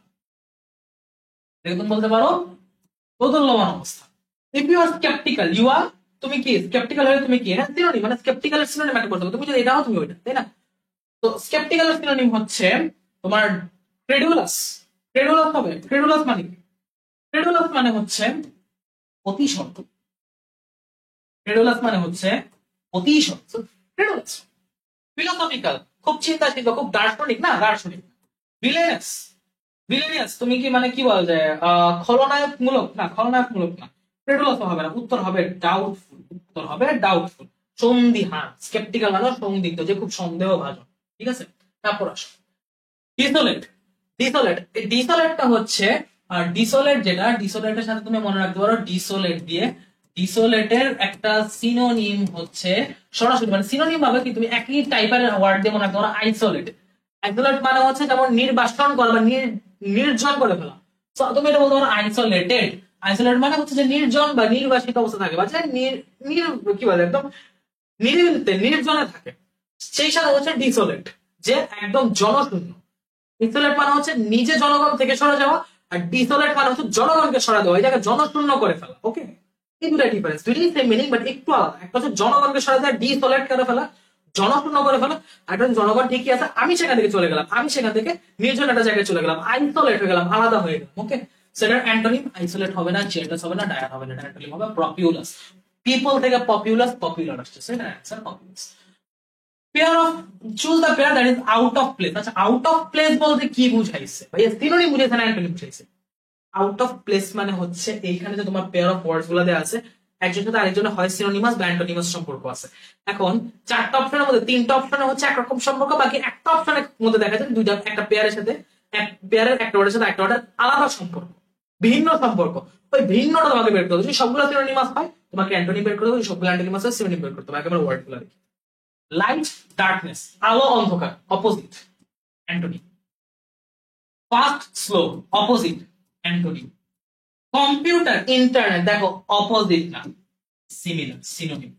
এটাকে তুমি বলতে পারো দোদুল্যমান অবস্থা। If you are sceptical, you are তুমি কি স্কেপটিক্যাল হলে তুমি কি, হ্যাঁ সিনোনিম, মানে স্কেপটিক্যাল সিনোনিম একটা করতে হবে, তুমি যদি এটাও তুমি ওইটা, তাই না? তো স্কেপটিক্যাল সিনোনিম হচ্ছে তোমার ক্রেডুলাস। ক্রেডুলাস হবে, ক্রেডুলাস মানে কি? ক্রেডুলাস মানে হচ্ছে অতিশয়, ক্রেডুলাস মানে হচ্ছে অতিশয়, ক্রেডুলাস। ফিলোসফিক্যাল, খুব চিন্তাশীল, খুব দার্শনিক, না দার্শনিক। ভিলেনাস, ভিলেনিয়াস তুমি কি মানে কি বলা যায়, খলনায়ক মূলক, না খলনায়ক মূলক না, ক্রেডুলাস হবে না, উত্তর হবে ডাউটফুল, উত্তর হবে ডাউটফুল, সন্দিহান। স্কেপটিক্যাল মানে সন্দিগ্ধ, যে খুব সন্দেহভাজন, ঠিক আছে? তারপর আসো ডিসোলেট। ডিসোলেট, এই ডিসোলেটটা হচ্ছে, আর ডিসোলেট যেটা, ডিসোলেটের সাথে তুমি মনে রাখতে পারো ডিসোলেট দিয়ে, ডিসোলেটের একটা সিনোনিম হচ্ছে সরাসরি, মানে সিনোনিম ভাবে কি তুমি একই টাইপের ওয়ার্ড দিয়ে মনে রাখতে পারো আইসোলেট। আইসোলেট মানে হচ্ছে যেমন নির্বাসন করা বা নির্জন করে ফেলা। তো তুমি এটা বলতে পারো আইসোলেটেড। আইসোলেট মানে হচ্ছে যে নির্জন বা নির্বাসিত অবস্থা থাকে, বা যে কি বলে একদম নিরিবিলিতে নির্জনে থাকে, সেই সাথে হচ্ছে ডিসোলেট, যে একদম জনশূন্য। ডিসোলেট মানে হচ্ছে নিজে জনগণ থেকে সরে যাওয়া, আর ডিসোলেট মানে হচ্ছে জনগণকে সরা দেওয়া, এটাকে জনশূন্য করে ফেলা। ওকে, এই দুটা ডিফারেন্স, দুটোই সেম মিনিং বাট একটু আলাদা। একটা হচ্ছে জনগণকে সরা দেওয়া, ডিসোলেট করে ফেলা, জনশূন্য করে ফেলা। আর একটা জনগণ ঠিকই আছে, আমি সেখান থেকে চলে গেলাম, আমি সেখান থেকে নির্জন একটা জায়গায় চলে গেলাম, আইসোলেট হয়ে গেলাম, আলাদা হয়ে গেলাম। ওকে, সেটার অ্যান্টোনিম আইসোলেট হবে না, চেয়ারলেস হবে না, ডায়ার হবে না, অ্যান্টোনিম হবে প্রপিউলাস। পিপল থেকে পপুলাস, পপুলার আসছে, সেটা answer populous. Pair of, choose the pair that is out of place. আচ্ছা, আউট অফ প্লেস বলতে কি বুঝাইছে ভাইয়া? সিনোনিম বুঝাইছে না অ্যান্টোনিম বুঝাইছে? আউট অফ প্লেস মানে হচ্ছে এইখানে যে তোমার পেয়ার অফ ওয়ার্ডস গুলো দেওয়া আছে, একজন সাথে আরেকজনের হয় সিনোনিমাস বা অ্যান্টোনিমাস সম্পর্ক আছে। এখন চারটা অপশনের মধ্যে তিনটা অপশনে হচ্ছে একরকম সম্পর্ক, বাকি একটা অপশনের মধ্যে দেখা যায় দুইটা, একটা পেয়ারের সাথে, এক পেয়ারের একটা ওয়ার্ডের সাথে একটা ওয়ার্ডের আলাদা সম্পর্ক, ভিন্ন সম্পর্ক। ওই ভিন্নটা তোমাকে বের করতে হবে। যদি সবগুলো সিনোনিমাস হয় তোমাকে অ্যান্টোনিম বের করতে হবে, সবগুলো অ্যান্টোনিমাস হয় সিনোনিম বের করতে হবে। একেবারে ওয়ার্ড গুলো দেখি, লাইট ডার্কনেস, আলো অন্ধকার, opposite antonym. Fast slow, opposite antonym. Computer internet, দেখো অপোজিট না, সিমিলার, সিনোনিম।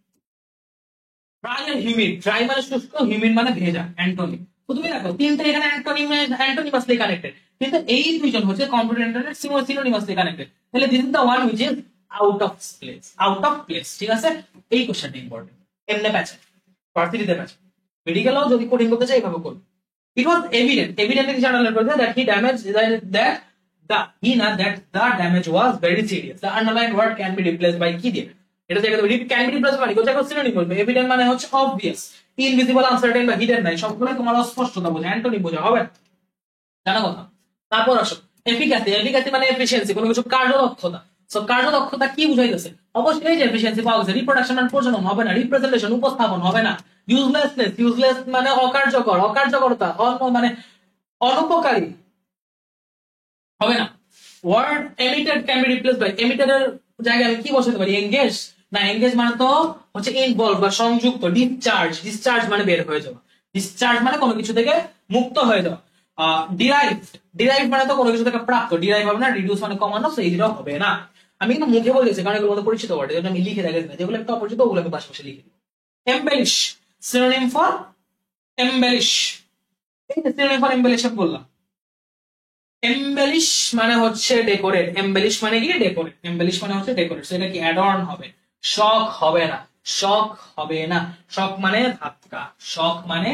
ড্রাই আর হিউমিড, ড্রাই মানে শুষ্ক, হিউমিড মানে ভেজা, অ্যান্টোনিম। তো তুমি দেখো তিনটা এখানে অ্যান্টোনিম, অ্যান্টোনিমাসলি কানেক্টেড, কিন্তু এই দুইজন হচ্ছে কম্পিউটার ইন্টারনেট সিনোনিমাসলি কানেক্টেড। তাহলে this is the one which is out of place, out of place. ঠিক আছে, এই কোশ্চেনটা ইম্পর্টেন্ট। এমনে প্যাচে ভার্সিটিতে প্যাচে, মেডিকেলও যদি কোডিং করতে চাই এইভাবে করবে। It was evident, evidently journal that he damaged that the damage was very serious. The underlined word can be replaced by কি দিয়ে? এটা জায়গায় can be replaced মানে কোন জায়গায় সিনোনিম বলবে। এভিডেন্ট মানে হচ্ছে obvious, ইনভিজিবল, আনসার্টেন বা হিডেন নাই, সবগুলো তোমার অস্পষ্টতা বোঝায়, অ্যান্টোনিম বোঝা হবে না, জানা কথা। তারপর আসো এফিকাসি। এফিকাসি মানে এফিশিয়েন্সি, কোনো কিছু কার্যদক্ষতা। সো কার্যদক্ষতা কি বুঝাইতেছে? অবশ্যই যে এফিশিয়েন্সি পাওয়া গেছে। রিপ্রোডাকশন মানে প্রজনন হবে না, রিপ্রেজেন্টেশন উপস্থাপন হবে না। ইউজলেসনেস, ইউজলেস মানে অকার্যকর, অকার্যকরতা মানে অনুপকারী হবে না। Word emitted can be replaced by, এমিটেডের জায়গায় আমি কি বসাতে পারি? এঙ্গেজ, না এঙ্গেজ মানে তো হচ্ছে ইনভলভ বা সংযুক্ত। ডিসচার্জ, ডিসচার্জ মানে বের হয়ে যাওয়া, ডিসচার্জ মানে কোনো কিছু থেকে মুক্ত হয়ে যাওয়া। ডিরাইভ, ডিরাইভ মানে তো কোনো কিছু থেকে প্রাপ্ত, ডিরাইভ হবে না। রিডিউস মানে কমানো, সেই এইটাও হবে না। আমি কিন্তু মুখে বলেছি কারণ এগুলো মধ্যে পরিচিত ওয়ার্ড, এজন্য আমি লিখে রাখি না, যেগুলো একটা অপরিচিত ওগুলো আমি পাশাপাশি লিখে দিই। এমবেলিশ, সিনোনিম ফর এমবেলিশ, এই যে সিনোনিম ফর এমবেলিশ বললাম। এমবেলিশ মানে হচ্ছে ডেকোরেট, এমবেলিশ মানে কি? ডেকোরেট, এমবেলিশ মানে হচ্ছে ডেকোরেট। সেটা কি অ্যাডর্ন হবে, শক হবে না, শক হবে না। শক মানে ধাক্কা, শক মানে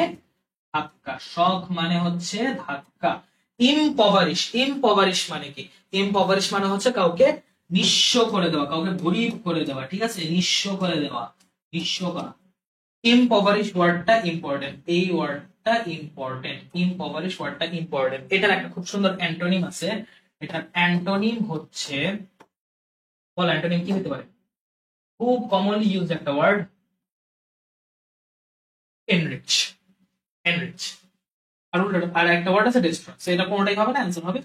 ধাক্কা, শক মানে হচ্ছে ধাক্কা। ইম্পভারিশ, ইম্পভারিশ মানে কি? ইম্পভারিশ মানে হচ্ছে কাউকে নিঃস্ব করে দেওয়া, কাউকে গরিব করে দেওয়া। ঠিক আছে, নিঃস্ব করে দেওয়া, নিঃস্ব করা। ইম্পভারিশ ওয়ার্ডটা ইম্পর্টেন্ট, এই ওয়ার্ডটা ইম্পর্টেন্ট, ইম্পভারিশ ওয়ার্ডটা ইম্পর্টেন্ট। এটার একটা খুব সুন্দর অ্যান্টোনিম আছে, এটার অ্যান্টোনিম হচ্ছে, বল অ্যান্টোনিম কি হতে পারে? খুব কমনলি ইউজ একটা ওয়ার্ড, এনরিচ, এনরিচ। আর আর একটা ওয়ার্ড আছে ডিস্ট্রয়, সেটা কোনটাই হবে না, অ্যান্সার হবে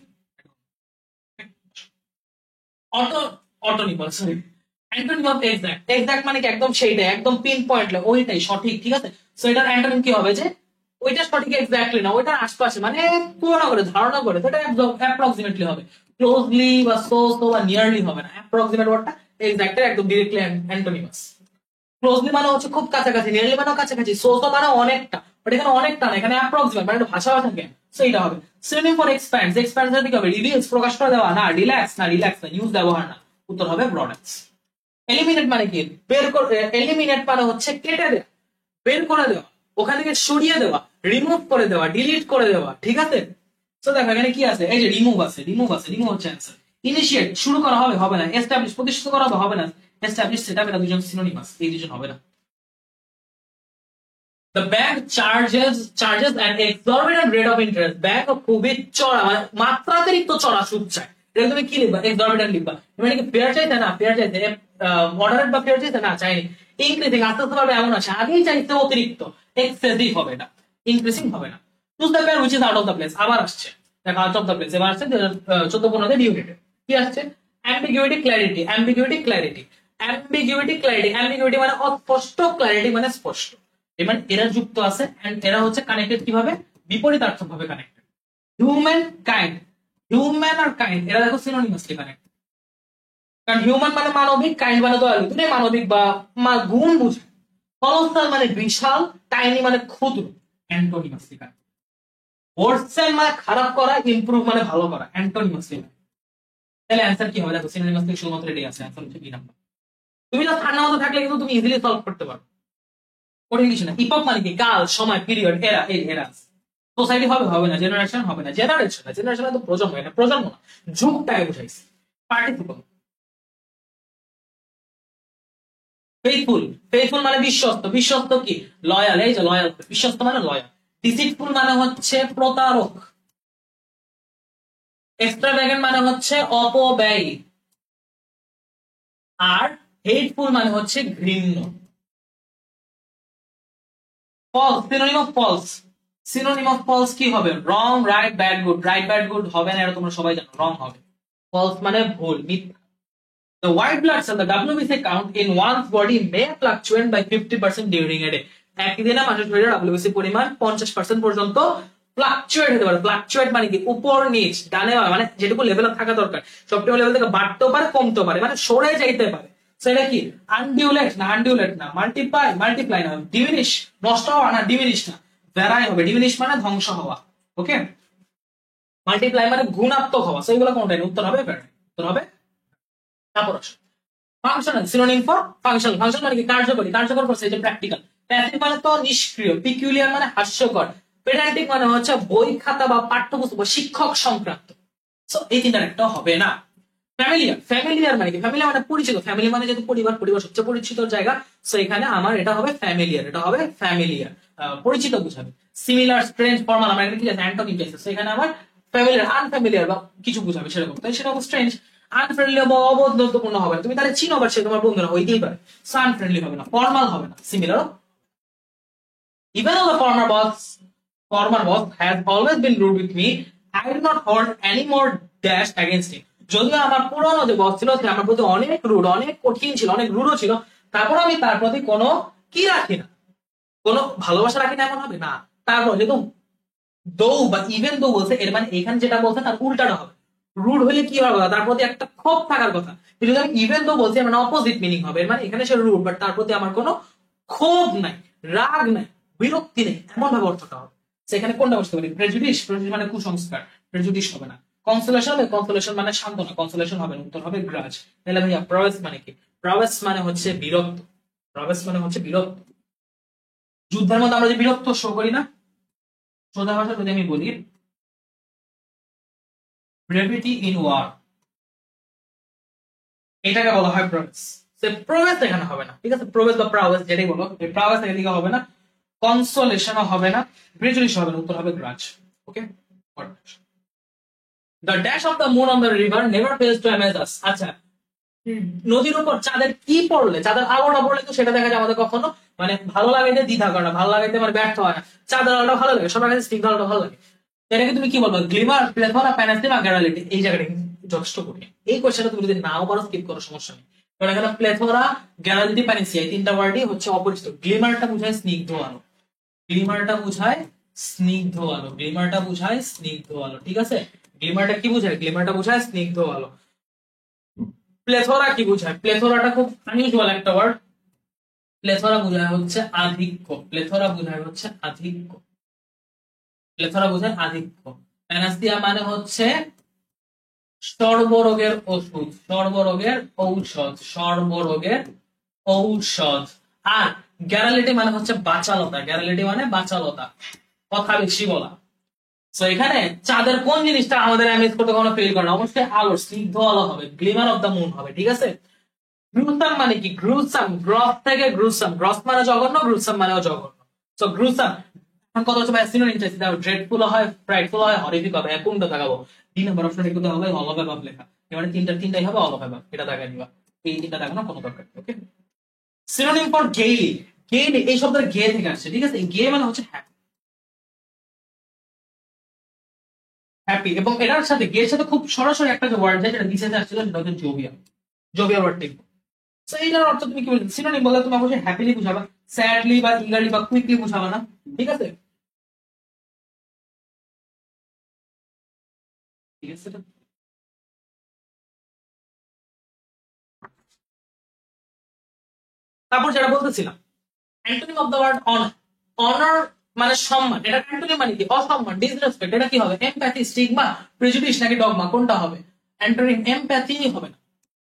auto, autonym, sorry antonym of exact. Exact মানে কি? একদম সেইটাই, একদম পিন পয়েন্ট, ওইটাই সঠিক। ঠিক আছে, সো এটার অ্যান্টোনিম কি হবে? যে ওইটা সঠিক এক্স্যাক্টলি না, ওইটার আশপাশে, মানে তুলনা করে, ধারণা করে, সেটা অ্যাপ্রক্সিমেটলি হবে। ক্লোজলি বা সো সো বা নিয়ারলি হবে না। অ্যাপ্রক্সিমেট ওয়ার্ডটা এক্স্যাক্টের একদম ডিরেক্টলি অ্যান্টোনিমাস। ক্লোজলি মানে হচ্ছে খুব কাছাকাছি, নিয়ারলি মানে কাছাকাছি, সো সো মানে অনেকটা, বাট এখানে অনেকটা না, এখানে অ্যাপ্রক্সিমেট মানে ভাষা ভাষাকে, সেইটা হবে। সিনোনিম ফর এক্সপ্যান্ডস, এক্সপ্যান্ডস কি হবে? রিভিলস, প্রকাশ করে দেওয়া, না রিল্যাক্স, না রিল্যাক্স না, ইউজ ব্যবহার না, উত্তর হবে ব্রডেন্স। এলিমিনেট মানে কি? এলিমিনেট মানে হচ্ছে কেটে দেওয়া, বের করে দেওয়া, ওখান থেকে সরিয়ে দেওয়া, রিমুভ করে দেওয়া, ডিলিট করে দেওয়া, ঠিক আছে? তো দেখো এখানে কি আছে, এই যে রিমুভ আছে, রিমুভ হচ্ছে অ্যান্সার। ইনিশিয়েট শুরু করা হবে, হবে না। এস্টাবলিশ প্রতিষ্ঠিত করা হবে, হবে না। এস্টাবলিশ সেটআপ, এটা দুজন সিনোনিমাস, এই দুজন হবে না। The bank charges an exorbitant rate of interest. Bank খুবই চড়া, মানে মাত্রাতিরিক্ত চড়া সুদ চায়। এটা তুমি কি লিখবা? এক্সরবিটেন্ট লিখবা। মানে কি ফেয়ার চাইতে? না, ফেয়ার চাইতে। মডারেট বা ফেয়ার চাইতে? না, চাইনি। ইনক্রিজিং, আস্তে আস্তে ভাবে এমন আছে, আগেই চাইতে অতিরিক্ত, এক্সেসিভ হবে এটা, ইনক্রিজিং হবে না। Choose the pair which is out of the place, আবার আসছে। দেখো আউট অফ দ্য প্লেস এবার আসছে 2014-15 ডিউ ডেটে। কি আসছে? Ambiguity, clarity, ambiguity, clarity, ambiguity, clarity. Ambiguity মানে অস্পষ্ট, ক্ল্যারিটি মানে স্পষ্ট। মানে এরা যুক্ত আছে এন্ড এরা হচ্ছে কানেক্টেড কিভাবে? বিপরীতার্থক ভাবে কানেক্টেড। হিউম্যান কাইন্ড, হিউম্যান আর কাইন্ড এরা দেখো সিনোনিমাসলি কানেক্টেড। কারণ হিউম্যান মানে মানবিক, কাইন্ড মানে দয়ালু, দুটোই মানবিক বা গুণ বুঝায়। কলোসাল মানে বিশাল, টাইনি মানে ক্ষুদ্র, অ্যান্টোনিমাসলি কানেক্টেড। ওয়ার্সেন মানে খারাপ করা, ইমপ্রুভ মানে ভালো করা, অ্যান্টোনিমাসলি। তাহলে অ্যান্সার কি হবে? দেখো সিনোনিমাসলি শুধুমাত্র এটাই আছে, অ্যান্সার হচ্ছে বি নাম্বার। তুমি না ঠান্ডা মাথা থাকলে কিন্তু তুমি ইজিলি সলভ করতে পারো, কঠিন কিছু না। ইপক মানে কি? কাল, সময়, পিরিয়ড, এরা, এই এরা। সোসাইটি হবে, হবে না। জেনারেশন হবে না, জেনারেশন না, জেনারেশন তো প্রজন্ম, এটা প্রজন্ম না, যুগটাকে বুঝাইছে। পার্টিসিপল। ফেইথফুল, ফেইথফুল মানে বিশ্বস্ত, বিশ্বস্ত কি? লয়াল, এই যে লয়াল, বিশ্বস্ত মানে লয়াল। ডিসিটফুল মানে হচ্ছে প্রতারক। এক্সট্রাভ্যাগেন্ট মানে হচ্ছে অপব্যয়ী। আর হেটফুল মানে হচ্ছে ঘৃণ্য। False, synonym of false, synonym of false কি হবে? Wrong, right, bad, good. Right, bad, good হবে না, এটা তোমরা সবাই জানো, রং হবে। ফলস মানে ভুল, মিথ্যা। The white blood cell, the WBC count in one's body may fluctuate by 50% during a day. একদিনে মানুষের শরীরে WBC পরিমাণ 50% পর্যন্ত ফ্লাকচুয়েট হতে পারে। ফ্লাকচুয়েট মানে কি? উপর নিচ, ডানে বামে, মানে যেটুকু লেভেলে থাকা দরকার সবটুকু লেভেল থেকে বাড়তেও পারে, কমতেও পারে, মানে সরে যাইতে পারে। সেটা কি? আনডিউলেট না, আনডিউলেট না। মাল্টিপ্লাই, মাল্টিপ্লাই না। ডিমিনিশ, নষ্ট হওয়া না, ডিমিনিশ না। ভ্যারাই হবে। ডিমিনিশ মানে ধ্বংস হওয়া, ওকে। মাল্টিপ্লাই মানে গুণাত্মক হওয়া, সেইগুলো কোনটাই? উত্তর হবে ভ্যারাই, উত্তর হবে। তারপর functional, synonym for functional. Function মানে কি? কার্যকরী, কার্যকর করছে, এই যে প্র্যাকটিক্যাল। প্যাসিভ মানে তো নিষ্ক্রিয়। পিকুলিয়ার মানে হাস্যকর। পেডান্টিক মানে হচ্ছে বই খাতা বা পাঠ্যপুস্তক বা শিক্ষক সংক্রান্ত। সো এই তিনটার একটা হবে না। ফ্যামিলিয়ার, ফ্যামিলিয়ার মানে কি? ফ্যামিলিয়ার মানে পরিচিত। ফ্যামিলি মানে যেহেতু পরিবার, পরিবার সবচেয়ে পরিচিত জায়গা, সো এখানে আমার এটা হবে ফ্যামিলিয়ার, এটা হবে ফ্যামিলিয়ার, পরিচিত বুঝাবে। সিমিলার, স্ট্রেঞ্জ, ফর্মাল, আমার এখানে কি আছে? অ্যান্টোনিম আছে, সো এখানে আমার ফ্যামিলিয়ার, আনফ্যামিলিয়ার বা কিছু বুঝাবে সেরকম, তাই সেটা স্ট্রেঞ্জ। আনফ্রেন্ডলি বা অবন্ধুত্বপূর্ণ হবে না, তুমি তাহলে চিনো বা সে তোমার বন্ধুরা হইতেই পারে, সো আনফ্রেন্ডলি হবে না। ফর্মাল হবে না, similar. Even though the former boss has always been rude with me, I do not hold any more dash against him. যদিও আমার পুরনো যে বস ছিল সে আমার প্রতি অনেক রুড, অনেক কঠিন ছিল, অনেক রুডও ছিল, তারপর আমি তার প্রতি কোনো কি রাখি না, কোনো ভালোবাসা রাখি না, এমন হবে না। তারপর যেহেতু দৌ বা ইভেন দৌ বলছে, এর মানে এখানে যেটা বলছে তার উল্টাটা হবে। রুড হলে কি হওয়ার কথা? তার প্রতি একটা ক্ষোভ থাকার কথা। কিন্তু যদি আমি ইভেন দৌ বলছি, মানে অপোজিট মিনিং হবে। এর মানে এখানে সে রুড, বাট তার প্রতি আমার কোনো ক্ষোভ নাই, রাগ নাই, বিরক্তি নেই, এমন ভাবে অর্থটা হবে। সেখানে কোনটা বসতে পারি? প্রেজুডিস, প্রেজুডিস মানে কুসংস্কার, প্রেজুডিস হবে না। কনসোলেশন হবে, কনসোলেশন মানে সান্ত্বনা, কনসোলেশন হবে না, উত্তর হবে গ্রাজ। তাহলে ভাইয়া প্রবেশ মানে কি? প্রবেশ মানে হচ্ছে বিরক্ত, প্রবেশ মানে হচ্ছে বিরক্ত। যুদ্ধের মধ্যে আমরা যে বিরক্ত শো করি না, সোজা ভাষা যদি আমি বলি, ব্রেভিটি ইন ওয়ার, এটাকে বলা হয় প্রবেশ। প্রবেশ এখানে হবে না, ঠিক আছে? প্রবেশ বা প্রাবেশ যেটাই বলো, এই প্রাবেশ এদিকে হবে না, কনসোলেশনও হবে না, প্রেজুডিস হবে না, উত্তর হবে grudge, okay. The dash of the moon on the river never fails to amaze us. আচ্ছা, নদীর উপর চাঁদের কি পড়লে, চাঁদের আলোটা পড়লে তো সেটা দেখা যায় আমাদের কখনো মানে ভালো লাগাইতে দ্বিধা করে না, ভালো লাগাইতে মানে ব্যর্থ হয় না। চাঁদের আলোটা ভালো লাগে, সবার কাছে স্নিগ্ধ আলোটা ভালো লাগে। এটাকে তুমি কি বলবো? গ্লিমার, প্লেথরা, প্যানাসিমা, গ্যারালিটি। এই জায়গাটা কিন্তু যথেষ্ট কঠিন। এই কোশ্চেনটা তুমি যদি নাও পারো স্কিপ করো, সমস্যা নেই। কারণ এখানে প্লেথরা, গ্যারালিটি, প্যানাসিয়া এই তিনটা ওয়ার্ডই হচ্ছে অপরিচিত। গ্লিমারটা বোঝায় স্নিগ্ধ আলো, গ্লিমারটা বোঝায় স্নিগ্ধ আলো, গ্লিমারটা বোঝায় স্নিগ্ধ আলো, ঠিক আছে? গ্লিমারটা কি বোঝায়? গ্লিমারটা বোঝায় স্নিগ্ধ আলো। প্লেথোরা কি বোঝায়? প্লেথোরাটা খুব আনইউজুয়াল একটা ওয়ার্ড। প্লেথোরা বোঝায় হচ্ছে আধিক্য, প্লেথোরা বোঝায় হচ্ছে আধিক্য, প্লেথোরা বোঝায় আধিক্য। প্যানাসিয়া মানে হচ্ছে সর্বরোগের ওষুধ, সর্বরোগের ঔষধ, সর্বরোগের ঔষধ। আর গ্যারালিটি মানে হচ্ছে বাচালতা, গ্যারালিটি মানে বাচালতা, কথা বেশি বলা। তো এখানে চাঁদের কোন জিনিসটা আমাদের এমএস করতে কোনো ফেল করে না? অবশ্যই আলো, স্নিগ্ধ আলো হবে, গ্লিমার অফ দ্য মুন হবে, ঠিক আছে। গ্রুসাম মানে কি? গ্রুসাম, গ্রস থেকে গ্রুসাম, গ্রস মানে জঘন্য, গ্রুসাম মানেও জঘন্য। তো গ্রুসাম এখন কত হচ্ছে ভাই? সিনোনিম চাইছি, দাও। ড্রেডফুল হয়, ফ্রাইডফুল হয়, হরিফিক হবে। কোনটা দেখাবো? 3 নম্বর অপশন কিন্তু হবে অল অফ অ্যাবাভ লেখা, এবারে তিনটাই হবে অল অফ অ্যাবাভ, এটা দেখাই দিবা। এই তিনটা দেখানো কোনো দরকার নেই, ওকে। সিনোনিম ফর গেইলি, গেইলি এই শব্দের গে থেকে আসছে, ঠিক আছে। গে মানে হচ্ছে হ্যাপি, হ্যাপি, এবং এটার সাথে গে এর সাথে খুব সরাসরি একটা যে ওয়ার্ড যায় যেটা নিচে আসছিল সেটা হচ্ছে জোভিয়া, জোভিয়া ওয়ার্ডটা। সো এইটার অর্থ তুমি কি বলছো? সিনোনিম বললে তুমি অবশ্যই হ্যাপিলি বুঝাবা, স্যাডলি বা ইগারলি বা কুইকলি বুঝাবা না, ঠিক আছে। ঠিক আছে। তারপর যেটা বলতেছিলাম, antonym of the word honour, honour মানে সম্মান, এটা অ্যান্টোনিম মানে কি? অসম্মান, ডিসরেসপেক্ট, এটা কি হবে? এমপ্যাথি, স্টিগমা, প্রেজুডিস নাকি ডগমা, কোনটা হবে? অ্যান্টোনিম এমপ্যাথি হবে না,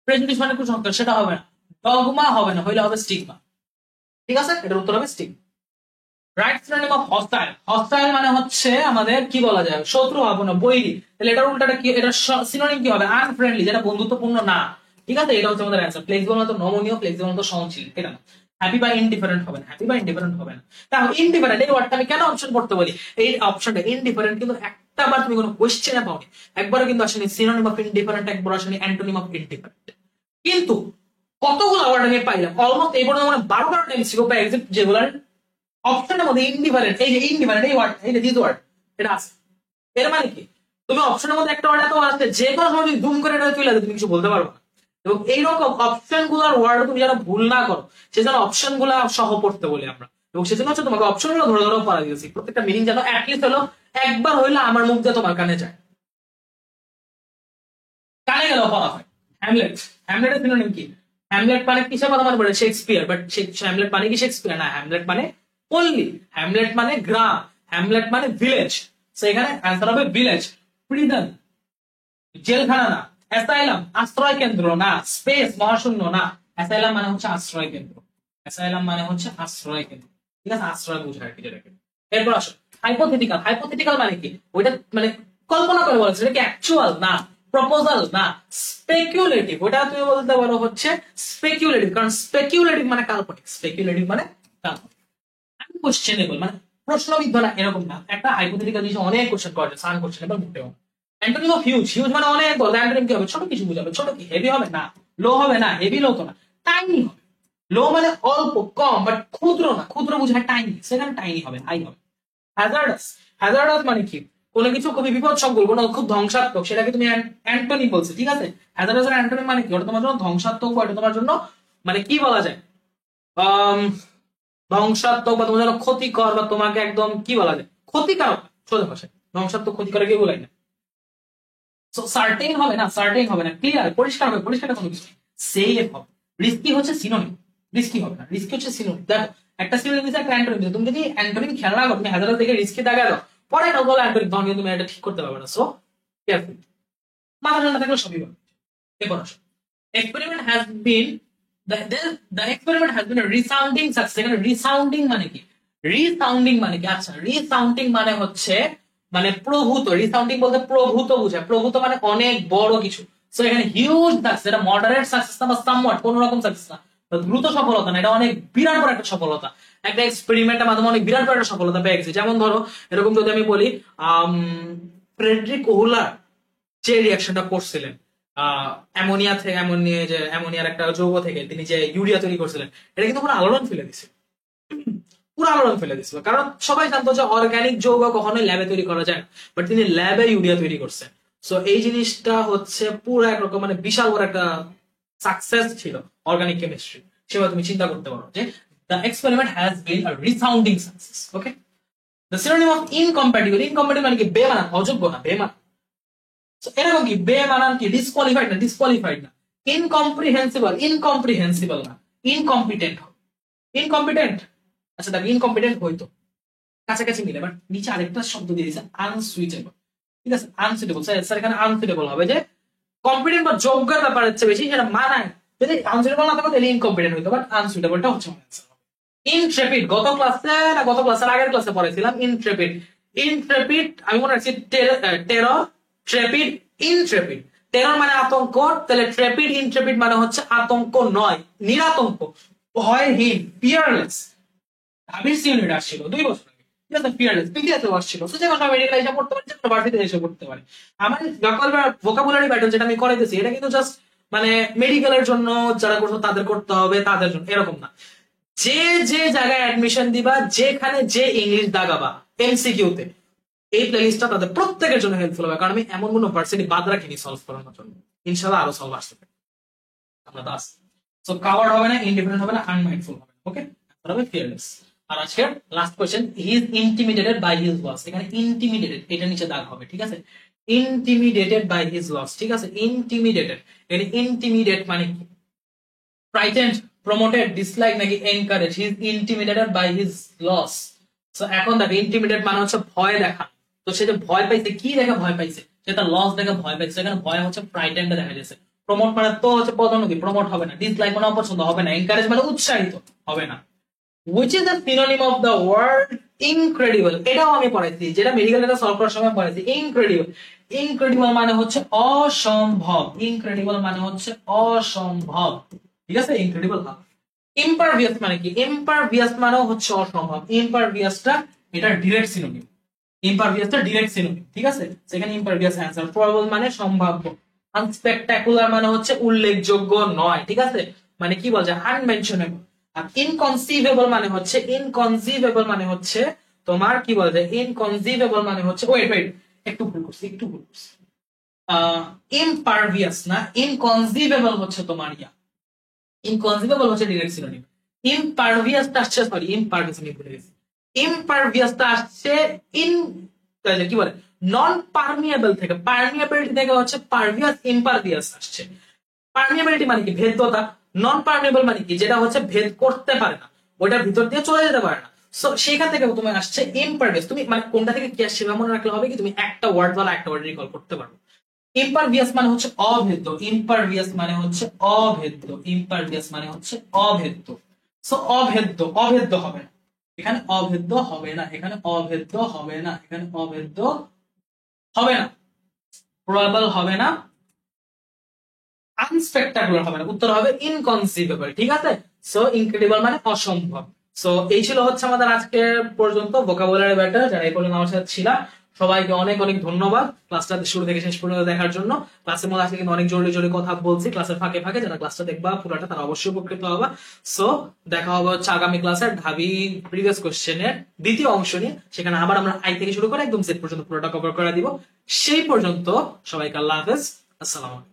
প্রেজুডিস মানে কুসংস্কার সেটা হবে না, ডগমা হবে না, হইলে হবে স্টিগমা, ঠিক আছে। এটার উত্তর হবে stigma. Right synonym of hostile, hostile মানে হচ্ছে আমাদের কি বলা যায়? শত্রু ভাবনা, বৈরী। তাহলে এটার উল্টাটা কি? এটা সিনোনিম কি হবে? আনফ্রেন্ডলি, যেটা বন্ধুত্বপূর্ণ না, ঠিক আছে। এটা হচ্ছে আমাদের অ্যান্সার। ফ্লেক্সিবল মানে তো নমনীয়, ফ্লেক্সিবল মানে তো সহনশীল, এটা না। হ্যাপি বা ইনডিফারেন্ট হবে না, হ্যাপি বা ইনডিফারেন্ট হবে না। তাহলে ইনডিফারেন্ট এই ওয়ার্ডটা আমি কেন অপশন করতে বলি? এই অপশনটা ইনডিফারেন্ট কিন্তু একটা বার তুমি কোনো কোশ্চেনে পাওনি, একবারও কিন্তু আসেনি সিনোনিম অফ ইনডিফারেন্ট, একবার আসেনি অ্যান্টোনিম অফ ইনডিফারেন্ট। কিন্তু কতগুলো ওয়ার্ড আমি পাইলাম অলমোস্ট এই পর্যন্ত, মানে 12 টাইম সিগো পাই যেগুলার অপশনের মধ্যে ইনডিফারেন্ট, এই যে ইনডিফারেন্ট এই ওয়ার্ড, এই যে দিস ওয়ার্ড, এটা আছে। এর মানে কি? তুমি অপশনের মধ্যে একটা ওয়ার্ড এত আছে, যে কোনো সময় তুমি জুম করে এটা তুলে তুমি কিছু বলতে পারবে না। এবং এইরকম অপশন গুলার ওয়ার্ড তুমি যেন ভুল না করো, সেজন্য অপশন গুলা সহ পড়তে বলি আমরা। এবং সেজন্য হচ্ছে তোমাকে অপশন গুলো ধরে ধরে পড়া দিয়েছি, প্রত্যেকটা মিনিং যেন অ্যাটলিস্ট হলো একবার হইলে আমার মুখ দিয়ে তোমার কানে যায়, কানে গেলেও পড়া হয়। হ্যামলেট, হ্যামলেটের সিনোনিম কি? হ্যামলেট মানে কিসের কথা মনে পড়ে? শেক্সপিয়ার, বাট হ্যামলেট মানে কি শেক্সপিয়ার না, হ্যামলেট মানে পল্লী, হ্যামলেট মানে গ্রাম, হ্যামলেট মানে ভিলেজ। তো এখানে অ্যান্সার হবে ভিলেজ। প্রিজন, জেলখানা না। অ্যাসাইলাম, আশ্রয় কেন্দ্র না। স্পেস, মহাশূন্য না। অ্যাসাইলাম মানে হচ্ছে আশ্রয় কেন্দ্র, অ্যাসাইলাম মানে হচ্ছে আশ্রয় কেন্দ্র, ঠিক আছে। আশ্রয় বোঝায় আর কি যেটাকে। এরপর আসো হাইপোথেটিক্যাল, হাইপোথেটিক্যাল মানে কি? ওইটা মানে কল্পনা করে বলেছে, এটা কি অ্যাকচুয়াল না, প্রপোজাল না। স্পেকুলেটিভ, ওটা তুমি বলতে পারো হচ্ছে স্পেকুলেটিভ, কারণ স্পেকুলেটিভ মানে কাল্পনিক, স্পেকুলেটিভ মানে কাল্পনিক। আনকোশ্চেনেবল মানে প্রশ্নবিদ্ধ না, এরকম না। একটা হাইপোথেটিক্যাল জিনিস অনেক কোশ্চেন করা যায়, আনকোশ্চেনেবল মোটেও না। অ্যান্টোনিম অফ হিউজ, হিউজ মানে অনেক বড়, অ্যান্টোনিম কি হবে? ছোট কিছু বুঝাবে, ছোট কি? হেভি হবে না, লো হবে না, হেভি লো তো না, টাইনি হবে। লো মানে অল্প কম, বাট ক্ষুদ্র না, ক্ষুদ্র বুঝায় টাইনি, সেখানে টাইনি হবে, হাই হবে। হ্যাজার্ডাস, হ্যাজার্ডাস মানে কি? কোনো কিছু খুবই বিপদসংকুল, কোনো খুব ধ্বংসাত্মক, সেটাকে তুমি অ্যান্টোনিম বলছো, ঠিক আছে। হ্যাজার্ডাস এর অ্যান্টোনিম মানে কি? ওটা তোমার জন্য ধ্বংসাত্মক, বা এটা তোমার জন্য মানে কি বলা যায়, আহ ধ্বংসাত্মক বা তোমার জন্য ক্ষতিকর, বা তোমাকে একদম কি বলা যায়, ক্ষতিকারক, সোজা ভাষায় ধ্বংসাত্মক ক্ষতিকারক এগুলাই না। সার্টেন হবে না, সার্টেন হবে না, ক্লিয়ার পরিষ্কার হবে, পরিষ্কার কোনো কিছু সেফ হবে। রিস্কি হচ্ছে সিনোনিম, রিস্কি হবে না, রিস্কি হচ্ছে সিনোনিম। দেখো একটা সিনোনিম দিছে, একটা অ্যান্টোনিম দিছে, তুমি যদি অ্যান্টোনিম খেয়াল না করো, তুমি হাজার থেকে রিস্কি দেখা দাও, পরে এটা বলো অ্যান্টোনিম, তখন কিন্তু তুমি এটা ঠিক করতে পারবে না। সো কেয়ারফুল, মাথা ঠান্ডা থাকলে সবই পাবে। এরপর আসো, experiment has bin, the experiment has been a resounding success। এখানে রিসাউন্ডিং মানে কি? রিসাউন্ডিং মানে কি? আচ্ছা, রিসাউন্ডিং মানে হচ্ছে মানে প্রভূত, রিসাউন্ডিং বলতে প্রভূত বোঝায়, প্রভূত মানে অনেক বড় কিছু। সো এখানে হিউজ সাকসেস, এটা মডারেট সাকসেস না, বা সামওয়াট কোন রকম সাকসেস না, দ্রুত সফলতা না, এটা অনেক বিরাট বড় একটা সফলতা। একটা এক্সপেরিমেন্টের মাধ্যমে অনেক বিরাট বড় একটা সফলতা পেয়ে গেছে। যেমন ধরো এরকম যদি আমি বলি, ফ্রেডরিক ওহুলার যে রিয়াকশনটা করছিলেন অ্যামোনিয়া থেকে, যে অ্যামোনিয়ার একটা যৌগ থেকে তিনি যে ইউরিয়া তৈরি করছিলেন, এটা কিন্তু পুরো আলোড়ন ফেলে দিছে, পুরো আলোড়ন ফেলে দিছিল। কারণ সবাই জানতো যে অর্গানিক যৌগ কখনোই ল্যাবে তৈরি করা যায় না, বাট তিনি ল্যাবে ইউরিয়া তৈরি করছেন। সো এই জিনিসটা হচ্ছে পুরো একরকম মানে বিশাল বড় একটা সাকসেস ছিল অর্গানিক কেমিস্ট্রি। সেভাবে তুমি চিন্তা করতে পারো যে the experiment has been a resounding success. Okay, the synonym of incompatible, incompatible মানে কি? বেমানান, অযোগ্য না, বেমানান। এরকম কি? বেমানান কি? ডিসকোয়ালিফাইড না, ডিসকোয়ালিফাইড না। ইনকম্প্রিহেন্সিবল, ইনকম্প্রিহেন্সিবল না, ইনকম্পিটেন্ট। ইনকম্পিটেন্ট, আচ্ছা দেখ, ইনকম্পিটেন্ট হইতো কাছাকাছি মিলে, বাট নিচে আরেকটা শব্দ দিয়ে দিয়েছে আনসুইটেবল, ঠিক আছে। আনসুইটেবল, স্যার এখানে আনসুইটেবল হবে যে কম্পিটেন্ট বা যোগ্যতার ব্যাপার হচ্ছে বেশি, সেটা মানায়। যদি আনসুইটেবল না থাকো তাহলে ইনকম্পিটেন্ট হইতো, বাট আনসুইটেবলটা হচ্ছে আনসার। ইনট্রেপিড, গত ক্লাসের আগের ক্লাসে পড়েছিলাম ইনট্রেপিড। ইনট্রেপিড আমি মনে রাখছি টেরর, ট্রেপিড, ইনট্রেপিড। টেরর মানে আতঙ্ক, তাহলে ট্রেপিড ইনট্রেপিড মানে হচ্ছে আতঙ্ক নয়, নিরাতঙ্ক, ভয়হীন, ফিয়ারলেস। আবির ইউনিট আসছিল 2 বছর আগে, ঠিক আছে, ফিয়ারলেস পিটিএতে আসছিল। সো যে কোনো মেডিকেল এসে পড়তে পারে, যে কোনো ভার্সিটিতে এসে পড়তে পারে। আমার ভোকাবুলারি ব্যাটল যেটা আমি করাইতেছি, এটা কিন্তু জাস্ট মানে মেডিকেলের জন্য যারা করছো তাদের করতে হবে, তাদের জন্য এরকম না। যে যে জায়গায় অ্যাডমিশন দিবা, যেখানে যে ইংলিশ দাগাবা এমসিকিউতে, এই প্লেলিস্টটা তাদের প্রত্যেকের জন্য হেল্পফুল হবে, কারণ আমি এমন কোনো ভার্সিটি বাদ রাখিনি সলভ করানোর জন্য। ইনশাআল্লাহ আরো সলভ আসবে, আমরা তো আসছি। সো কাভার্ড হবে না, ইন্ডিপেন্ডেন্ট হবে না, আনমাইন্ডফুল হবে, ওকে, হবে ফিয়ারলেস। আর আজকের last question, he is intimidated by his loss. এখানে ইন্টিমিডেটেড এটা নিচে দাগ হবে, ঠিক আছে, ইন্টিমিডেটেড বাই হিজ লস, ঠিক আছে, ইন্টিমিডেটেড। এটা ইন্টিমিডেট মানে কি? ফ্রাইটেন্ড, প্রমোটেড, ডিসলাইক নাকি encourage? He is intimidated by his loss. So এখন দেখো ইন্টিমিডেট মানে হচ্ছে ভয় দেখা। তো সে যে ভয় পাইছে, কি দেখে ভয় পাইছে? সে তার লস দেখে ভয় পাইছে, এখানে ভয় হচ্ছে ফ্রাইটেন্ড দেখা যাচ্ছে। প্রমোট মানে তো হচ্ছে পদোন্নতি, প্রমোট হবে না। ডিসলাইক মানে অপছন্দ, হবে না। এনকারেজ মানে উৎসাহিত, হবে না। which is the synonym of the word incredible? এটাও আমি পড়াইছি, যেটা মেডিকেল এটা সলভ করার সময় পড়াইছি। ইনক্রেডিবল, ইনক্রেডিবল মানে হচ্ছে অসম্ভব, ইনক্রেডিবল মানে হচ্ছে অসম্ভব, ঠিক আছে, ইনক্রেডিবল না। ইম্পারভিয়াস মানে কি? ইম্পারভিয়াস মানে হচ্ছে অসম্ভব। ইম্পারভিয়াসটা এটা ডিরেক্ট সিনোনিম, ইম্পারভিয়াসটা ডিরেক্ট সিনোনিম, ঠিক আছে, সেখানে ইম্পারভিয়াস অ্যান্সার। প্রবাবল মানে সম্ভাব্য। আনস্পেকটাকুলার মানে হচ্ছে উল্লেখযোগ্য নয়, ঠিক আছে, মানে কি বলছে, আনমেনশনেবল। আর ইনকনসিভেবল মানে হচ্ছে, ইনকনসিভেবল মানে হচ্ছে তোমার কি বলা যায়, ইনকনসিভেবল মানে হচ্ছে, ওয়েট ওয়েট, একটু ভুল করছি, একটু ভুল করছি। ইম্পারভিয়াস না, ইনকনসিভেবল হচ্ছে তোমার ইয়া, ইনকনসিভেবল হচ্ছে ডিরেক্ট সিনোনিম। ইমপারভিয়াসটা আসছে, সরি ইমপারভিয়াস আমি ভুলে গেছি। ইমপারভিয়াসটা আসছে ইন, কি বলে, নন পারমিয়েবল থেকে, পারমিয়েবিলিটি থেকে হচ্ছে পারভিয়াস, ইমপারভিয়াস আসছে। পারমিয়েবিলিটি মানে কি? ভেদ্যতা। নন পারমিয়েবল মানে কি? যেটা হচ্ছে ভেদ করতে পারে না, ওইটার ভিতর দিয়ে চলে যেতে পারে না। সো সেইখান থেকে তুমি আসছে ইমপারভিয়াস। তুমি মানে কোনটা থেকে কি আসছে মনে রাখলে হবে কি, তুমি একটা ওয়ার্ড বলা একটা ওয়ার্ড রিকল করতে পারো। ইম্পারভিয়াস মানে হচ্ছে অভেদ্য, ইম্পারভিয়াস মানে হচ্ছে অভেদ্য, ইম্পারভিয়াস মানে হচ্ছে অভেদ্য। সো অভেদ্য, অভেদ্য হবে না এখানে, অভেদ্য হবে না এখানে, অভেদ্য হবে না এখানে, অভেদ্য হবে না, প্রবাবল হবে না, আনস্পেক্টাকুলার হবে না, উত্তর হবে ইনকনসিভেবল, ঠিক আছে। সো ইনক্রেডিবল মানে অসম্ভব। সো এই ছিল হচ্ছে আমাদের আজকে পর্যন্ত ভোকাবুলারি ব্যাটার। যারা এই পর্যন্ত আমার সাথে ছিল সবাইকে অনেক অনেক ধন্যবাদ ক্লাসটা শুরু থেকে শেষ পর্যন্ত দেখার জন্য। ক্লাসের মধ্যে আজকে কিন্তু অনেক জরুরি জরুরি কথা বলছি ক্লাসের ফাঁকে ফাঁকে, যারা ক্লাসটা দেখবা পুরোটা তারা অবশ্যই উপকৃত হবে। সো দেখা হবে হচ্ছে আগামী ক্লাসের ঢাবি প্রিভিয়াস কোশ্চেনের দ্বিতীয় অংশ নিয়ে, সেখানে আবার আমরা আই থেকে শুরু করে একদম সেট পর্যন্ত পুরোটা কভার করে দিব। সেই পর্যন্ত সবাইকে আল্লাহ হাফেজ, আসসালাম আলাইকুম।